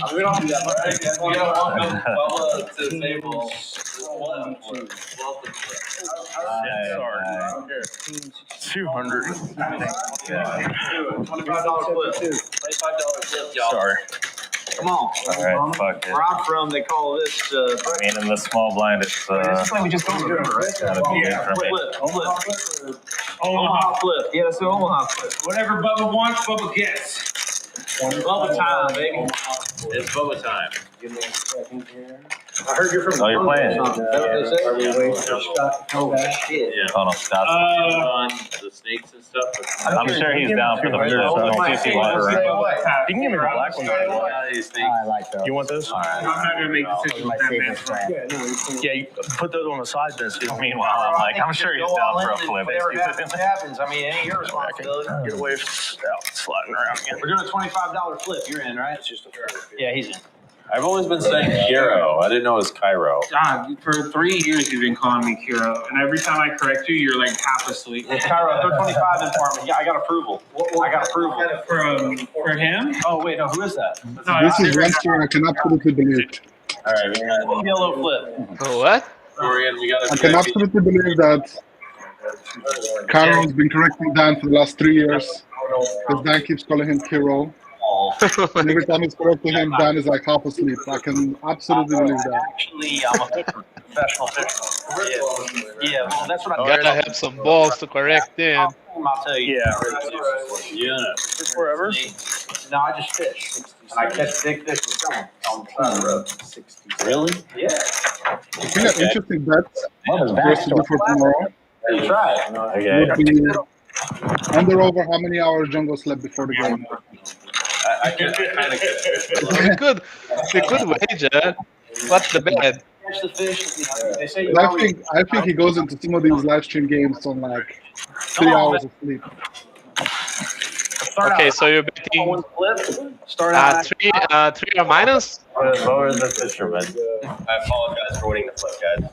mean, we don't do that much. We gotta welcome Bubba to the table. Sorry. 200. $25 flip. $25 flip, y'all. Sorry. Come on. Alright, fuck it. Where I'm from, they call this. I mean, in the small blind, it's we just don't remember. gotta be good for me. Flip. Omaha flip. Yeah, let's do Omaha flip. Whatever Bubba wants, Bubba gets. Bubba time, baby. It's Bubba time. Give me a second here. I heard you're from. Oh, you're playing. Is that what they say? Are we waiting for Scott to come back? Yeah. Hold on, stop. On the snakes and stuff. I'm sure he's down for the first. See if he wants to. You can give me the black one. I like those. You want those? I'm not gonna make decisions My with that favorite man. brand. Yeah, you put those on the side then. So meanwhile, I'm like, I'm sure he's down for a flip. Whatever happens. I mean, it ain't your responsibility. Get away from sliding around again. We're doing a $25 flip. You're in, right? It's just a yeah, he's in. I've always been saying Hero. I didn't know it was Cairo. God, for 3 years you've been calling me Kiro, and every time I correct you, you're like half asleep. Cairo, throw 25 in for me. Yeah, I got approval. I got approval. For him? Oh, wait, no, who is that? No, This is Western. I can absolutely believe it. All right, we got Yellow flip. Oh, what? Dorian. We got I can absolutely believe that Caro's been correcting Dan for the last 3 years. Because Dan keeps calling him Kiro. And every time he's correcting him, Dan is like half asleep. I can absolutely believe that. Actually, I'm a professional fisherman. Yeah, well, that's what I Gotta have some balls to correct him. I'll tell you. Yeah. Yeah. Fish forever? No, I just fish. And I catch big fish with someone on the side of the road. Really? Yeah. I think an interesting bet for us to do for tomorrow You try it. Okay. would be under over how many hours Jungle slept before the game. I kind of We could wager. What's the bet? Catch the fish. They say you But always. I think he goes into some of these live stream games on like 3 hours of sleep. Okay, so you're betting Start out. three or minus. Lower the fisherman. I apologize for winning the flip, guys.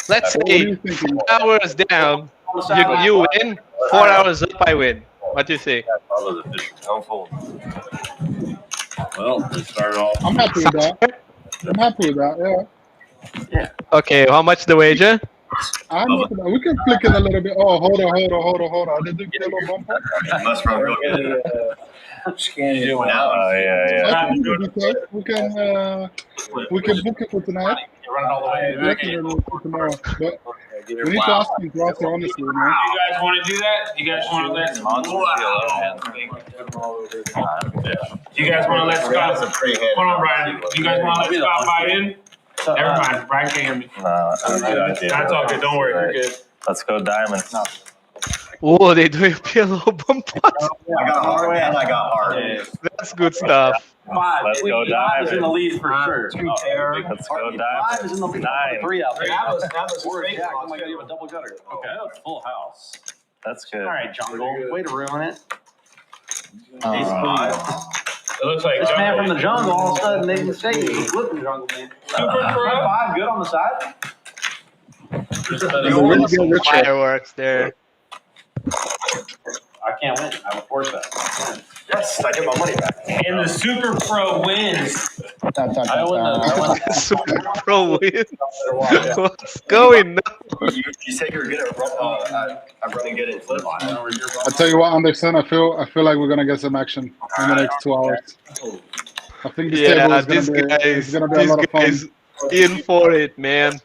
Let's What are say you thinking? 4 hours down, you win. 4 hours up, I win. What do you say? Follow the fisherman. Don't fold. Well, we start off. I'm happy with that. I'm happy with that. Yeah. Okay, how much the wager? I'm happy with that. We can flick it a little bit. Oh, hold on. Did you get a little bumper? You must run real good. Scan Oh, yeah. We can book it for tonight. Run it all the way. We can run it for tomorrow. But we need to ask him to answer honestly, man. You guys want to do that? You guys want to let? You guys want to let Scott? Hold on, Brian. You guys want to let Scott buy in? Never mind. Brian can't hear me. No, That's all good. Don't worry. You're good. Let's go diamonds. Oh, they doing pillow bump. I got hard and I got hard. That's good stuff. Let's go Five is in the diamonds. lead for sure. Let's go Five is in the diamonds. lead. 9. 3 out there. That was fake. Oh my god, you have a double gutter. Okay, full house. That's good. All right, Jungle. Way to ruin it. It looks like This man from the jungle all of a sudden made a mistake. He's flipping Jungle Man. Super Pro. 5 good on the side. Fireworks there. I can't win. I will force that. Yes, I get my money back. And the Super Pro wins. I win Super Pro wins. What's going on? You said you were good at running good in flip. I tell you what, Anderson, I feel like we're gonna get some action in the next 2 hours. I think this table is gonna be a lot of fun. In for it, man.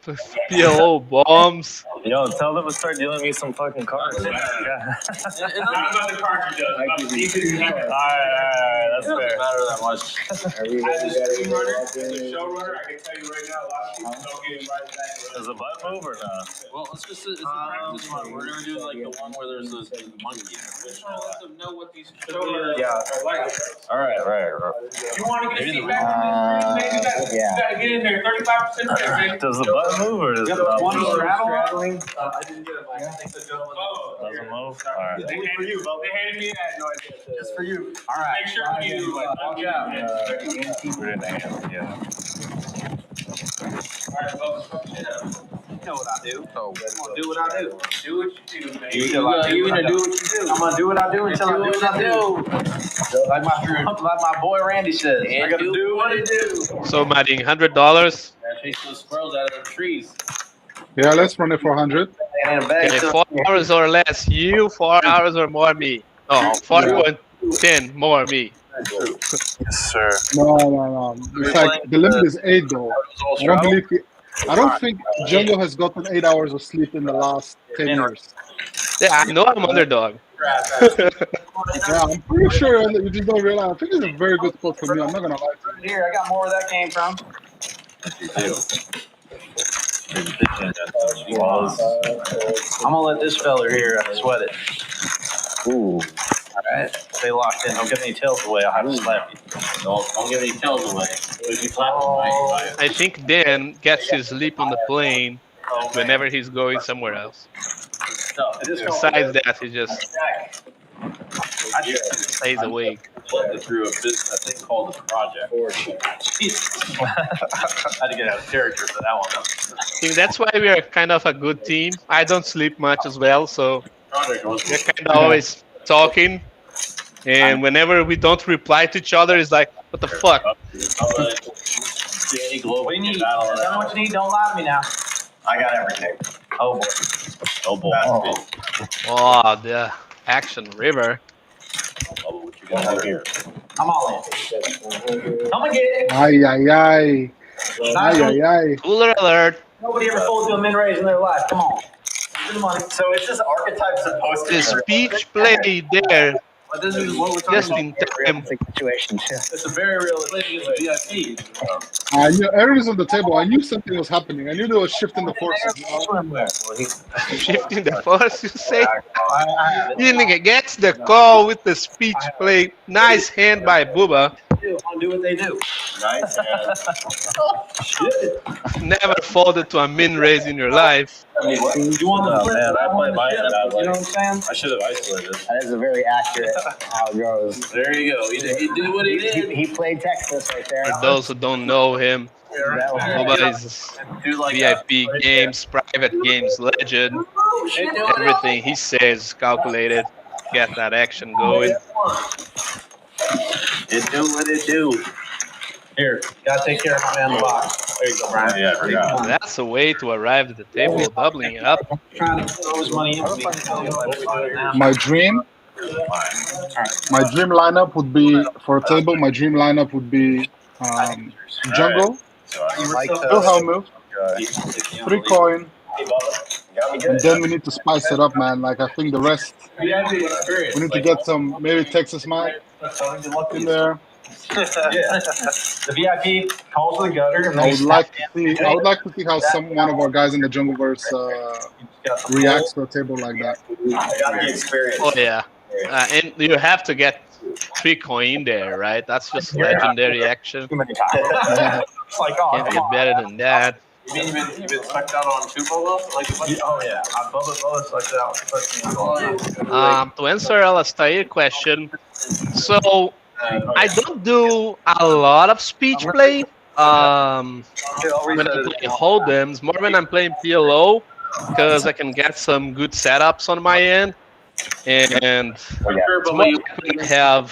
PLO bombs. Yo, tell them to start dealing me some fucking cards. Yeah. It's not about the cards you do. It's about the defense you have. Alright, that's fair. Matter that much. As a stream runner, as a showrunner, I can tell you right now, a lot of people don't get invited back. Does the button move or not? Well, it's a practice one. We're gonna do like the one where there's those monkeys. We're trying to let them know what these showrunners are like. Alright, right. You want to get a seat back from this stream, maybe you gotta get in there. 35% there, baby. Does the button move or does it not move? Straddling. I didn't get it. I think the gentleman. Doesn't move? Alright. They handed me that. No idea. Just for you. All right. Make sure you Watch out. Put it in the hand, yeah. Alright, folks, fuck shit up. You know what I do. So I'm gonna do what I do. Do what you do, man. You either do what you do. I'm gonna do what I do until I do what I do. Like my boy Randy says, I gotta do what I do. So, Madding, $100. Chase those squirrels out of the trees. Yeah, let's run it for 100. And a bag Okay, still- 4 hours or less, you. 4 hours or more, me. Oh, 4.10 more, me. Yes, sir. No. It's like the limit is 8 though. I don't think Jungle has gotten 8 hours of sleep in the last 10 years. Yeah, I know I'm underdog. Yeah, I'm pretty sure you just don't realize. I think it's a very good spot for me. I'm not gonna lie to you. Here, I got more where that came from. I'm gonna let this fella here sweat it. Ooh. Alright, stay locked in. Don't get any tails away. I'll have to slap you. Don't get any tails away. If you clap I think Dan gets his sleep on the plane whenever he's going somewhere else. Besides that, he just stays awake. through a thing called the project. I had to get out of character for that one. I think that's why we are kind of a good team. I don't sleep much as well, so we're kind of always talking. And whenever we don't reply to each other, it's like, what the fuck? What do you need? Tell me what you need. Don't lie to me now. I got everything. Oh boy. Oh boy. Oh, the action river. I'm all in. Come and get it. Ay. Cooler alert. Nobody ever folds to a min raise in their life. Come on. Give the money. So is this archetype supposed to The speech play there. But this is what we're talking Just about. in time. Situations, yeah. It's a very real VIP. I knew everyone's on the table. I knew something was happening. I knew there was shifting the forces. Shifting the force, you say? He gets the call with the speech play. Nice hand by Booba. want to do what they do, right? Never folded to a min raise in your life. I mean, what? You want to flip? Man, I played my hand out. You know what I'm saying? I should have isolated. That is a very accurate how it goes. There you go. He did what he did. He played Texas right there. For those who don't know him, Boba is VIP games, private games legend. Everything he says is calculated. Get that action going. It do what it do. Here, gotta take care of my man in the box. There you go, Brian. Yeah, I forgot. That's a way to arrive at the table, doubling it up. Trying to throw his money into me. My dream lineup would be for a table. My dream lineup would be jungle, Wilhelmuth, 3 coin, and then we need to spice it up, man. Like I think the rest, we need to get some maybe Texas Mike in there. The VIP calls the gutter. And I would like to see how one of our guys in the Jungleverse reacts to a table like that. Oh yeah, and you have to get 3 coin there, right? That's just legendary action. It's like, oh, Can't get better than that. You mean you've been sucked out on 2 Boba? Like, oh yeah, Boba sucked out. To answer Alastair's question, so I don't do a lot of speech play. When I'm playing Hold'ems, more when I'm playing PLO, because I can get some good setups on my end. And it's more likely to have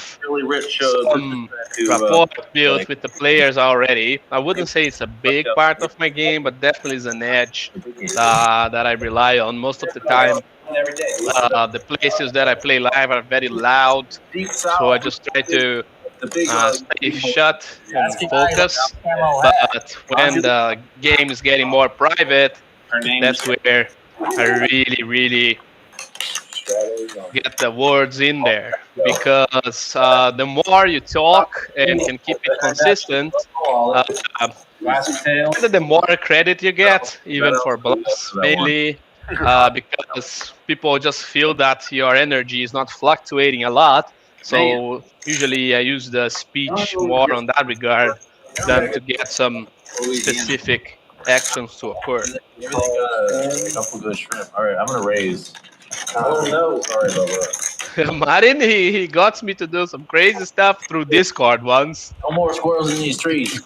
some rapport built with the players already. I wouldn't say it's a big part of my game, but definitely is an edge that I rely on most of the time. The places that I play live are very loud, so I just try to stay shut and focus. But when the game is getting more private, that's where I really get the words in there, because the more you talk and can keep it consistent, the more credit you get, even for bluffs mainly, because people just feel that your energy is not fluctuating a lot. So usually I use the speech more on that regard than to get some specific actions to occur. A couple good shrimp. All right, I'm gonna raise. Oh no! Sorry, Bubba. Marin, he got me to do some crazy stuff through Discord once. No more squirrels in these trees.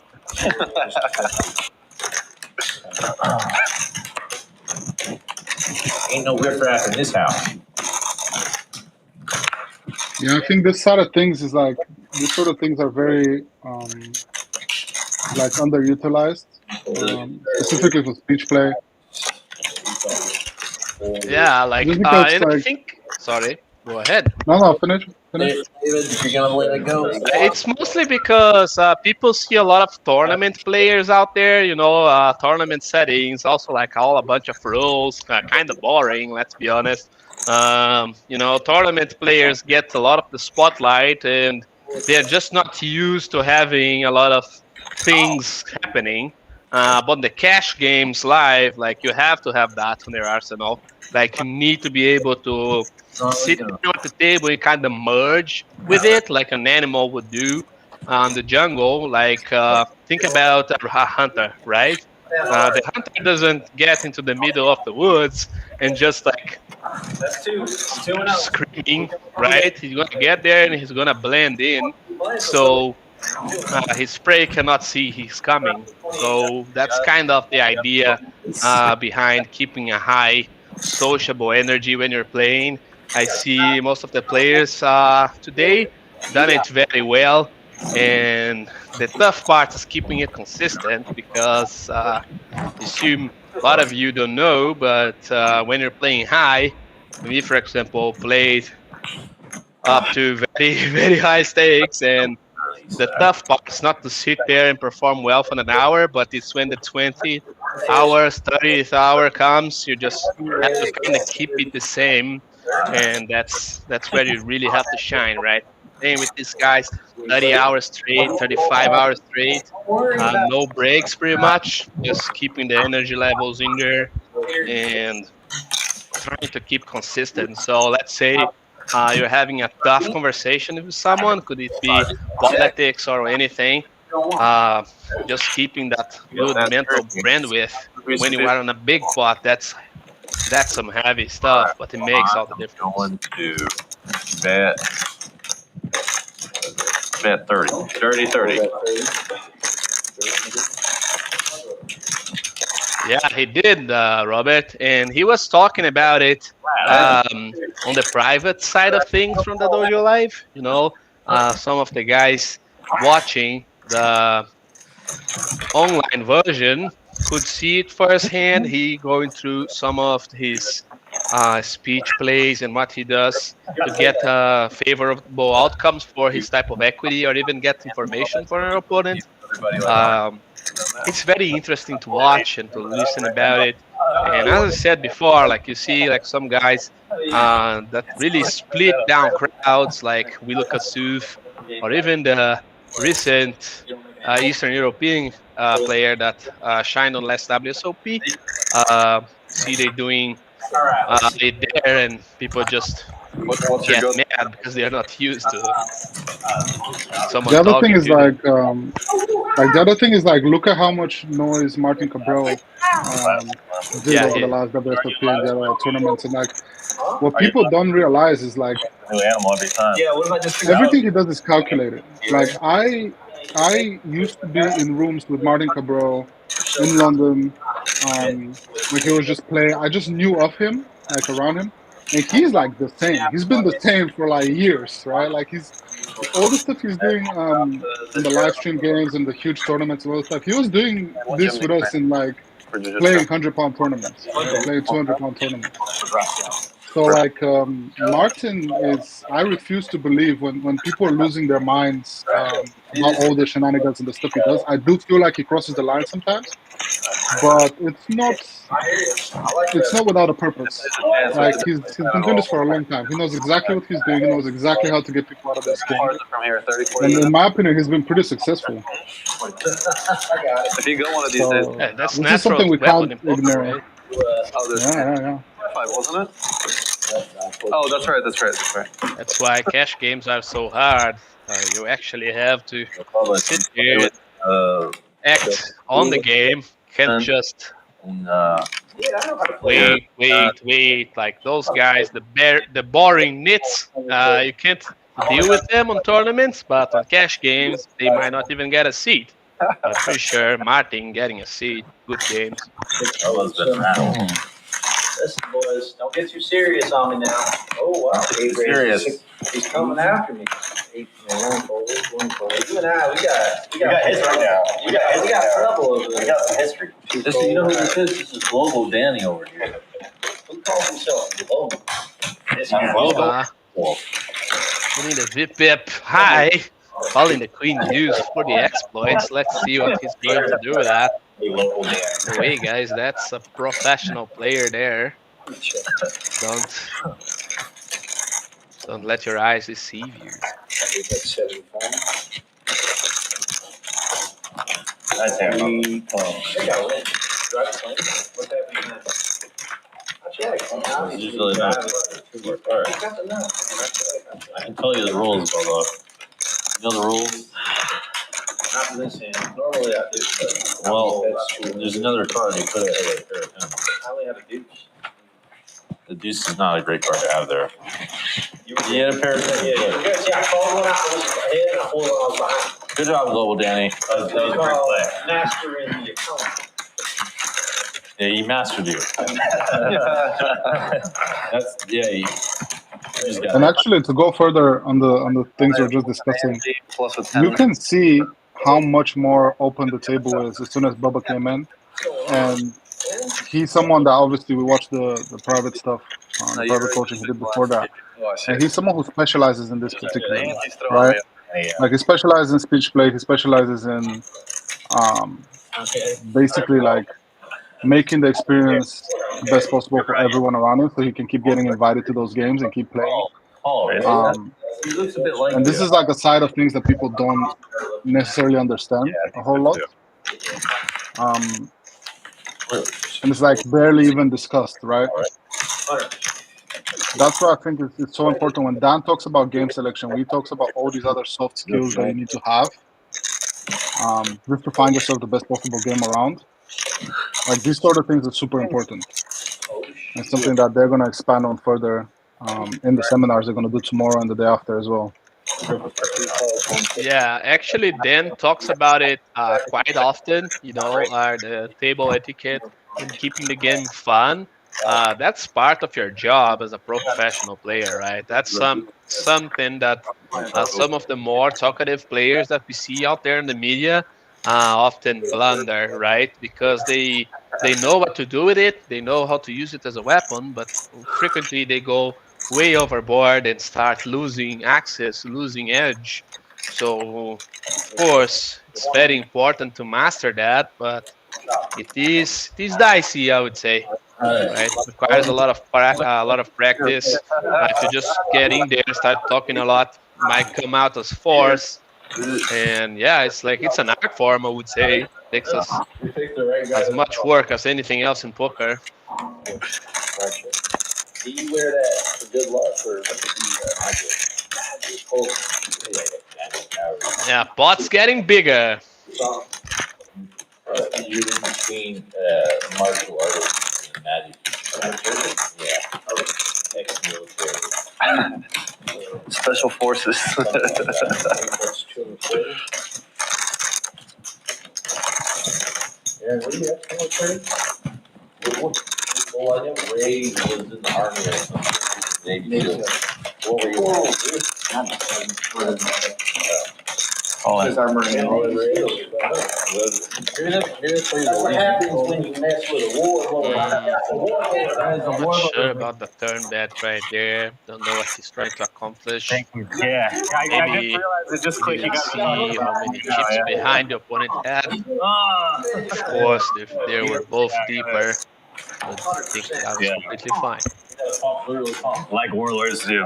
Ain't no riffraff in this house. Yeah, I think this side of things is like these sort of things are very like underutilized, specifically for speech play. Yeah, like, Just and because, I like, think. Sorry, go ahead. no, finish. David, you're gonna let it go. It's mostly because people see a lot of tournament players out there, tournament settings, also like all a bunch of rules, kind of boring, let's be honest. Tournament players get a lot of the spotlight, and they're just not used to having a lot of things happening. But the cash games live, like, you have to have that on your arsenal. Like, you need to be able to sit down at the table and kind of merge with it, like an animal would do on the jungle. Like, think about a hunter, right? The hunter doesn't get into the middle of the woods and just like screaming, right? He's gonna get there and he's gonna blend in. So his prey cannot see he's coming. So that's kind of the idea behind keeping a high sociable energy when you're playing. I see most of the players today done it very well, and the tough part is keeping it consistent, because I assume a lot of you don't know, but when you're playing high, me, for example, played up to very, very high stakes, and the tough part is not to sit there and perform well for an hour, but it's when the 20th hour, 30th hour comes, you just have to kind of keep it the same, and that's where you really have to shine, right? Playing with these guys 30 hours straight, 35 hours straight, no breaks pretty much, just keeping the energy levels in there and trying to keep consistent. So let's say you're having a tough conversation with someone, could it be politics or anything, just keeping that good mental bandwidth when you are on a big pot, that's some heavy stuff, but it makes all the difference. Going to bet 30. 30. Yeah, he did, Robert, and he was talking about it on the private side of things from the Dojo Live. You know, some of the guys watching the online version could see it firsthand. He going through some of his speech plays and what he does to get favorable outcomes for his type of equity, or even get information for an opponent. Um, it's very interesting to watch and to listen about it. And as I said before, like you see, like some guys that really split down crowds, like Wiluka Sooth, or even the recent Eastern European player that shined on last WSOP. See, they doing it there, and people just get mad because they are not used to someone The other thing talking is to them. the other thing is like, look at how much noise Martin Cabral did Yeah, over the last WSOP and the other tournaments, and like what people don't realize is like New animal every time. Yeah, what if I just everything he does is calculated. Like I used to be in rooms with Martin Cabral in London. Like he was just playing. I just knew of him, like around him, and he's like the same. He's been the same for like years, right? Like he's all the stuff he's doing in the live stream games and the huge tournaments and all that stuff. He was doing this with us in like playing 100-pound tournaments, playing 200-pound tournaments. So like Martin is, I refuse to believe when people are losing their minds about all the shenanigans and the stuff he does. I do feel like he crosses the line sometimes, but it's not without a purpose. Like he's been doing this for a long time. He knows exactly what he's doing. He knows exactly how to get people out of this game. From here, 30, 40. And in my opinion, he's been pretty successful. If you go one of these days, So Yeah, that's this is natural something we weapon can't in poker, ignore. right? Yeah. 5, wasn't it? Oh, that's right. That's why cash games are so hard. You actually have to sit here and act on the game. Can't just wait. Like those guys, the boring nits. You can't deal with them on tournaments, but on cash games, they might not even get a seat. I'm pretty sure Martin getting a seat. Good games. Listen, boys, don't get too serious on me now. Oh, wow. Serious. He's coming after me. One fold. You and I, we got history now. We got trouble over there. We got some history. You know who this is? This is Global Danny over here. Who calls himself Global? This is Global. Putting the VIP high, calling the Queen Deuce for the exploits. Let's see what he's going to do with that. Anyway, guys, that's a professional player there. Don't let your eyes deceive you. That's him. It's usually not. I can tell you the rules, Bobo. You know the rules? Not in this hand. Normally I do. Well, there's another card you put it right there. I only have a deuce. The deuce is not a great card to have there. You had a pair of things. Yeah, I called one out, I was ahead, and I pulled one, I was behind. Good job, Global Danny. That was a great play. Mastering the account. Yeah, you mastered you. That's You just got And actually, to go further on the things we're just discussing, you can see how much more open the table is as soon as Bubba came in, and he's someone that obviously we watched the private stuff, the private coaching he did before that, and he's someone who specializes in this particularly, right? Like he specializes in speech play, he specializes in basically like making the experience the best possible for everyone around him, so he can keep getting invited to those games and keep playing. And this is like a side of things that people don't necessarily understand a whole lot. And it's like barely even discussed, right? That's why I think it's so important when Dan talks about game selection. We talks about all these other soft skills that you need to have, just to find yourself the best possible game around. Like these sort of things are super important, and something that they're gonna expand on further in the seminars they're gonna do tomorrow and the day after as well. Yeah, actually, Dan talks about it quite often. You know, the table etiquette and keeping the game fun. That's part of your job as a professional player, right? That's something that some of the more talkative players that we see out there in the media often blunder, right? Because they know what to do with it, they know how to use it as a weapon, but frequently they go way overboard and start losing access, losing edge. So, of course, it's very important to master that, but it is dicey, I would say. Right, requires a lot of practice. If you just get in there, start talking a lot, might come out as force, and yeah, it's an art form. I would say takes us as much work as anything else in poker. Do you wear that for good luck or Yeah, pot's getting bigger. you're in between martial artists and magic? Yeah. Ex-military. Special forces. That's 2 Yeah, what do you have military? Well, I know Ray was in the army or something. Navy SEAL. What were you? All our Marine. That's what happens when you mess with a war. Not sure about the turn bet right there. Don't know what he's trying to accomplish. Yeah, I didn't Maybe realize it just he clicked. You didn't got see how many yeah, chips yeah. behind the opponent had. Of course, if they were both deeper, I think that was completely fine. Like warlords do.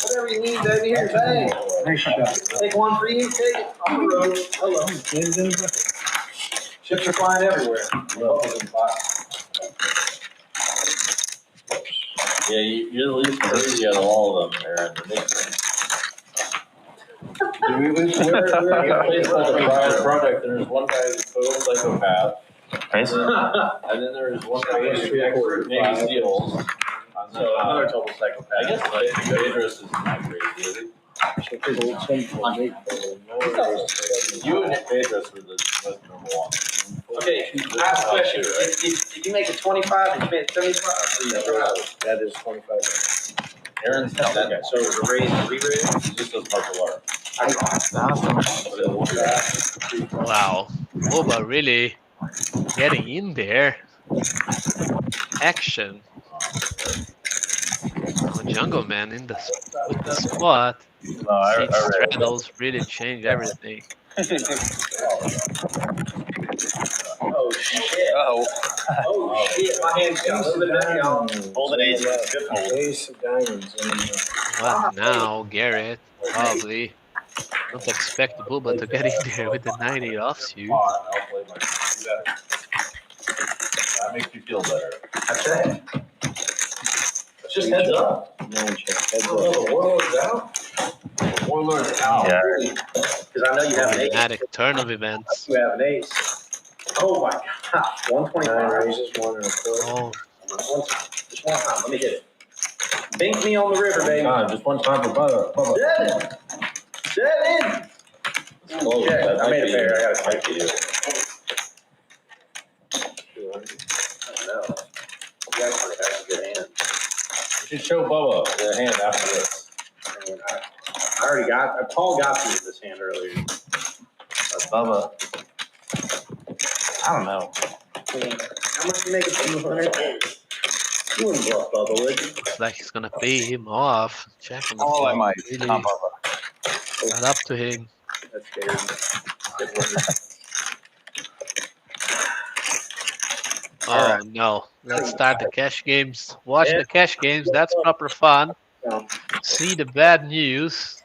Whatever you need, baby, here, bang. Take one for you, take it. On the road. Hello. Chips are flying everywhere. Yeah, you're the least crazy out of all of them, Aaron. We're a place called the Pride Project, and there's one guy who's a total psychopath. Nice. And then there's one guy who's expert Navy SEAls. So another total psychopath. I guess Phaedrus is not crazy, is he? You and Phaedrus were the most number one. Okay, I have a question. If you make it 25 and you made it 75, That is 25. Aaron's not that guy. so the raise and re-raise. He just does martial art. Wow, Boba really getting in there. Action. Oh, Jungleman with the spot. See, straddles really change everything. Oh shit. Oh shit, my hand's got a little bit of that, y'all. Hold an ace. Good hold. Ace of diamonds. What now, Garrett? Probably. Don't expect Booba to get in there with the 90 offsuit. That makes you feel better. That's it. It's just heads up. Man, check. Heads Oh, up. the warlord's out. Warlord's out. Yeah. Because I know you have an ace. Dramatic turn of events. You have an ace. Oh my god. 125. Raises 1 and a quarter. Oh, One time. Just one time. Let me hit it. Bink me on the river, baby. Just one time for Bubba. 7. 7. Yeah, I made a pair. I got a might be you. I know. You actually have a good hand. You should show Bubba the hand after this. I already got. Paul got me with this hand earlier. Bubba. I don't know. How much you make it? 200. You wouldn't bluff, Bubba, would you? looks like he's gonna pay him off. Check on the Oh, I flop. might. Really Not Bubba. not up to him. That's scary. Oh no. Let's start the cash games. Watch the cash games. That's proper fun. See the bad news.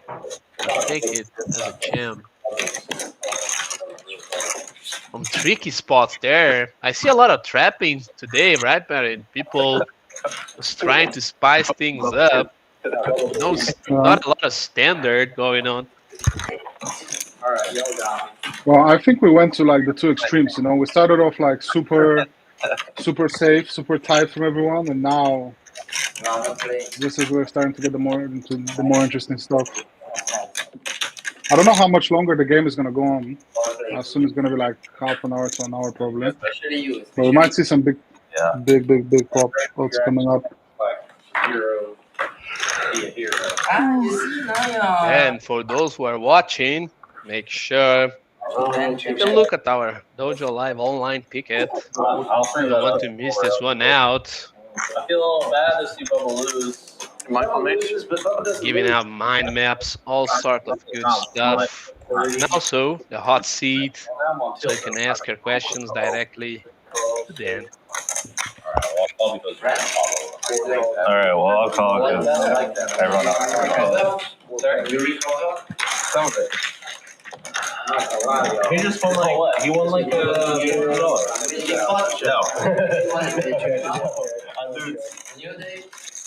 But take it as a gem. some tricky spots there. I see a lot of trapping today, right, Barry? People just trying to spice things up. No, not a lot of standard going on. All right, yo, down. Well, I think we went to like the two extremes. You know, we started off like super safe, super tight from everyone, and now this is where we're starting to get the more interesting stuff. I don't know how much longer the game is gonna go on. I assume it's gonna be like half an hour to an hour probably. But we might see some big pops coming up. And for those who are watching, make sure take a look at our Dojo Live online picket. You don't want to miss this one out. I feel a little bad to see Bubba lose. Giving out mind maps, all sort of good stuff. And also the hot seat, so you can ask your questions directly to Dan. All right, well, I'll call it because everyone else. Some of it. He just won like what? He won like $1 million. No.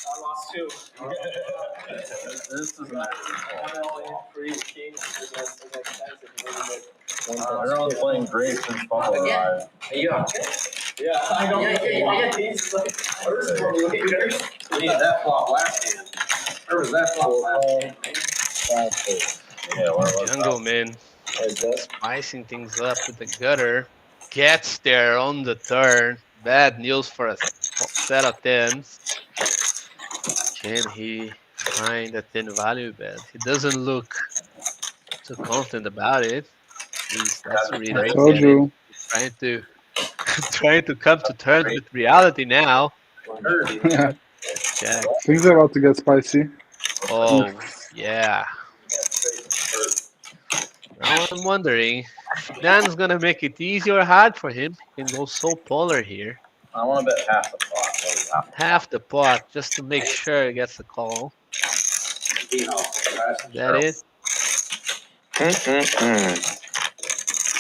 I lost 2. This is not. Everyone's playing great since Bubba arrived. Yeah. Yeah, I know. Yeah. He's like, where's the we needed that flop last hand. Where was that flop last hand? Jungleman spicing things up with the gutter. Gets there on the turn. Bad news for a set of tens. Can he find a 10 value bet? He doesn't look too confident about it. That's the read. I told you. Trying to come to terms with reality now. Check. Things are about to get spicy. Oh, yeah. Now I'm wondering if Dan's gonna make it easy or hard for him. He can go so polar here. I want to bet half the pot. Half the pot just to make sure he gets the call. Is that it?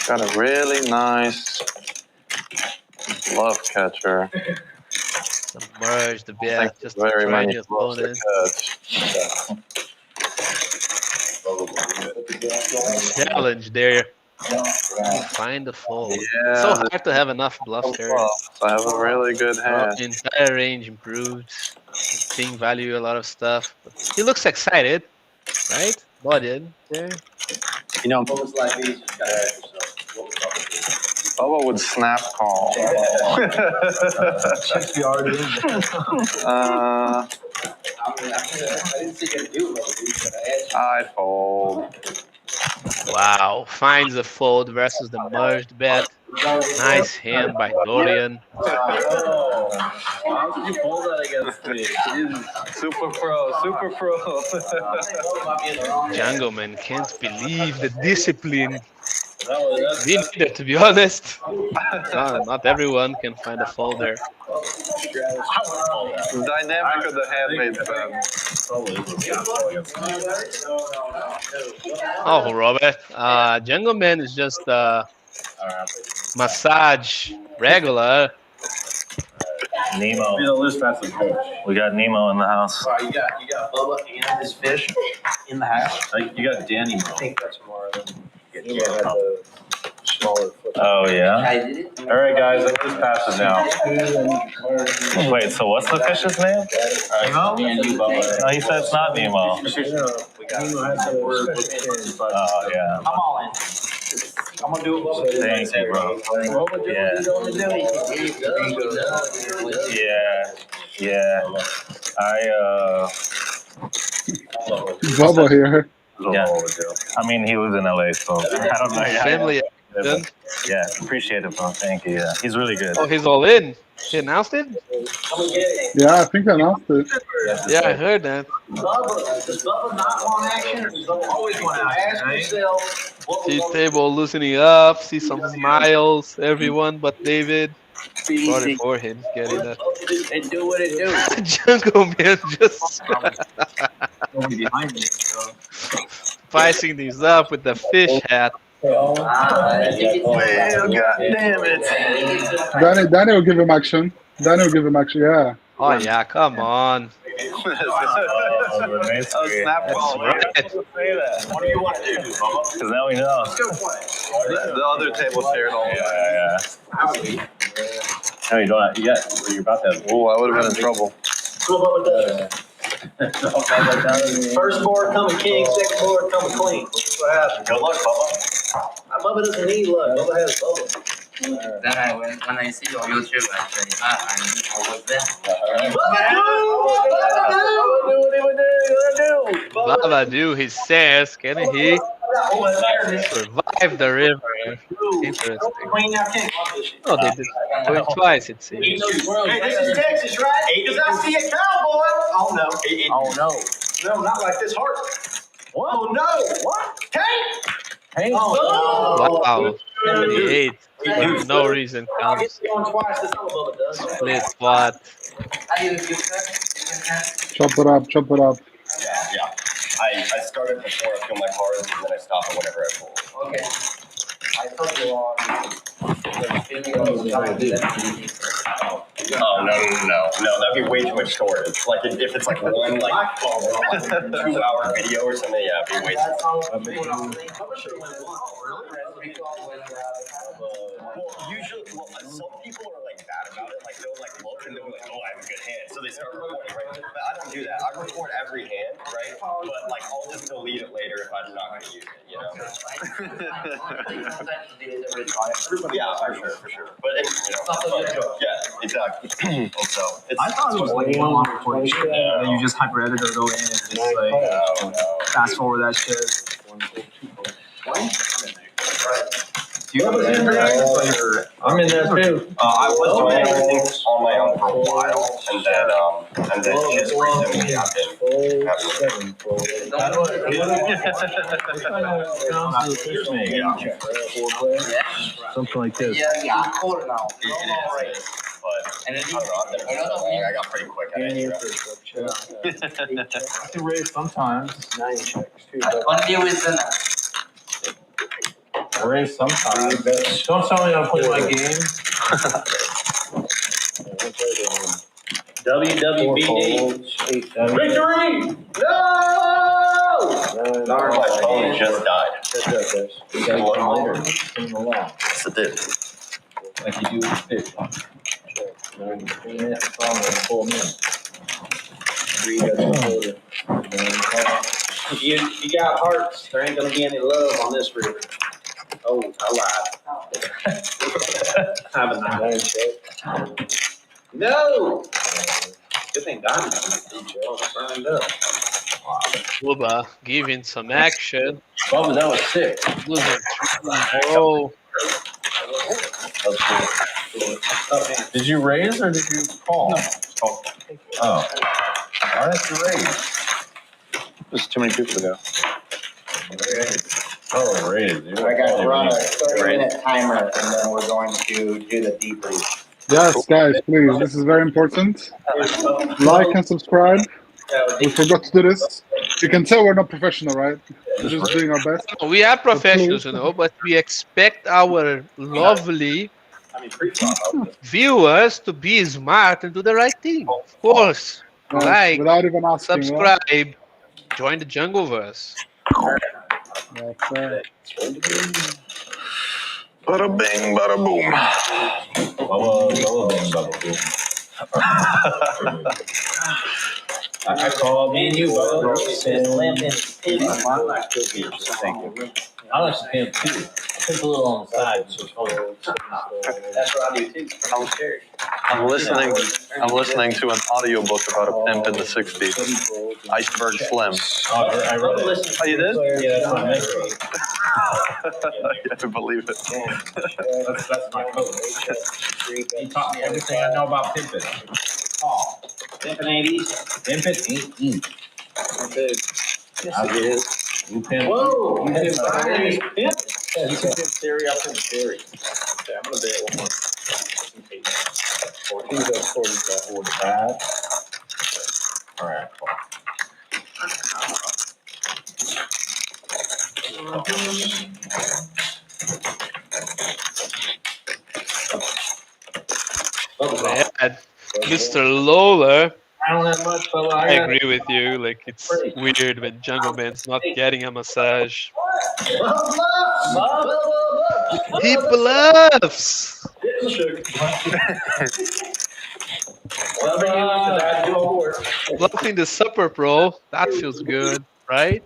Got a really nice bluff catcher. Submerge the bet just to Very try many the bluffs to opponent. catch. Challenge there. Find the fold. Yeah, So hard to have enough bluffs there. I have a really good hand. Entire range improved. King value a lot of stuff. But he looks excited, right? Bodied there. You know, Bubba would snap call. Check the already I fold. Wow, finds a fold versus the merged bet. Nice hand by Dorian. How did you pull that against me? Super pro. Jungleman can't believe the discipline. Me neither, to be honest. Not everyone can find a fold there. Dynamic of the handmade bet. Oh, Robert. Jungleman is just massage regular. Nemo. Be the loose passive coach. We got Nemo in the house. Wow, you got Bubba and his fish in the house. Like you got Danny. I think that's more than smaller foot. Oh, yeah? All right, guys, let's just pass it now. Wait, so what's the fish's name? Nemo? No, he said it's not Nemo. Oh, yeah. I'm all in. I'm gonna do it. Thank you, bro. Yeah. Bubba here. Yeah. I mean, he was in LA, so I don't know. Family. Yeah, appreciate it, bro. Thank you. Yeah, he's really good. Oh, he's all in. He announced it? Yeah, I think I announced it. Yeah, I heard that. Does Bubba not want action? Does Bubba always want action? Ask yourself. See table loosening up. See some smiles. Everyone but David. Sorry for him getting that. And do what it do. Jungleman just behind me. So. spicing these up with the fish hat. Well, God damn it. Danny will give him action. Danny will give him action. Yeah. Oh yeah, come on. Snap ball. Right. What do you want to do, Bubba? Because now we know. Let's go play. The other table shared all. Yeah. No, you don't. You're about to have. Oh, I would have been in trouble. Cool, Bubba does. First board coming king, second board coming queen. What happened? Good luck, Bubba. Bubba doesn't need luck. Bubba has Bubba. Then when I see your YouTube, I say, I was there. Baba do, he says, can he survive the river? Interesting. Oh, they did do it twice, it seems. Hey, this is Texas, right? Because I see a cowboy. Oh no. Oh no. No, not like this heart. What? Oh no. What? Tank. Hey. Oh. Wow. 8 for no reason comes. Going twice. That's all Bubba does. Split what? Chop it up. Chop it up. Yeah. I started before I fill my cards, and then I stop it whenever I pull. Okay. I thought you were Oh no, that'd be way too much storage. Like if it's like one 2-hour video or something, yeah, it'd be way too usually, some people are like bad about it. Like they'll like look and they'll be like, oh, I have a good hand, so they start recording, right? But I don't do that. I record every hand, right? But like I'll just delete it later if I'm not going to use it, you know? Yeah, for sure. But yeah, exactly. So I thought it was like one long recording shit. And then you just hyper edit or go in and just like fast forward that shit. Do you have a I'm in there too. I was doing everything on my own for a while, and then just recently I've been Something like this. Yeah, quarter now. But I don't know, I got pretty quick at it. I can raise sometimes. 9 checks too. Only with the I raise sometimes. Don't tell me I'm playing my game. WWBD. Victory! No! Darn, my phone just died. Yes, it did. Like you do with fish. 3 minutes from 4 minutes. You got hearts. There ain't gonna be any love on this river. Oh, I lied. Have a nice day. No! Good thing diamonds burned up. Bubba giving some action. Bubba, that was sick. Losing 3-0. Did you raise or did you call? No. Oh. Why did you raise? There's too many people to go. Oh, raise. I got to run a 30-minute timer, and then we're going to do the debrief. Yes, guys, please. This is very important. Like and subscribe. We forgot to do this. You can tell we're not professional, right? We're just doing our best. We are professionals, but we expect our lovely viewers to be smart and do the right thing. Of course. Yes, Like, without even asking. subscribe, join the Jungleverse. That's right. Bada bing, bada boom. Bubba bing, bubba boom. I called me and you, Bubba. I like to pimp too. I pimp a little on the side. So it's fun. That's what I do too. I'm scared. I'm listening to an audiobook about a pimp in the 60s. Iceberg Slim. I read it. Oh, you did? Yeah, that's my memory. I can believe it. That's my code. He taught me everything I know about pimping. Oh, Pimping ain't easy. pimping ain't easy. Yes, it is. You pimp. Whoa! You pimp. Pimp? Yeah, you can pimp theory up in theory. Okay, I'm gonna bet one more. Just in case. 45. All right, cool. Mr. Lola, I don't have much, but I agree with you. Like, it's weird when Jungleman's not getting a massage. He bluffs. Bluffing the supper pro, that feels good, right?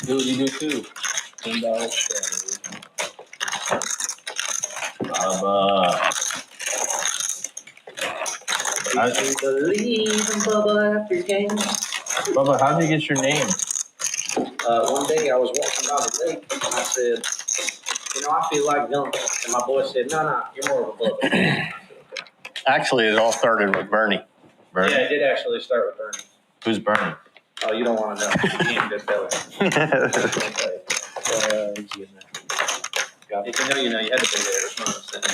Do what you do too. $10 I believe in Bubba after game. Bubba, how did you get your name? One day I was walking down the lake and I said, I feel like jumping. And my boy said, no, you're more of a Bubba. Actually, it all started with Bernie. Bernie? Yeah, it did actually start with Bernie. Who's Bernie? Oh, you don't want to know. He ain't good fella. If you know, you know. You had to be there. That's what I'm saying.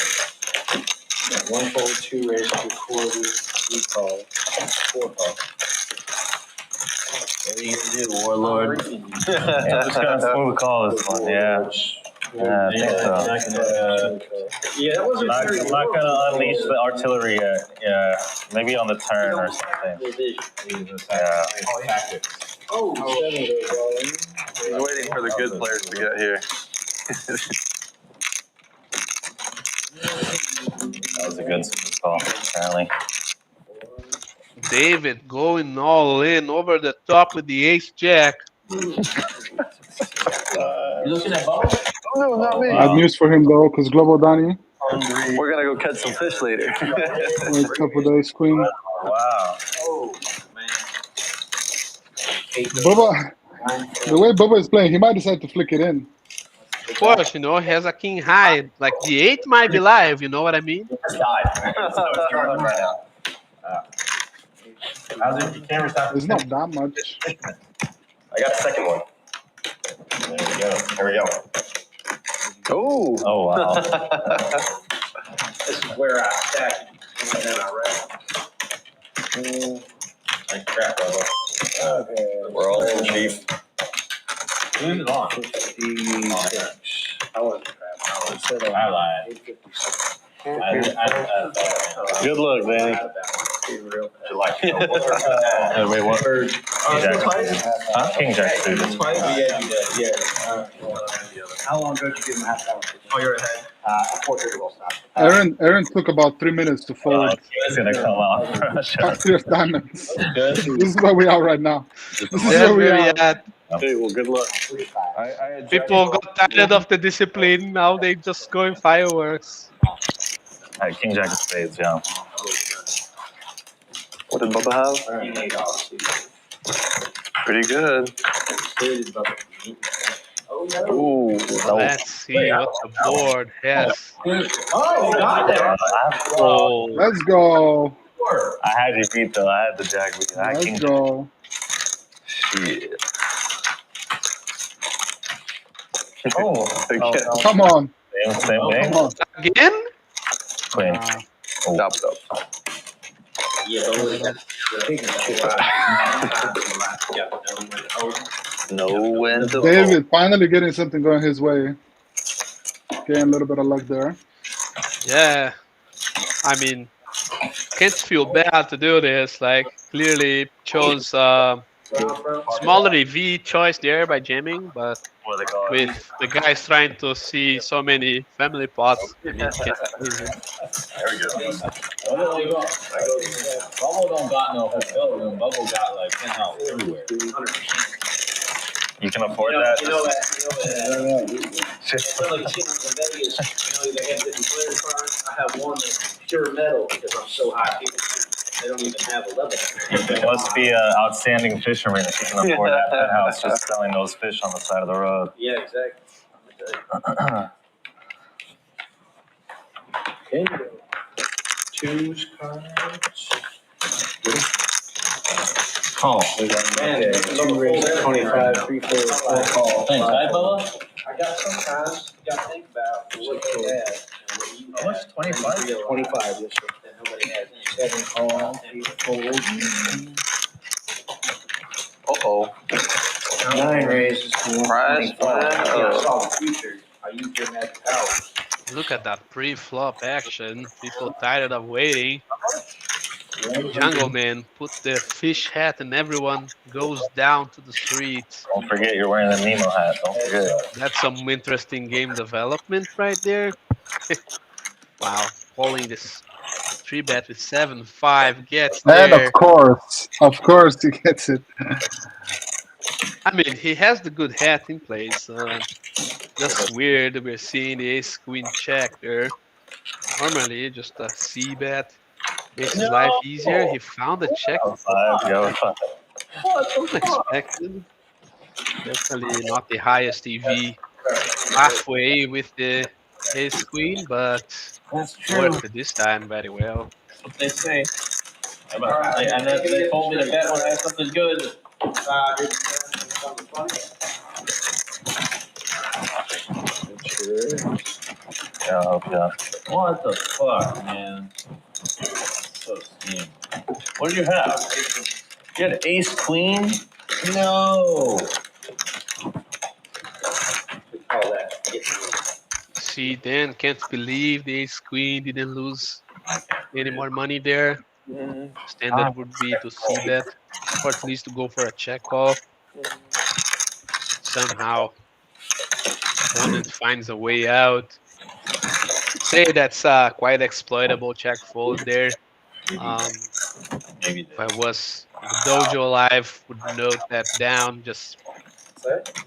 1 fold, 2 raise, 2 quarter, 3 call, 4 call. What are you gonna do, Warlord? Just gonna smooth call this one, yeah. Yeah, I think so. That wasn't I'm not gonna unleash the artillery yet. Yeah, maybe on the turn or something. Yeah. Oh, He's waiting for the good players to get here. That was a good smooth call, apparently. David going all in over the top with the ace jack. You looking at Bubba? Oh, no, not me. I have news for him though, because Global Donnie We're gonna go catch some fish later. wakes up with ace queen. Wow. Oh, man. Bubba, the way Bubba is playing, he might decide to flick it in. Of course, he has a king high. Like, the 8 might be live, you know what I mean? Just died. So it's struggling right now. How's it? You can't restart. It's not that much. I got a second one. There we go. Oh. Oh, wow. This is where I stack it. And then I wrap. Nice crap, Bubba. Okay. We're all in, Chief. Who's it on? I wasn't crap. I lied. 856. Good luck, Danny. Would you like to know Wait, what? King Jack suited. How long ago did you give him a half hour? Oh, you're ahead. 4:30 will stop. Aaron took about 3 minutes to fold. It's gonna come out. Half 3 of diamonds. Good. This is where we are right now. This is That's where we where we are. at. Okay, well, good luck. People got tired of the discipline. Now they just going fireworks. Alright, King Jack of spades, yeah. What did Bubba have? Pretty good. Ooh. Let's see what the board has. Oh, got there. Oh, Let's go. I had you beat though. I had the Jack beat. I had King Let's Jack. go. Shit. Oh, Again. Come on. same thing. Come on. again? Queen. Stop, stop. No when to David finally getting something going his way. Getting a little bit of luck there. Yeah. I mean, can't feel bad to do this. Like, clearly chose smaller EV choice there by jamming, but what they call it. with the guys trying to see so many family pots, I mean, can't lose it. There we go. Bubble don't got no hotel room. Bubble got like penthouse everywhere. You can afford that. Like teams in Vegas, they have different player cards. I have one that's pure metal because I'm so high. They don't even have a level. It must be an outstanding fisherman if you can afford that penthouse just selling those fish on the side of the road. Yeah, exactly. Okay. Choose cards. Call. Okay. 2 raise, 25, 3 4 call. Thanks, right, Bubba? I got sometimes you got to think about what they have and what you have. How much? 25? 25, yes, sir. That nobody has. 7 call, 8 fold. Uh-oh. 9 raises to Prize 125. flag. I saw the future. I used your magic powers. Look Look at that pre-flop action. People tired of waiting. Jungleman put the fish hat and everyone goes down to the streets. Don't forget you're wearing the Nemo hat. Don't forget. That's some interesting game development right there. Wow, calling this 3-bet with 7-5 gets And there. of course, he gets it. I mean, he has the good hat in place. Just weird we're seeing the ace queen check there. Normally, just a C bet makes his life easier. He found a check. Unexpected. Definitely not the highest EV halfway with the ace queen, but worked it this time very well. That's what they say. And they told me to bet when I had something good. Yeah. What the fuck, man? So steam. What did you have? You had ace queen? No. See, Dan can't believe the ace queen didn't lose any more money there. Standard would be to see bet, or at least to go for a check call. Somehow, opponent finds a way out. Say that's quite exploitable check fold there. If I was in the dojo live, would note that down. Just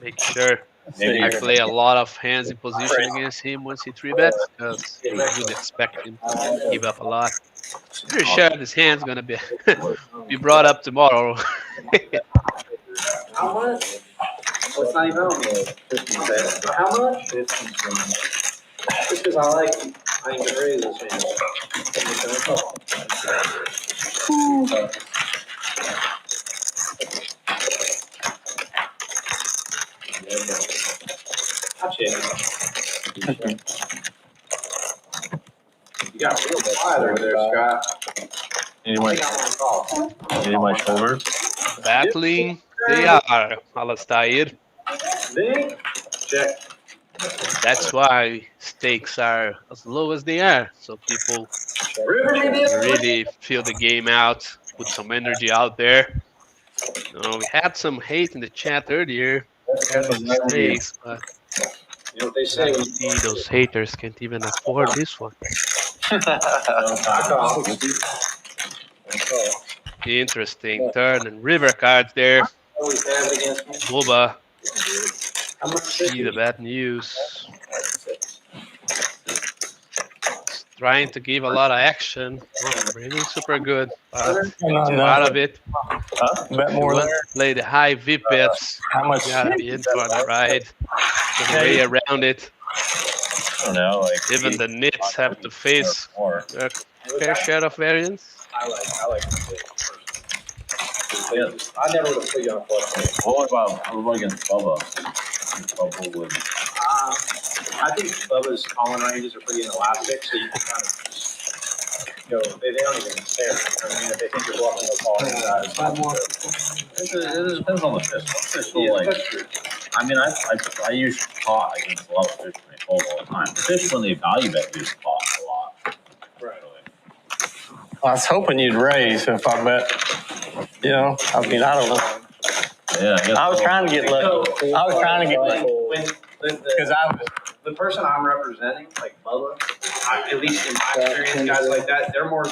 make sure I play a lot of hands in position against him once he 3-bets, because I would expect him to give up a lot. Pretty sure this hand's gonna be be brought up tomorrow. How much? Well, it's not even on me. How much? Just because I ain't gonna raise this man. You got real quiet over there, Scott. Need my shoulders? Battling, they are, Alastair. Check. That's why stakes are as low as they are, so people really feel the game out, put some energy out there. We had some hate in the chat earlier regarding the stakes, but You know what they say? I see those haters can't even afford this one. Interesting turn and river cards there. Boba. See the bad news. He's trying to give a lot of action. Really super good, but part of it. Bet If you more want there. to play the high VIP bets, How much? you gotta be in for the ride. There's no way around it. I don't know, like Even the nits have to face a fair share of variance. I like I never would have put you on a flush. What about against Bubba? Bubba would. I think Bubba's calling ranges are pretty inelastic, so you can kind of just go. They don't even care. You know what I mean? If they think you're bluffing, they'll call It depends on the fish. Some fish will like. I mean, I use pot against a lot of fish when they fold all the time. The fish when they value bet use pot a lot. Right. I was hoping you'd raise if I bet. You know, I mean, I don't know. Yeah, I was trying to get lucky. I was trying to get lucky. Because the person I'm representing, like Bubba, at least in my experience, guys like that, they're more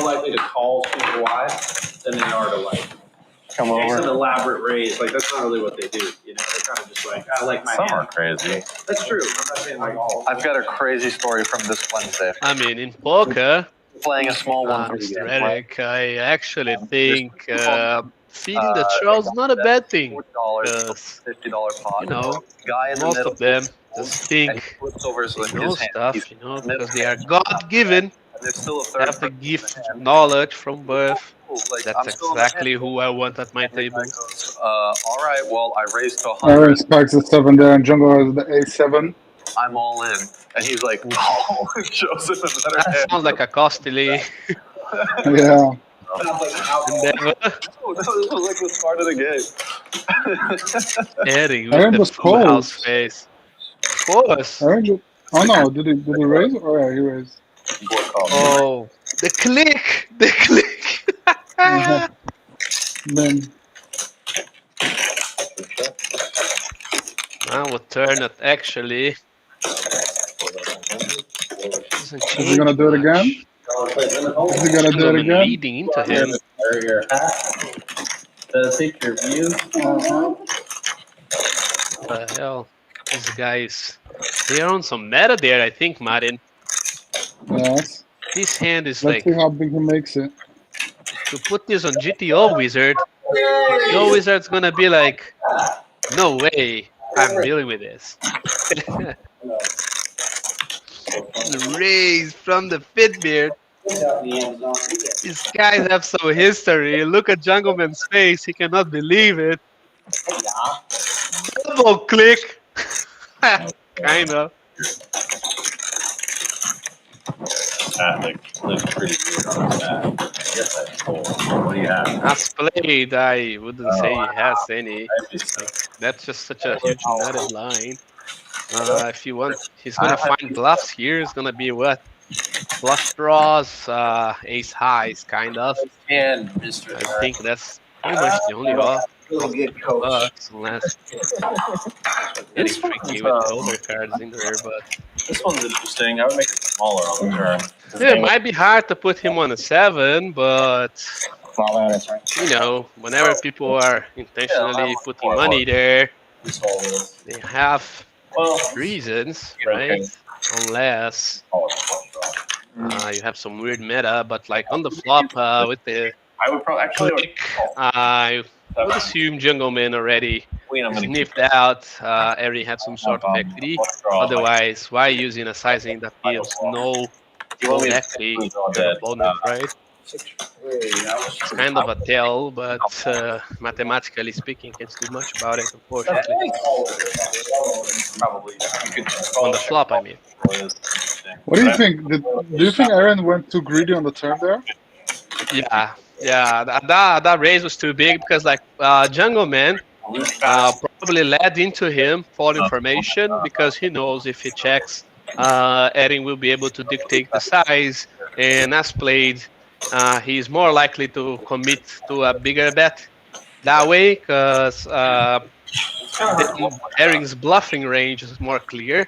likely to call super wide than they are to like come make over. some elaborate raise. Like that's not really what they do. You know, they're kind of just like I like my Some hand. are crazy. That's true. I'm not saying like all. I've got a crazy story from this Wednesday. I mean, in poker, Playing a small one for Mr. you. Eric, I actually think feeding the trolls not a bad thing. Because, $50 pot. you know, Guy in the most middle of them just think flips over they his know hand. stuff, you know, because they are God-given, And there's still a third have the person gift in of hand. knowledge from birth. Like, That's I'm still in the exactly hand. who I want at my And the guy table. goes, all right, well, I raised to Aaron 100. spikes the 7 there, and Jungle has the A7. I'm all in. And he's like, oh, shows him a better That hand. sounds like a costly Yeah. endeavor. No, this was like the start of the game. Eric with Aaron the was full cold. house face. Of course. Aaron Oh no, did he raise? Oh yeah, he raised. Oh, the click, the click. Then Now we'll turn it actually. Doesn't is he gonna change do it again? much. Is he gonna do it Jungleman again? leading into him. Your hat. Take your view. What the hell? These guys, they are on some meta there, I think, Martin. Yes. This hand is Let's see like, how big he makes it. to put this on GTO Wizard, GTO Wizard's gonna be like, no way, I'm dealing with this. Raise from the Fitbeard. These guys have some history. Look at Jungleman's face. He cannot believe it. Double click. Kind of. That looks pretty weird on his back. I guess that's cool. What do you have? As played, I wouldn't say he has any. Like, that's just such a huge nutted line. If you want, he's gonna find bluffs here. It's gonna be what? Flush draws, ace highs, kind of. And Mr. I think that's pretty much the only bucks, unless getting tricky with the overcards in there. But This one's interesting. I would make it smaller on the turn. yeah, it might be hard to put him on a 7, but you know, whenever people are intentionally putting money there, they have reasons, right? Unless you have some weird meta, but like on the flop with the I would probably click, I would assume Jungleman already sniffed out. Already had some sort of equity. Otherwise, why using a sizing that gives no fold equity to an opponent, right? It's kind of a tell, but mathematically speaking, can't do much about it, unfortunately. Probably. On the flop, I mean. What do you think? Do you think Aaron went too greedy on the turn there? Yeah. That raise was too big because like Jungleman probably led into him for information because he knows if he checks, Aaron will be able to dictate the size, and as played, he's more likely to commit to a bigger bet that way because Aaron's bluffing range is more clear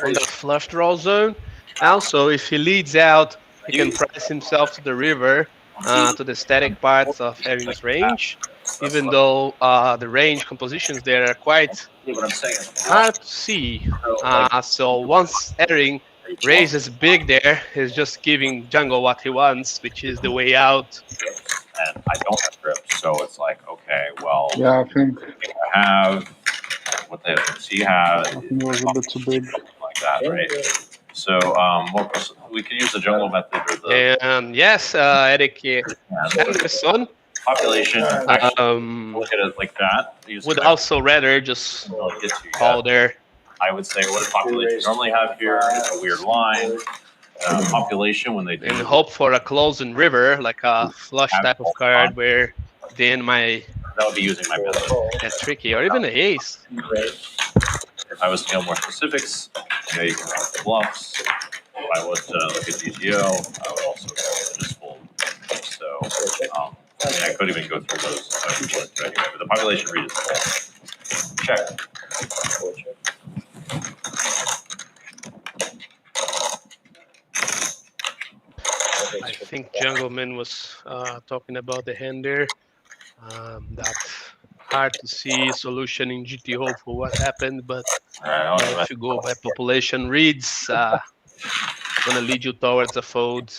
on that flush draw zone. Also, if he leads out, he can price himself to the river, to the static parts of Aaron's range, even though the range compositions there are quite hard to see. So once Aaron raises big there, he's just giving Jungle what he wants, which is the way out. And I don't have grip, so it's like, okay, well, yeah, I think I have what the he has. I think it was a bit too big. Like that, right? So, we can use the jungle method or the. And yes, Eric Anderson. Population. Look at it like that. Would also rather just call there. I would say, what does population normally have here? A weird line. Population when they do. And hope for a closing river, like a flush type of card where then my. That would be using my business. That's tricky, or even an ace. If I was to know more specifics, you can have bluffs. If I was to look at GTO, I would also just fold. So, I could even go through those anyway, but the population read is full. Check. I think Jungleman was talking about the hand there. That's hard to see solution in GTO for what happened, but if you go by population reads, gonna lead you towards a fold.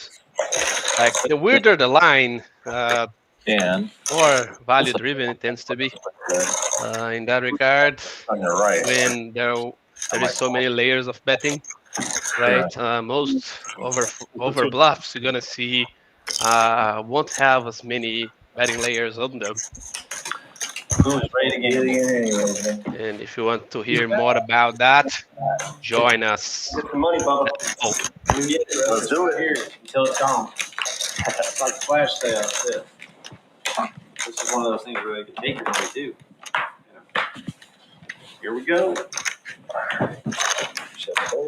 Like the weirder the line, more value driven it tends to be. In that regard, when there is so many layers of betting, right? Most over bluffs you're gonna see won't have as many betting layers on them. Who's ready to get And if you want to hear more about that, join us. Get the money, Bubba. Oh. Let's do it here until it's gone. It's like a flash sale. This is one of those things where they can take your money too. Here we go. 30.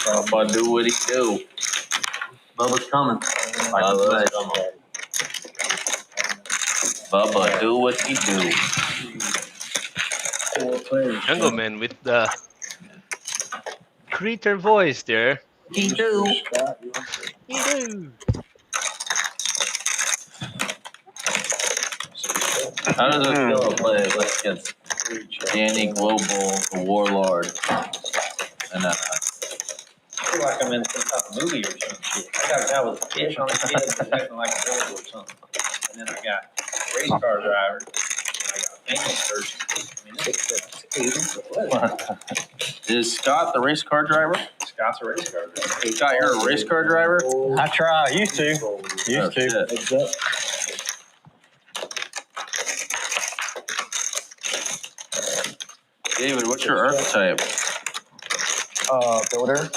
Bubba do what he do. Bubba's coming. Bubba's coming. Bubba do what he do. Jungleman with the creator voice there. He do. He do. How does it feel to play against Danny Global, the Warlord? And I feel like I'm in some type of movie or some shit. I got a guy with a fish on his head that's acting like a Dojo or something. And then I got a race car driver. And I got a famous person. I mean, is Scott the race car driver? Scott's a race car driver. Scott, you're a race car driver? I try. Used to. Used to. David, what's your archetype? Builder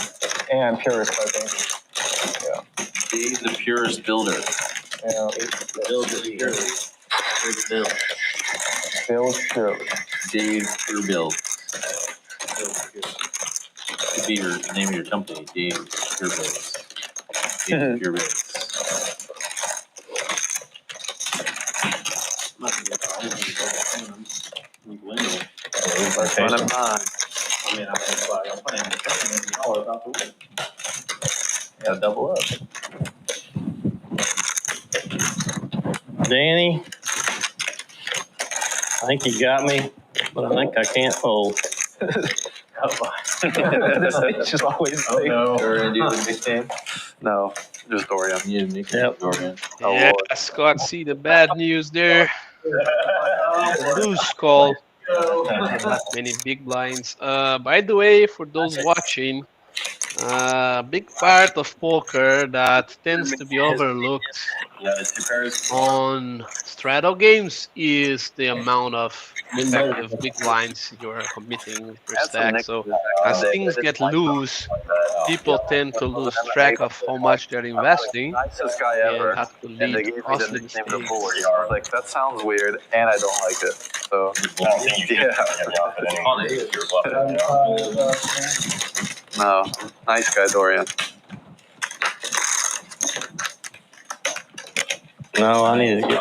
and purist, I think. Yeah. Dave the purest builder. Yeah. Build it purely. Build. Build pure. Dave Pure Build. Could be your name of your company, Dave Pure Builds. Dave Pure Builds. Fun of mine. I mean, I'm playing the tournament and y'all are about to win. Yeah, double up. Danny, I think you got me, but I think I can't fold. This bitch is always big. No. Dorian, do you have a nickname? No, just Dorian. You have a nickname? Yep. Dorian. Yeah, Scott, see the bad news there. Loose call. Not many big blinds. By the way, for those watching, big part of poker that tends to be overlooked on straddle games is the amount of effective big blinds you're committing with your stack. So as things get loose, people tend to lose track of how much they're investing, Nicest guy and ever. that could And lead they to gave me the costly nickname the mistakes. Bully. I was like, that sounds weird, and I don't like it. So, no, nice guy, Dorian. No, I need to get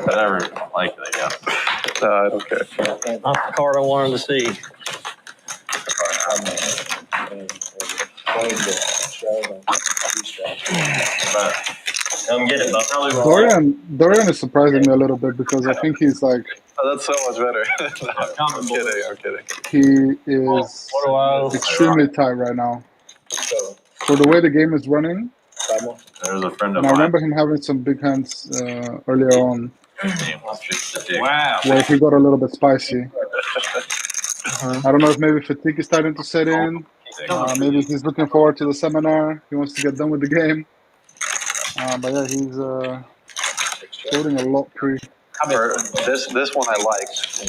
Whatever, like it, I guess. No, I don't care. not the card I wanted to see. Come get it, Buck. Dorian is surprising me a little bit because I think he's like Oh, that's so much better. I'm kidding, I'm kidding. he is extremely tight right now. For the way the game is running, There's a friend of and I mine. remember him having some big hands earlier on Wow. where he got a little bit spicy. I don't know if maybe fatigue is starting to set in. Maybe he's looking forward to the seminar. He wants to get done with the game. But yeah, he's floating a lot pre. This one I liked.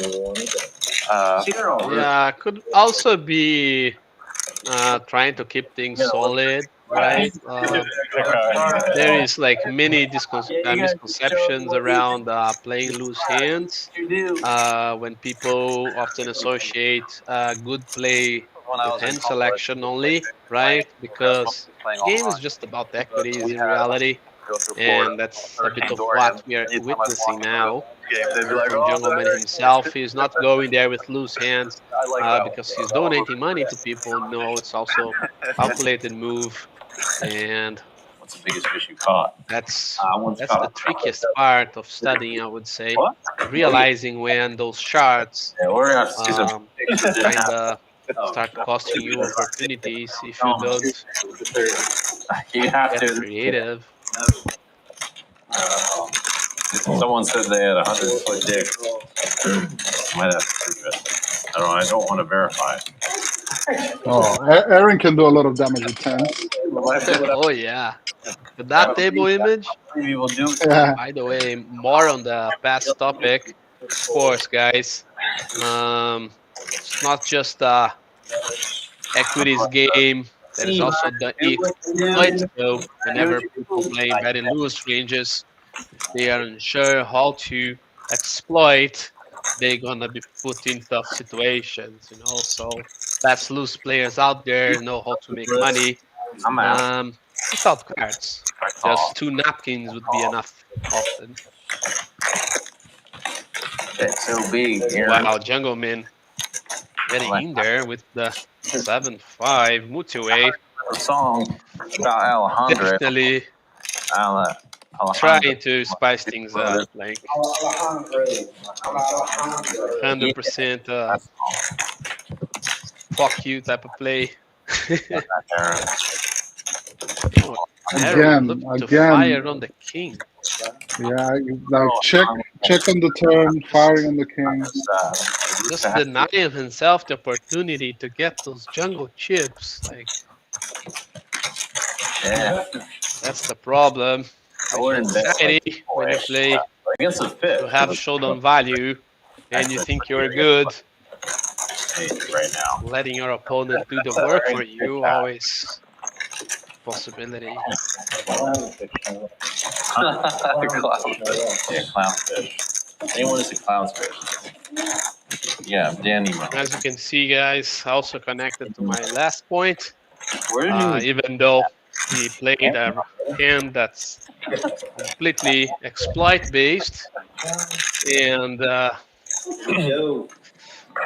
Yeah, could also be trying to keep things solid, right? There is like many misconceptions around playing loose hands. When people often associate good play with hand selection only, right? Because game is just about equities in reality, and that's a bit of what we are witnessing now. From Jungleman himself, he's not going there with loose hands because he's donating money to people. No, it's also calculated move, and What's the biggest fish you caught? that's the trickiest part of studying, I would say. Realizing when those charts kind of start costing you opportunities if you don't get creative. Someone said they had 100-foot dick. Might have to prove it. I don't want to verify. Oh, Aaron can do a lot of damage with tens. Oh yeah. With that table image, by the way, more on the past topic, of course, guys. It's not just equities game. That is also the exploit. So whenever people playing bet and lose ranges, if they are unsure how to exploit, they're gonna be put in tough situations. So best loose players out there know how to make money I'm out. without cards. I call. Just 2 napkins would be enough often. That's so big, Aaron. Wow, Jungleman getting in there with the 7-5 multi-way. A song about Alejandro. Definitely Alejandro. trying to spice things up. Like Alejandro. 100% fuck you type of play. Oh, arrow look to fire on the king. Yeah, like check on the turn, firing on the king. Just denying himself the opportunity to get those jungle chips. Like, Yeah. that's the problem. I With wouldn't bet anxiety when you play against the fifth. to have showdown value and you think you're good. Right now. Letting your opponent do the work for you always possibility. Yeah, clownfish. Anyone is a clownfish. Yeah, Danny. As you can see, guys, also connected to my last point. Where did you Even though he played a hand that's completely exploit based and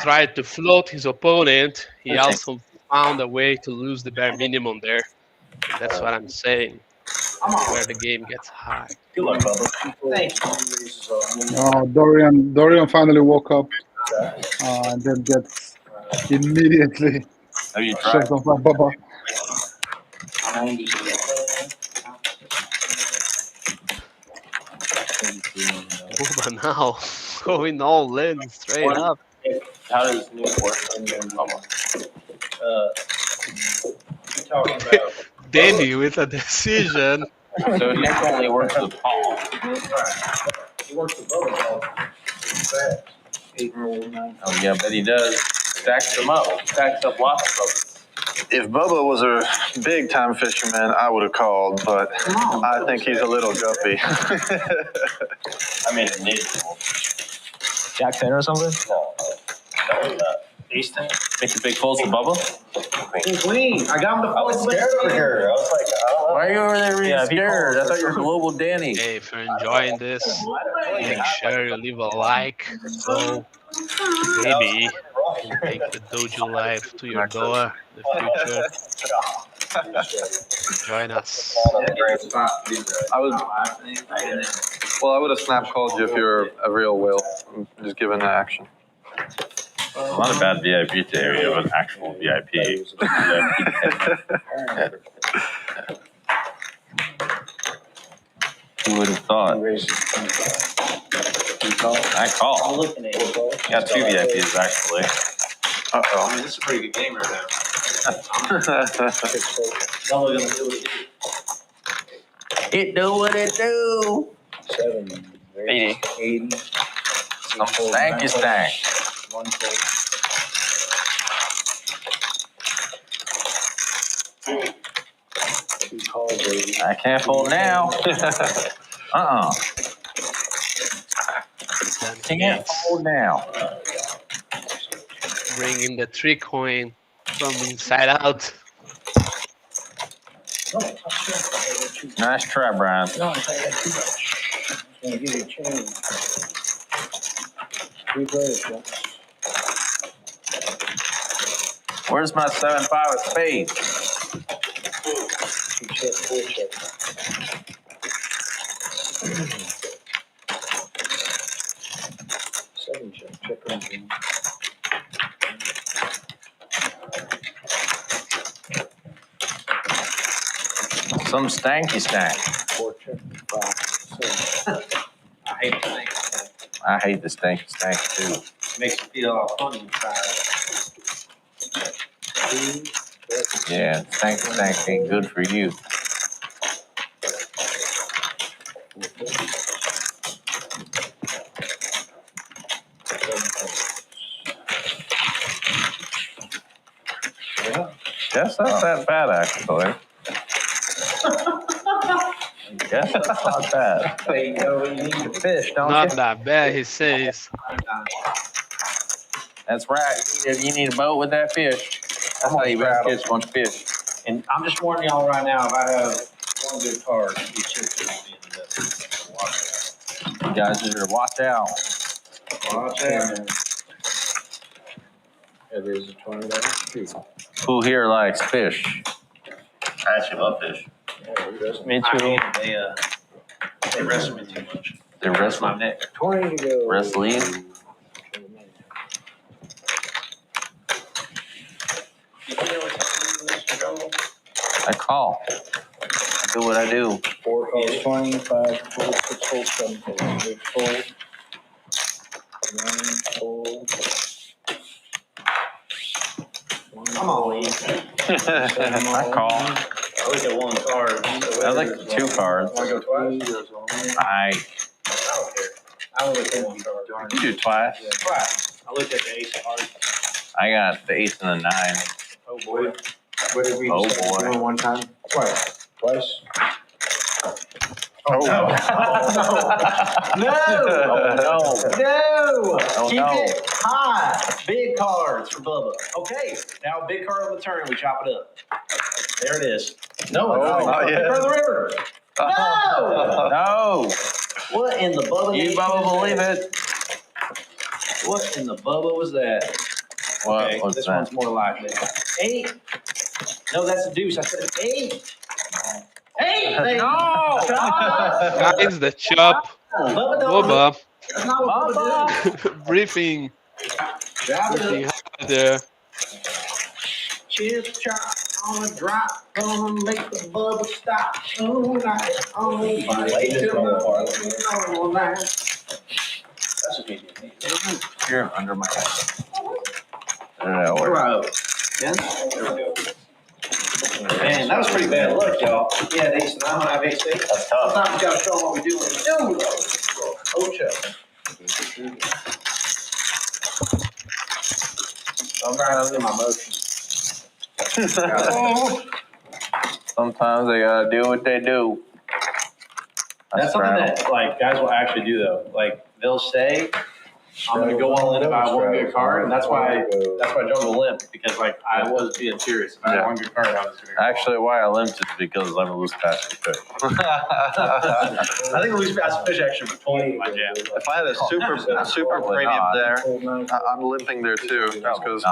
tried to float his opponent, he also found a way to lose the bare minimum there. That's what I'm saying. That's where the game gets hard. Good luck, Bubba. Thank Oh, Dorian finally woke up and then gets immediately Have you tried? shoved off by Bubba. 90. But now, going all in, straight up. How does new work? Bubba? You're talking about. Danny with a decision. So Nick only works with Paul. He works with both of them. 8, 9. Oh yeah, but he does. Stacks them up. Stacks up lots of them. If Bubba was a big time fisherman, I would have called, but I think he's a little guppy. I mean, it needs Jack 10 or something? No. Ace 10. Make the big folds of Bubba? Queen. I got him the I was scared over here. I was like, why are you over there being scared? I thought you were global Danny. Hey, if you're enjoying this, make sure you leave a like. So maybe you can take the Dojo live to your door in the future. Join us. I would have snap called you if you were a real whale. Just given the action. Not a bad VIP today. We have an actual VIP. Who would have thought? I call. Got 2 VIPs actually. Uh-oh. This is a pretty good game right now. It do what it do. 80. 80. Thank you, stank. 1 fold. Two calls, baby. I can't fold now. Can't fold now. Bringing the 3 coin from inside out. Nice try, Brian. No, I got too much. I'm going to give you a change. 3 players, yeah. Where's my 7-5 of spades? 2 check, 4 check. Seven check, check on game. Some stanky stank. 4 check, 5, 7. I hate the thing. I hate the stanky stank too. Makes you feel all funny inside. 2, check. Yeah, stanky stank ain't good for you. guess that's not bad, actually. Guess that's not bad. Hey, you need to fish, don't Not you? that bad, he says. That's right. You need a boat with that fish. That's how you best catch a bunch of fish. And I'm just warning y'all right now, if I have one good card, you chips will be in this. Watch You guys need to watch out. out. Watch out. It is a $20 Who here likes fish? I actually love fish. Me too. They wrestle me too much. They wrestle My neck. 20 to go. Wrestling. I call. I do what I do. 4 calls 20, 5 fold, 6 fold, 7 fold, 8 fold, 9 fold. I'm all in. I call. I look at one card. I like 2 cards. Want to go twice? I don't care. I only look at one card. You do twice. Twice. I look at the ace card. I got the 8 and the 9. Oh boy. What did we Oh, decide boy. doing one time? Twice. Twice? Oh, no. No. Oh, Keep no. it high. Big cards for Bubba. Okay. Now big card of the turn. We chop it up. There it is. No, not yet. Big card of the river. No. No. What in the Bubba? You Bubba believe it. What in the Bubba was that? What Okay, was this that? one's more likely. 8. No, that's a deuce. I said 8. 8, baby. No. Guys, the chop. Bubba don't Boba. That's not what Bubba do. Briefing. Grab it Briefing up. hard there. Chip chop on a drop. Gonna make the Bubba stop. Tonight on the way to the normal line. That's just me. You're under my head. Where am I? Yeah? There we go. Man, that was pretty bad luck, y'all. Yeah, ace 9, I have ace 8. That's tough. Sometimes you gotta show them what we do when we do, though. Ocho. I'm trying to lose my motion. Sometimes they gotta do what they do. That's something that, like, guys will actually do, though. Like, they'll say, I'm gonna go all in if I have one good card, and that's why Jungle limped, because like I was being serious. If I had one good card, I was gonna Actually, why I limped is because I'm a loose past fish. I think loose pass fish actually was totally my jam. If I had a super premium there, I'm limping there too. Just because.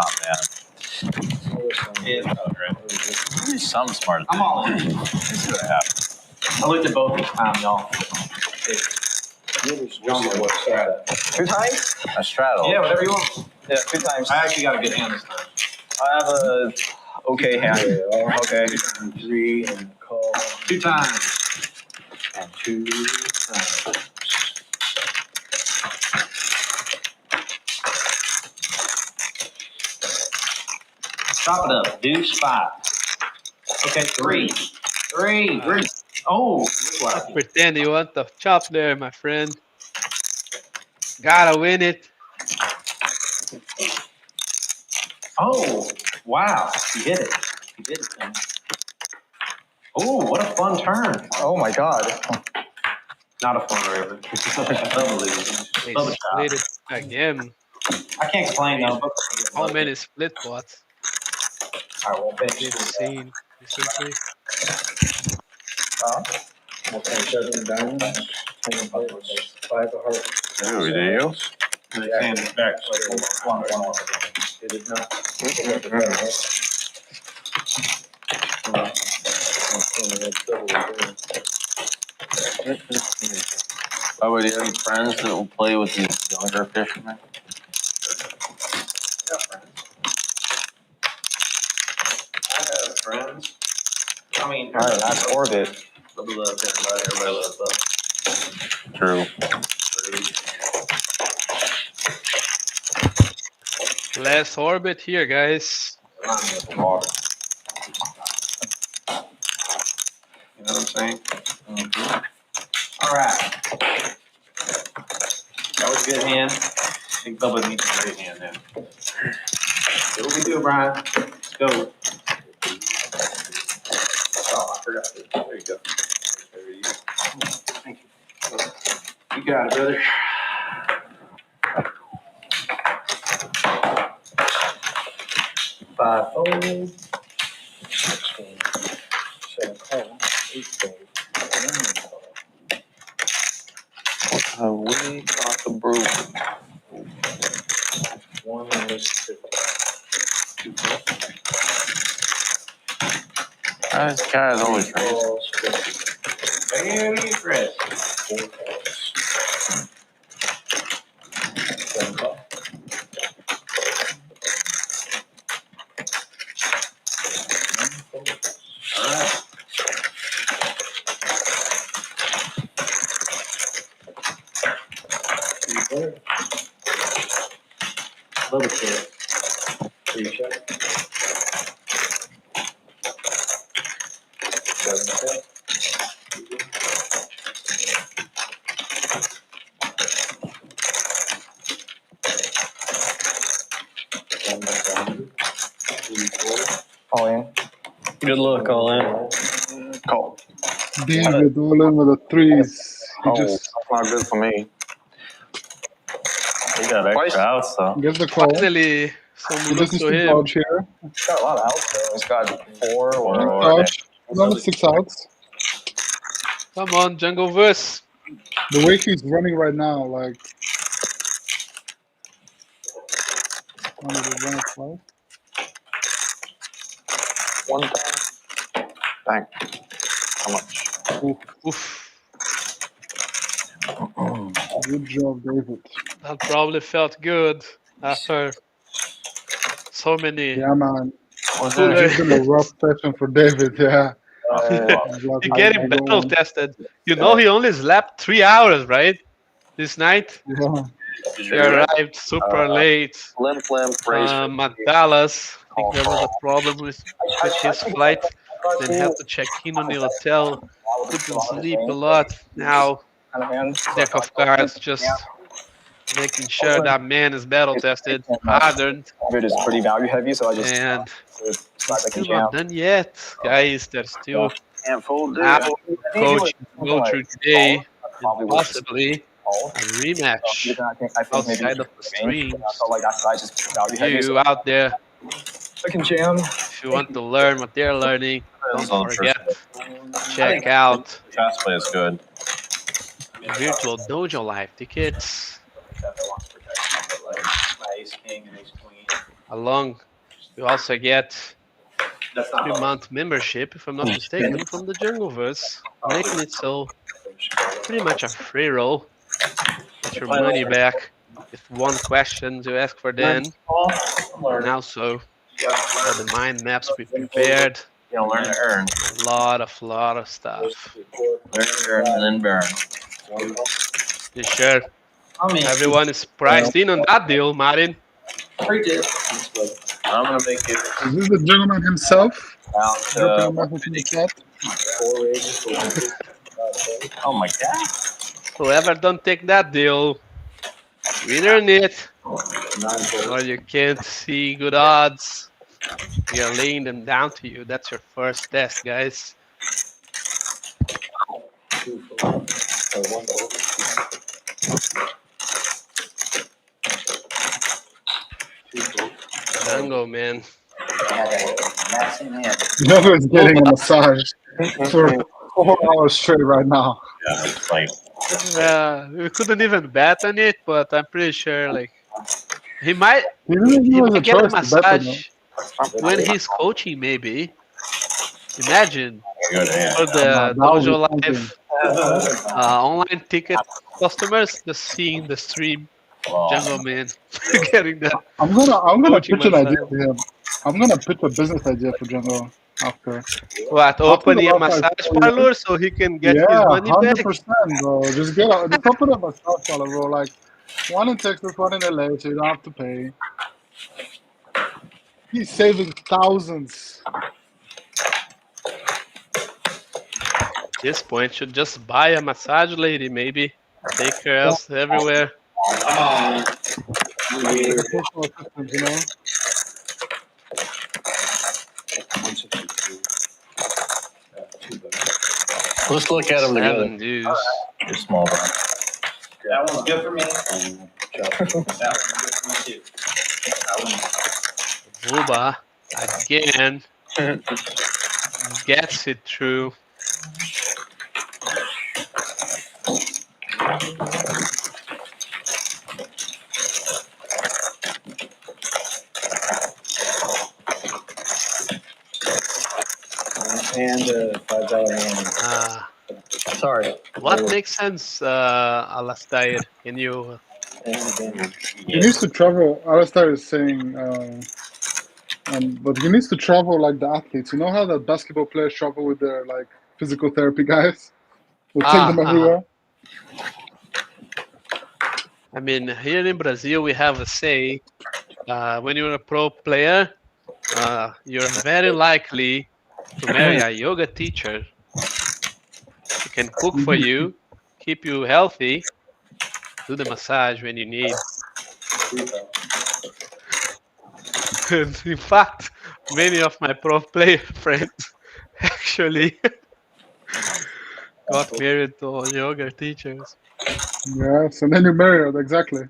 It's not great. Maybe some smart. I'm all in. I looked at both this time, y'all. Jungle was straddle. 2 times? A straddle. Yeah, whatever you want. Yeah, 2 times. I actually got a good hand this time. I have a okay hand. Okay. 3 and call. 2 times. And 2 times. Chop it up. Deuce 5. Okay, 3. 3. Oh, Pretend you want the chop there, my friend. Gotta win it. oh, wow. He hit it. He did it, man. Oh, what a fun turn. Oh my god. Not a fun river. Double lose. They Double split chop. it again. I can't complain though. How many split pots? I won't finish We've this. seen recently. We'll take 7 diamonds, 10 of hearts, 5 of hearts. There we do. And back. One. It did not. Oh, do you have any friends that will play with these younger fishermen? I have friends. I mean, All right, that's orbit. everybody loves that. True. Last orbit here, guys. You know what I'm saying? Mm-hmm. All right. That was a good hand. I think Bubba needs a great hand now. See what we do, Brian. Let's go. forgot to. There you go. There you go. Thank you. You got it, brother. 5 fold. 6 fold. 7 call. 8 fold. 9 call. We got the brew. 1 was 50. 2 call. This guy is always crazy. Calls 50. Very fresh. 4 calls. 7 call. 9 folds. All right. Little kid. 3 check. 7 check. All in. Good luck, all in. Call. David all in with the threes. He Oh, just that's not good for me. He got extra outs though. gets the call. Finally, some He loot just needs to to him. dodge here. He's got a lot of outs though. He's got 4 or Dodge. He's only 6 outs. Come on, Jungle Verse. The way he's running right now, like. Only the run of 5. 1 time. Bang. How much? Oof. Good job, David. That probably felt good after so many. Yeah, man. cooler- It's been a rough session for David. Yeah. He getting battle tested. You know, he only slept 3 hours, right? This night. Yeah. He arrived super late. Limp, raise. At Dallas. I think there was a problem with his flight. Then had to check in on the hotel. Couldn't sleep a lot. Now, deck of cards, just making sure that man is battle tested, hardened. It is pretty value heavy, so I just And it's still not done yet, guys. There's still can't fold out it. coach to go through today, and possibly a rematch outside of the streams. I felt like that size is value heavy. You out there, I can jam. if you want to learn what they're learning, Depends on don't the forget, person. check out Fast play is good. Virtual Dojo Live tickets. Along, you also get 3-month membership, if I'm not mistaken, from the Jungleverse, making it so pretty much a free roll. Get your money back with 1 question to ask for then. And also, all the mind maps we prepared. You know, learn to earn. A lot of stuff. Learn to earn and then burn. You sure? Everyone is priced in on that deal, Martin. I'm gonna make it Is this the gentleman himself? down Dropping a to message in the chat. oh my god. Whoever don't take that deal, you either in it, or you can't see good odds. We are laying them down to you. That's your first test, guys. Jungle, man. Jungle is getting a massage for 4 hours straight right now. Yeah, it's like We couldn't even bet on it, but I'm pretty sure like he might He didn't give us a get a choice to bet on it. massage when he's coaching. Maybe imagine for the That would be Dojo something. Live online ticket customers just seeing the stream. Jungle Man getting the I'm gonna coaching pitch an idea massage. to him. I'm gonna pitch a business idea for Jungle after. What, After opening the a last massage 4 years. parlor so he can get his Yeah, money back? 100%, bro. Just open a massage parlor, bro. Like one in Texas, one in LA, so you don't have to pay. He's saving thousands. At this point, should just buy a massage lady, maybe. Take her else everywhere. Personal assistant, you know? Let's look at them together. 7 deuce. Your small blind. That one's good for me. That one's good for me too. Booba again gets it through. And $5 hand. Sorry. What makes sense, Alastair? Can you? He needs to travel. Alistair is saying, but he needs to travel like the athletes. You know how the basketball players travel with their like physical therapy guys? We'll take them everywhere. I mean, here in Brazil, we have a say. When you're a pro player, you're very likely to marry a yoga teacher who can cook for you, keep you healthy, do the massage when you need. And in fact, many of my pro player friends actually got married to yoga teachers. Yes, and then you marry her, exactly.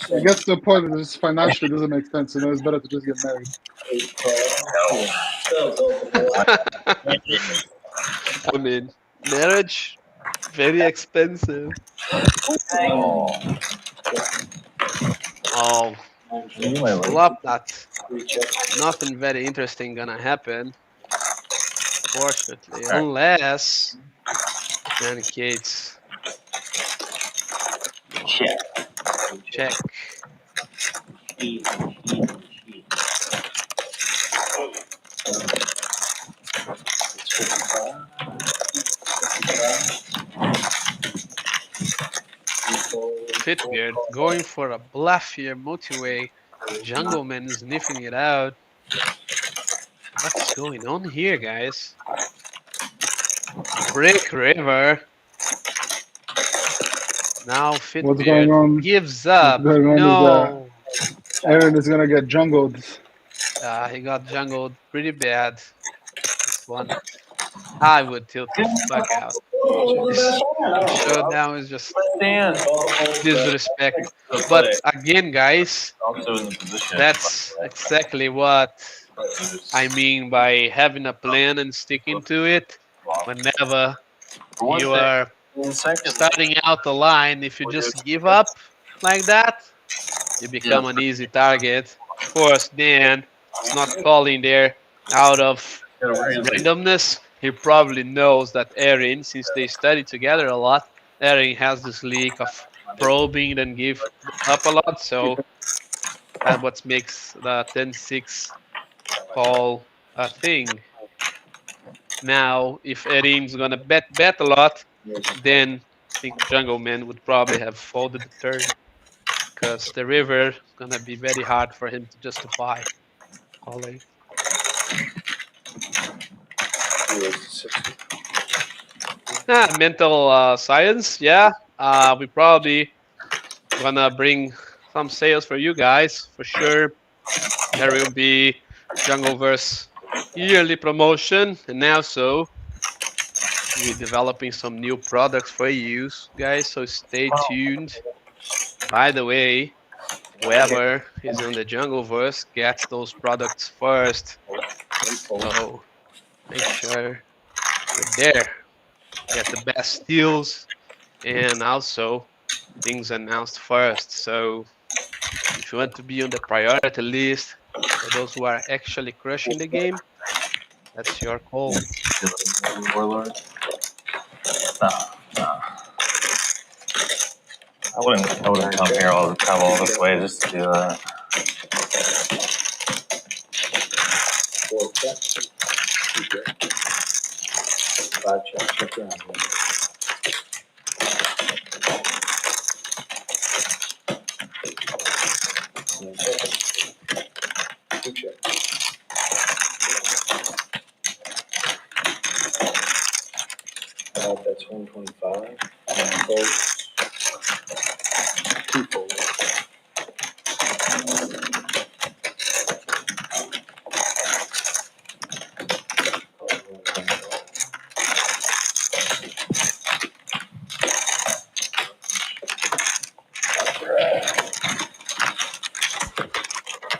It gets to the point that it financially doesn't make sense. You know, it's better to just get married. I mean, marriage, very expensive. Oh, flop that. Nothing very interesting gonna happen. Fortunately, unless Dan Cates. No. Check. Fitbeard going for a bluff here, multi-way. Jungleman sniffing it out. What's going on here, guys? Brick River. Now What's going Fitbeard on? gives up. What's going on No. is Aaron is gonna get jungled. He got jungled pretty bad. This one. I would tilt the fuck out. This showdown is just disrespect. But again, guys, that's exactly what I mean by having a plan and sticking to it. Whenever you are starting out the line, if you just give up like that, you become an easy target. Of course, Dan is not calling there out of randomness. He probably knows that Erin, since they study together a lot, Erin has this leak of probing and give up a lot. So that's what makes the 10-6 call a thing. Now, if Erin's gonna bet a lot, then I think Jungleman would probably have folded the turn because the river is gonna be very hard for him to justify calling. Mental science, yeah. We probably gonna bring some sales for you guys for sure. There will be Jungleverse yearly promotion, and also we're developing some new products for you guys. So stay tuned. By the way, whoever is on the Jungleverse gets those products first. So make sure you're there. Get the best deals and also things announced first. So if you want to be on the priority list for those who are actually crushing the game, that's your call. Warlord? No. I wouldn't come here travel all this way just to do that. Check around. That's 125. And folks, 2 folds.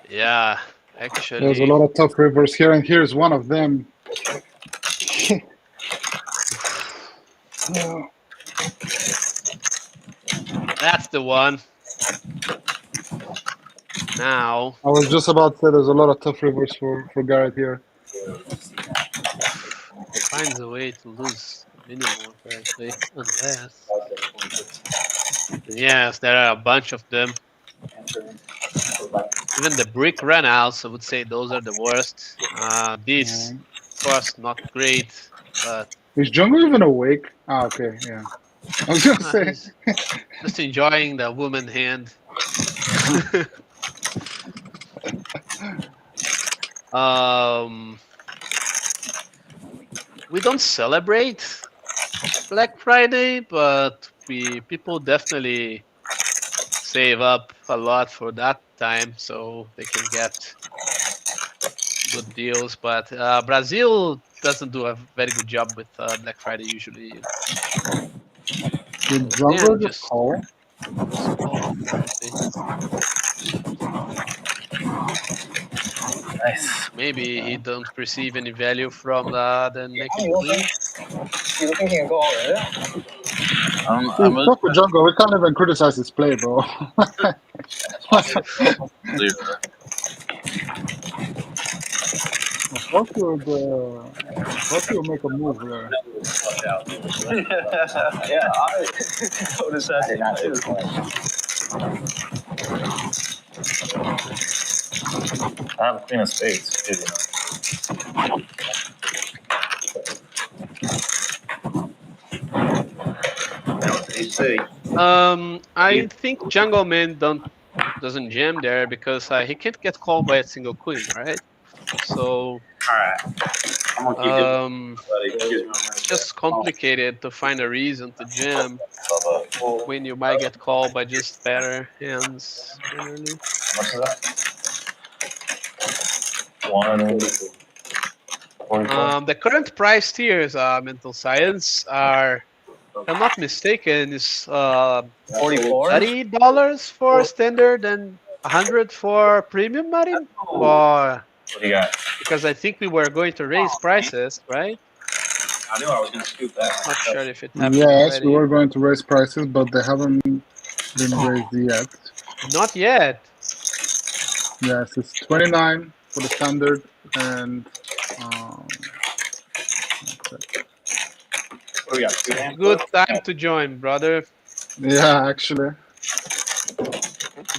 Yeah, There's a actually. lot of tough rivers here, and here's one of them. That's the one. Now. I was just about to say there's a lot of tough rivers for Garrett here. He finds a way to lose minimal, apparently, unless. Yes, there are a bunch of them. Even the brick runouts, I would say those are the worst. These, of course, not great, but. Is Jungle even awake? Ah, okay, yeah. I was gonna say. He's just enjoying the woman hand. um, we don't celebrate Black Friday, but people definitely save up a lot for that time so they can get good deals. But Brazil doesn't do a very good job with Black Friday usually. Did So Jungle then just call? just call apparently. Nice. Maybe he don't perceive any value from the naked You queen. think he can go already? Dude, fuck with Jungle. We can't even criticize his play, bro. Fuck you, fuck you, make a move there. Yeah, I noticed that. I did not do it. I have Queen of Spades, too, you know. I think Jungleman doesn't jam there because he can't get called by a single queen, right? So it's just complicated to find a reason to jam when you might get called by just better hands generally. The current price tiers, mental science, are, if I'm not mistaken, is $30 for standard and $100 for premium, Marin? Or What do you got? because I think we were going to raise prices, right? I knew I was going to scoop that. Not sure if it happened Yes, we already. were going to raise prices, but they haven't been raised yet. Not yet. Yes, it's 29 for the standard and What do we got? Good time to join, brother. yeah, actually.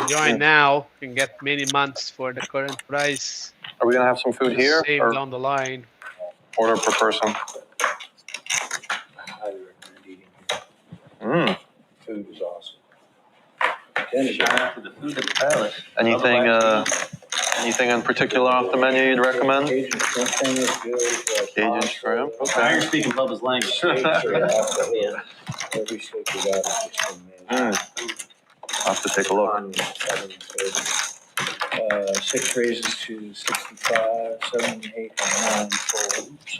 Join now and get many months for the current price. Are we gonna have some food here Save or down the line. order per person? Food is awesome. Shout out to the food at the palace. Anything in particular off the menu you'd recommend? Cajun shrimp thing is good. Cajun shrimp. Now you're speaking Bubba's language. Every steak we got is just amazing. I'll have to take a look. 6 raises to 65, 7, 8, and 9 folds.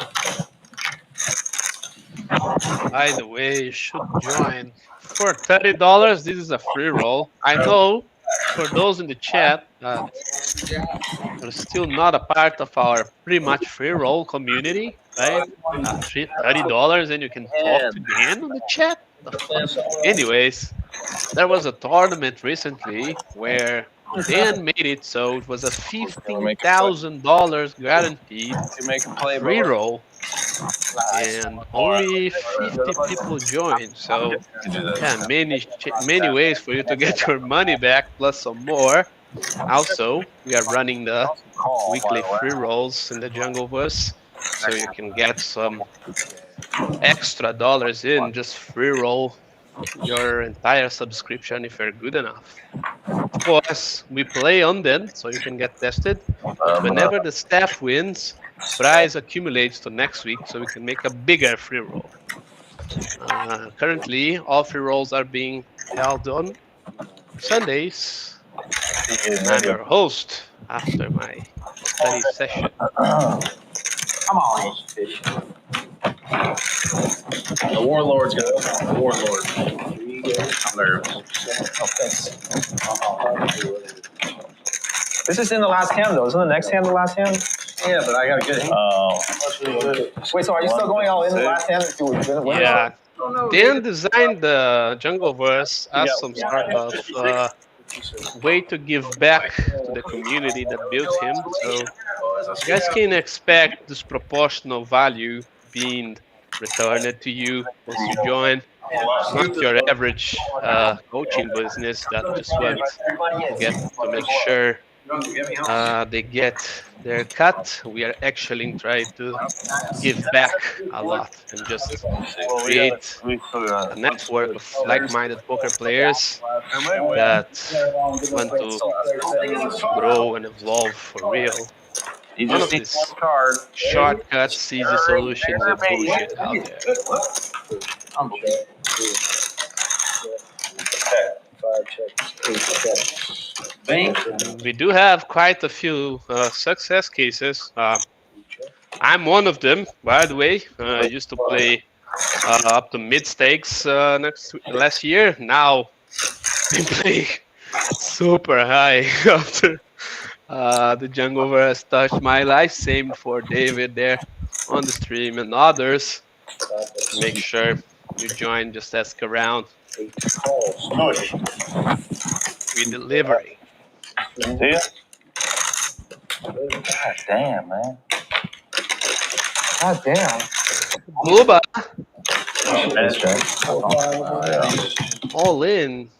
By the way, you should join. For $30, this is a free roll. I know for those in the chat that are still not a part of our pretty much free roll community, right? $30 and you can talk to Dan on the chat. Anyways, there was a tournament recently where Dan made it so it was a $15,000 guaranteed free roll, and only 50 people joined. So yeah, many ways for you to get your money back plus some more. Also, we are running the weekly free rolls in the Jungleverse, so you can get some extra dollars in, just free roll your entire subscription if you're good enough. Of course, we play on them, so you can get tested. But whenever the staff wins, prize accumulates to next week, so we can make a bigger free roll. Currently, all free rolls are being held on Sundays. And I'm your host after my study session. Come on. The warlord's got the warlord. I'm nervous. This is in the last hand, though. Isn't the next hand the last hand? Yeah, but I got a good hand. Oh. Wait, so are you still going all in the last hand? Yeah. Dan designed the Jungleverse as some sort of way to give back to the community that built him. So you guys can expect disproportional value being returned to you once you join. It's not your average coaching business that just want to make sure they get their cut. We are actually trying to give back a lot and just create a network of like-minded poker players that want to grow and evolve for real. None of these shortcuts, easy solutions, and bullshit out there. We do have quite a few success cases. I'm one of them, by the way. I used to play up to mid stakes last year. Now I'm playing super high after the Junglever has touched my life. Same for David there on the stream and others. Make sure you join. Just ask around. We delivering. See ya. God damn, man. God damn. Booba. Nice check. All in.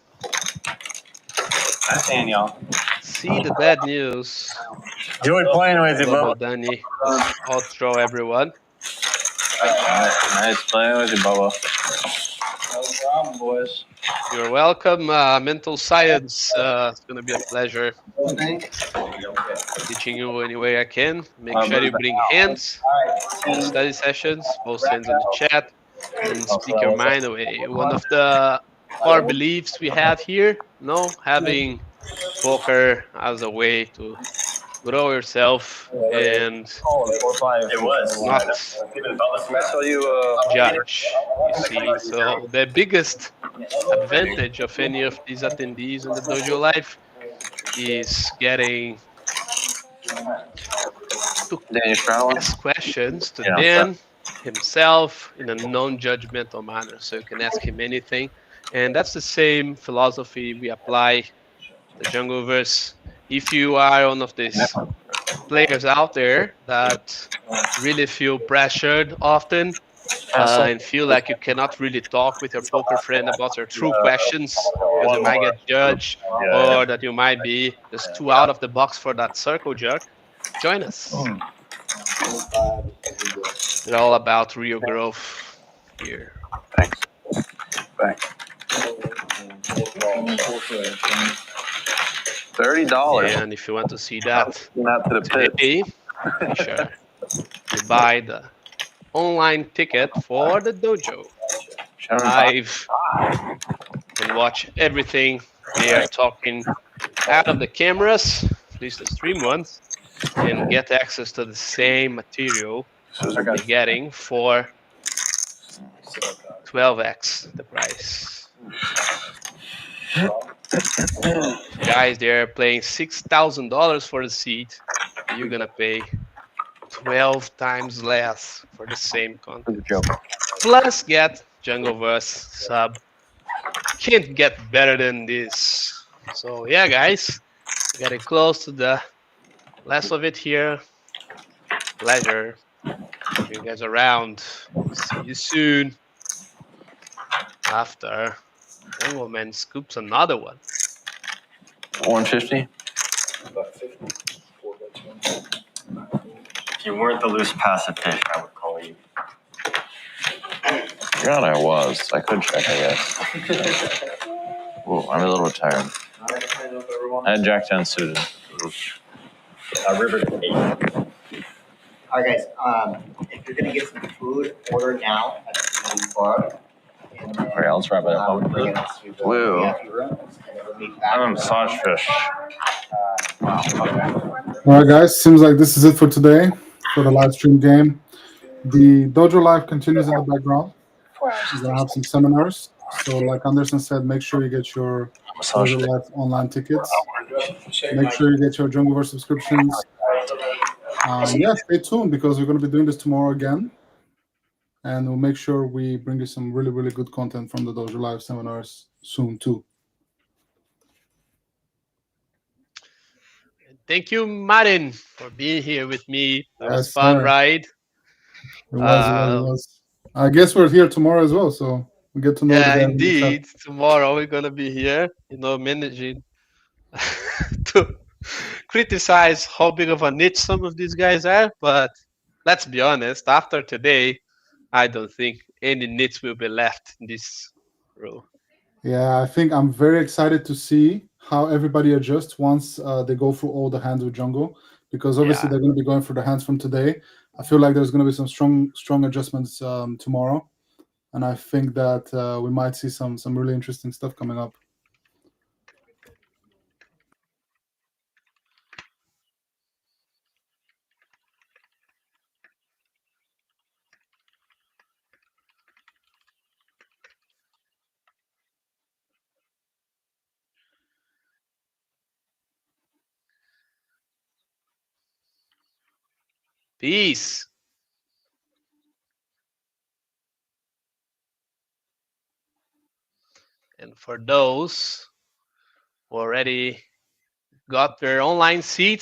Nice hand, y'all. See the bad news. Enjoy playing with you, Bubba Bubba. Danny. Outro everyone. Nice playing with you, Bubba. No problem, boys. You're welcome. Mental science. It's gonna be a pleasure teaching you any way I can. Make sure you bring hands to the study sessions. Post hands in the chat and speak your mind away. One of the core beliefs we have here, having poker as a way to grow yourself and not judge. You see, so the biggest advantage of any of these attendees in the dojo life is getting to ask questions to Dan himself in a non-judgmental manner. So you can ask him anything, and that's the same philosophy we apply to the Jungleverse. If you are one of these players out there that really feel pressured often and feel like you cannot really talk with your poker friend about your true questions because you might get judged or that you might be just too out of the box for that circle jerk, join us. It's all about real growth here. Thanks. $30. And if you want to see that Not to the today, make sure you buy the online ticket for the dojo live and watch everything they are talking out of the cameras, at least the stream ones, and get access to the same material you're getting for 12x the price. Guys, they're paying $6,000 for the seat. You're gonna pay 12 times less for the same content. Plus, get Jungleverse sub. Can't get better than this. So yeah, guys, getting close to the last of it here. Pleasure. You guys around. See you soon. After Jungleman scoops another one. 150. If you weren't the loose passive fish, I would call you. God, I was. I could check, I guess. Whoa, I'm a little bit tired. I had Jack 10 suited. River 8. All right, guys. If you're gonna get some food, order now at the bar. Okay, let's wrap it up. Woo. I'm a massage fish. All right, guys. Seems like this is it for today for the live stream game. The Dojo Live continues in the background. We're gonna have some seminars. So, like Anderson said, make sure you get your Dojo Live online tickets. Make sure you get your Jungleverse subscriptions. Yeah, stay tuned because we're going to be doing this tomorrow again. And we'll make sure we bring you some really, really good content from the Dojo Live seminars soon, too. Thank you, Martin, for being here with me. That was Yes, fun, sir. ride. It was. I guess we're here tomorrow as well, so we get to know the Yeah, guys in the chat. indeed. Tomorrow we're gonna be here, managing to criticize how big of a niche some of these guys are. But let's be honest, after today, I don't think any niche will be left in this row. Yeah, I think I'm very excited to see how everybody adjusts once they go through all the hands with Jungle, because obviously they're going to be going through the hands from today. I feel like there's going to be some strong adjustments tomorrow, and I think that we might see some really interesting stuff coming up. Peace. And for those who already got their online seats,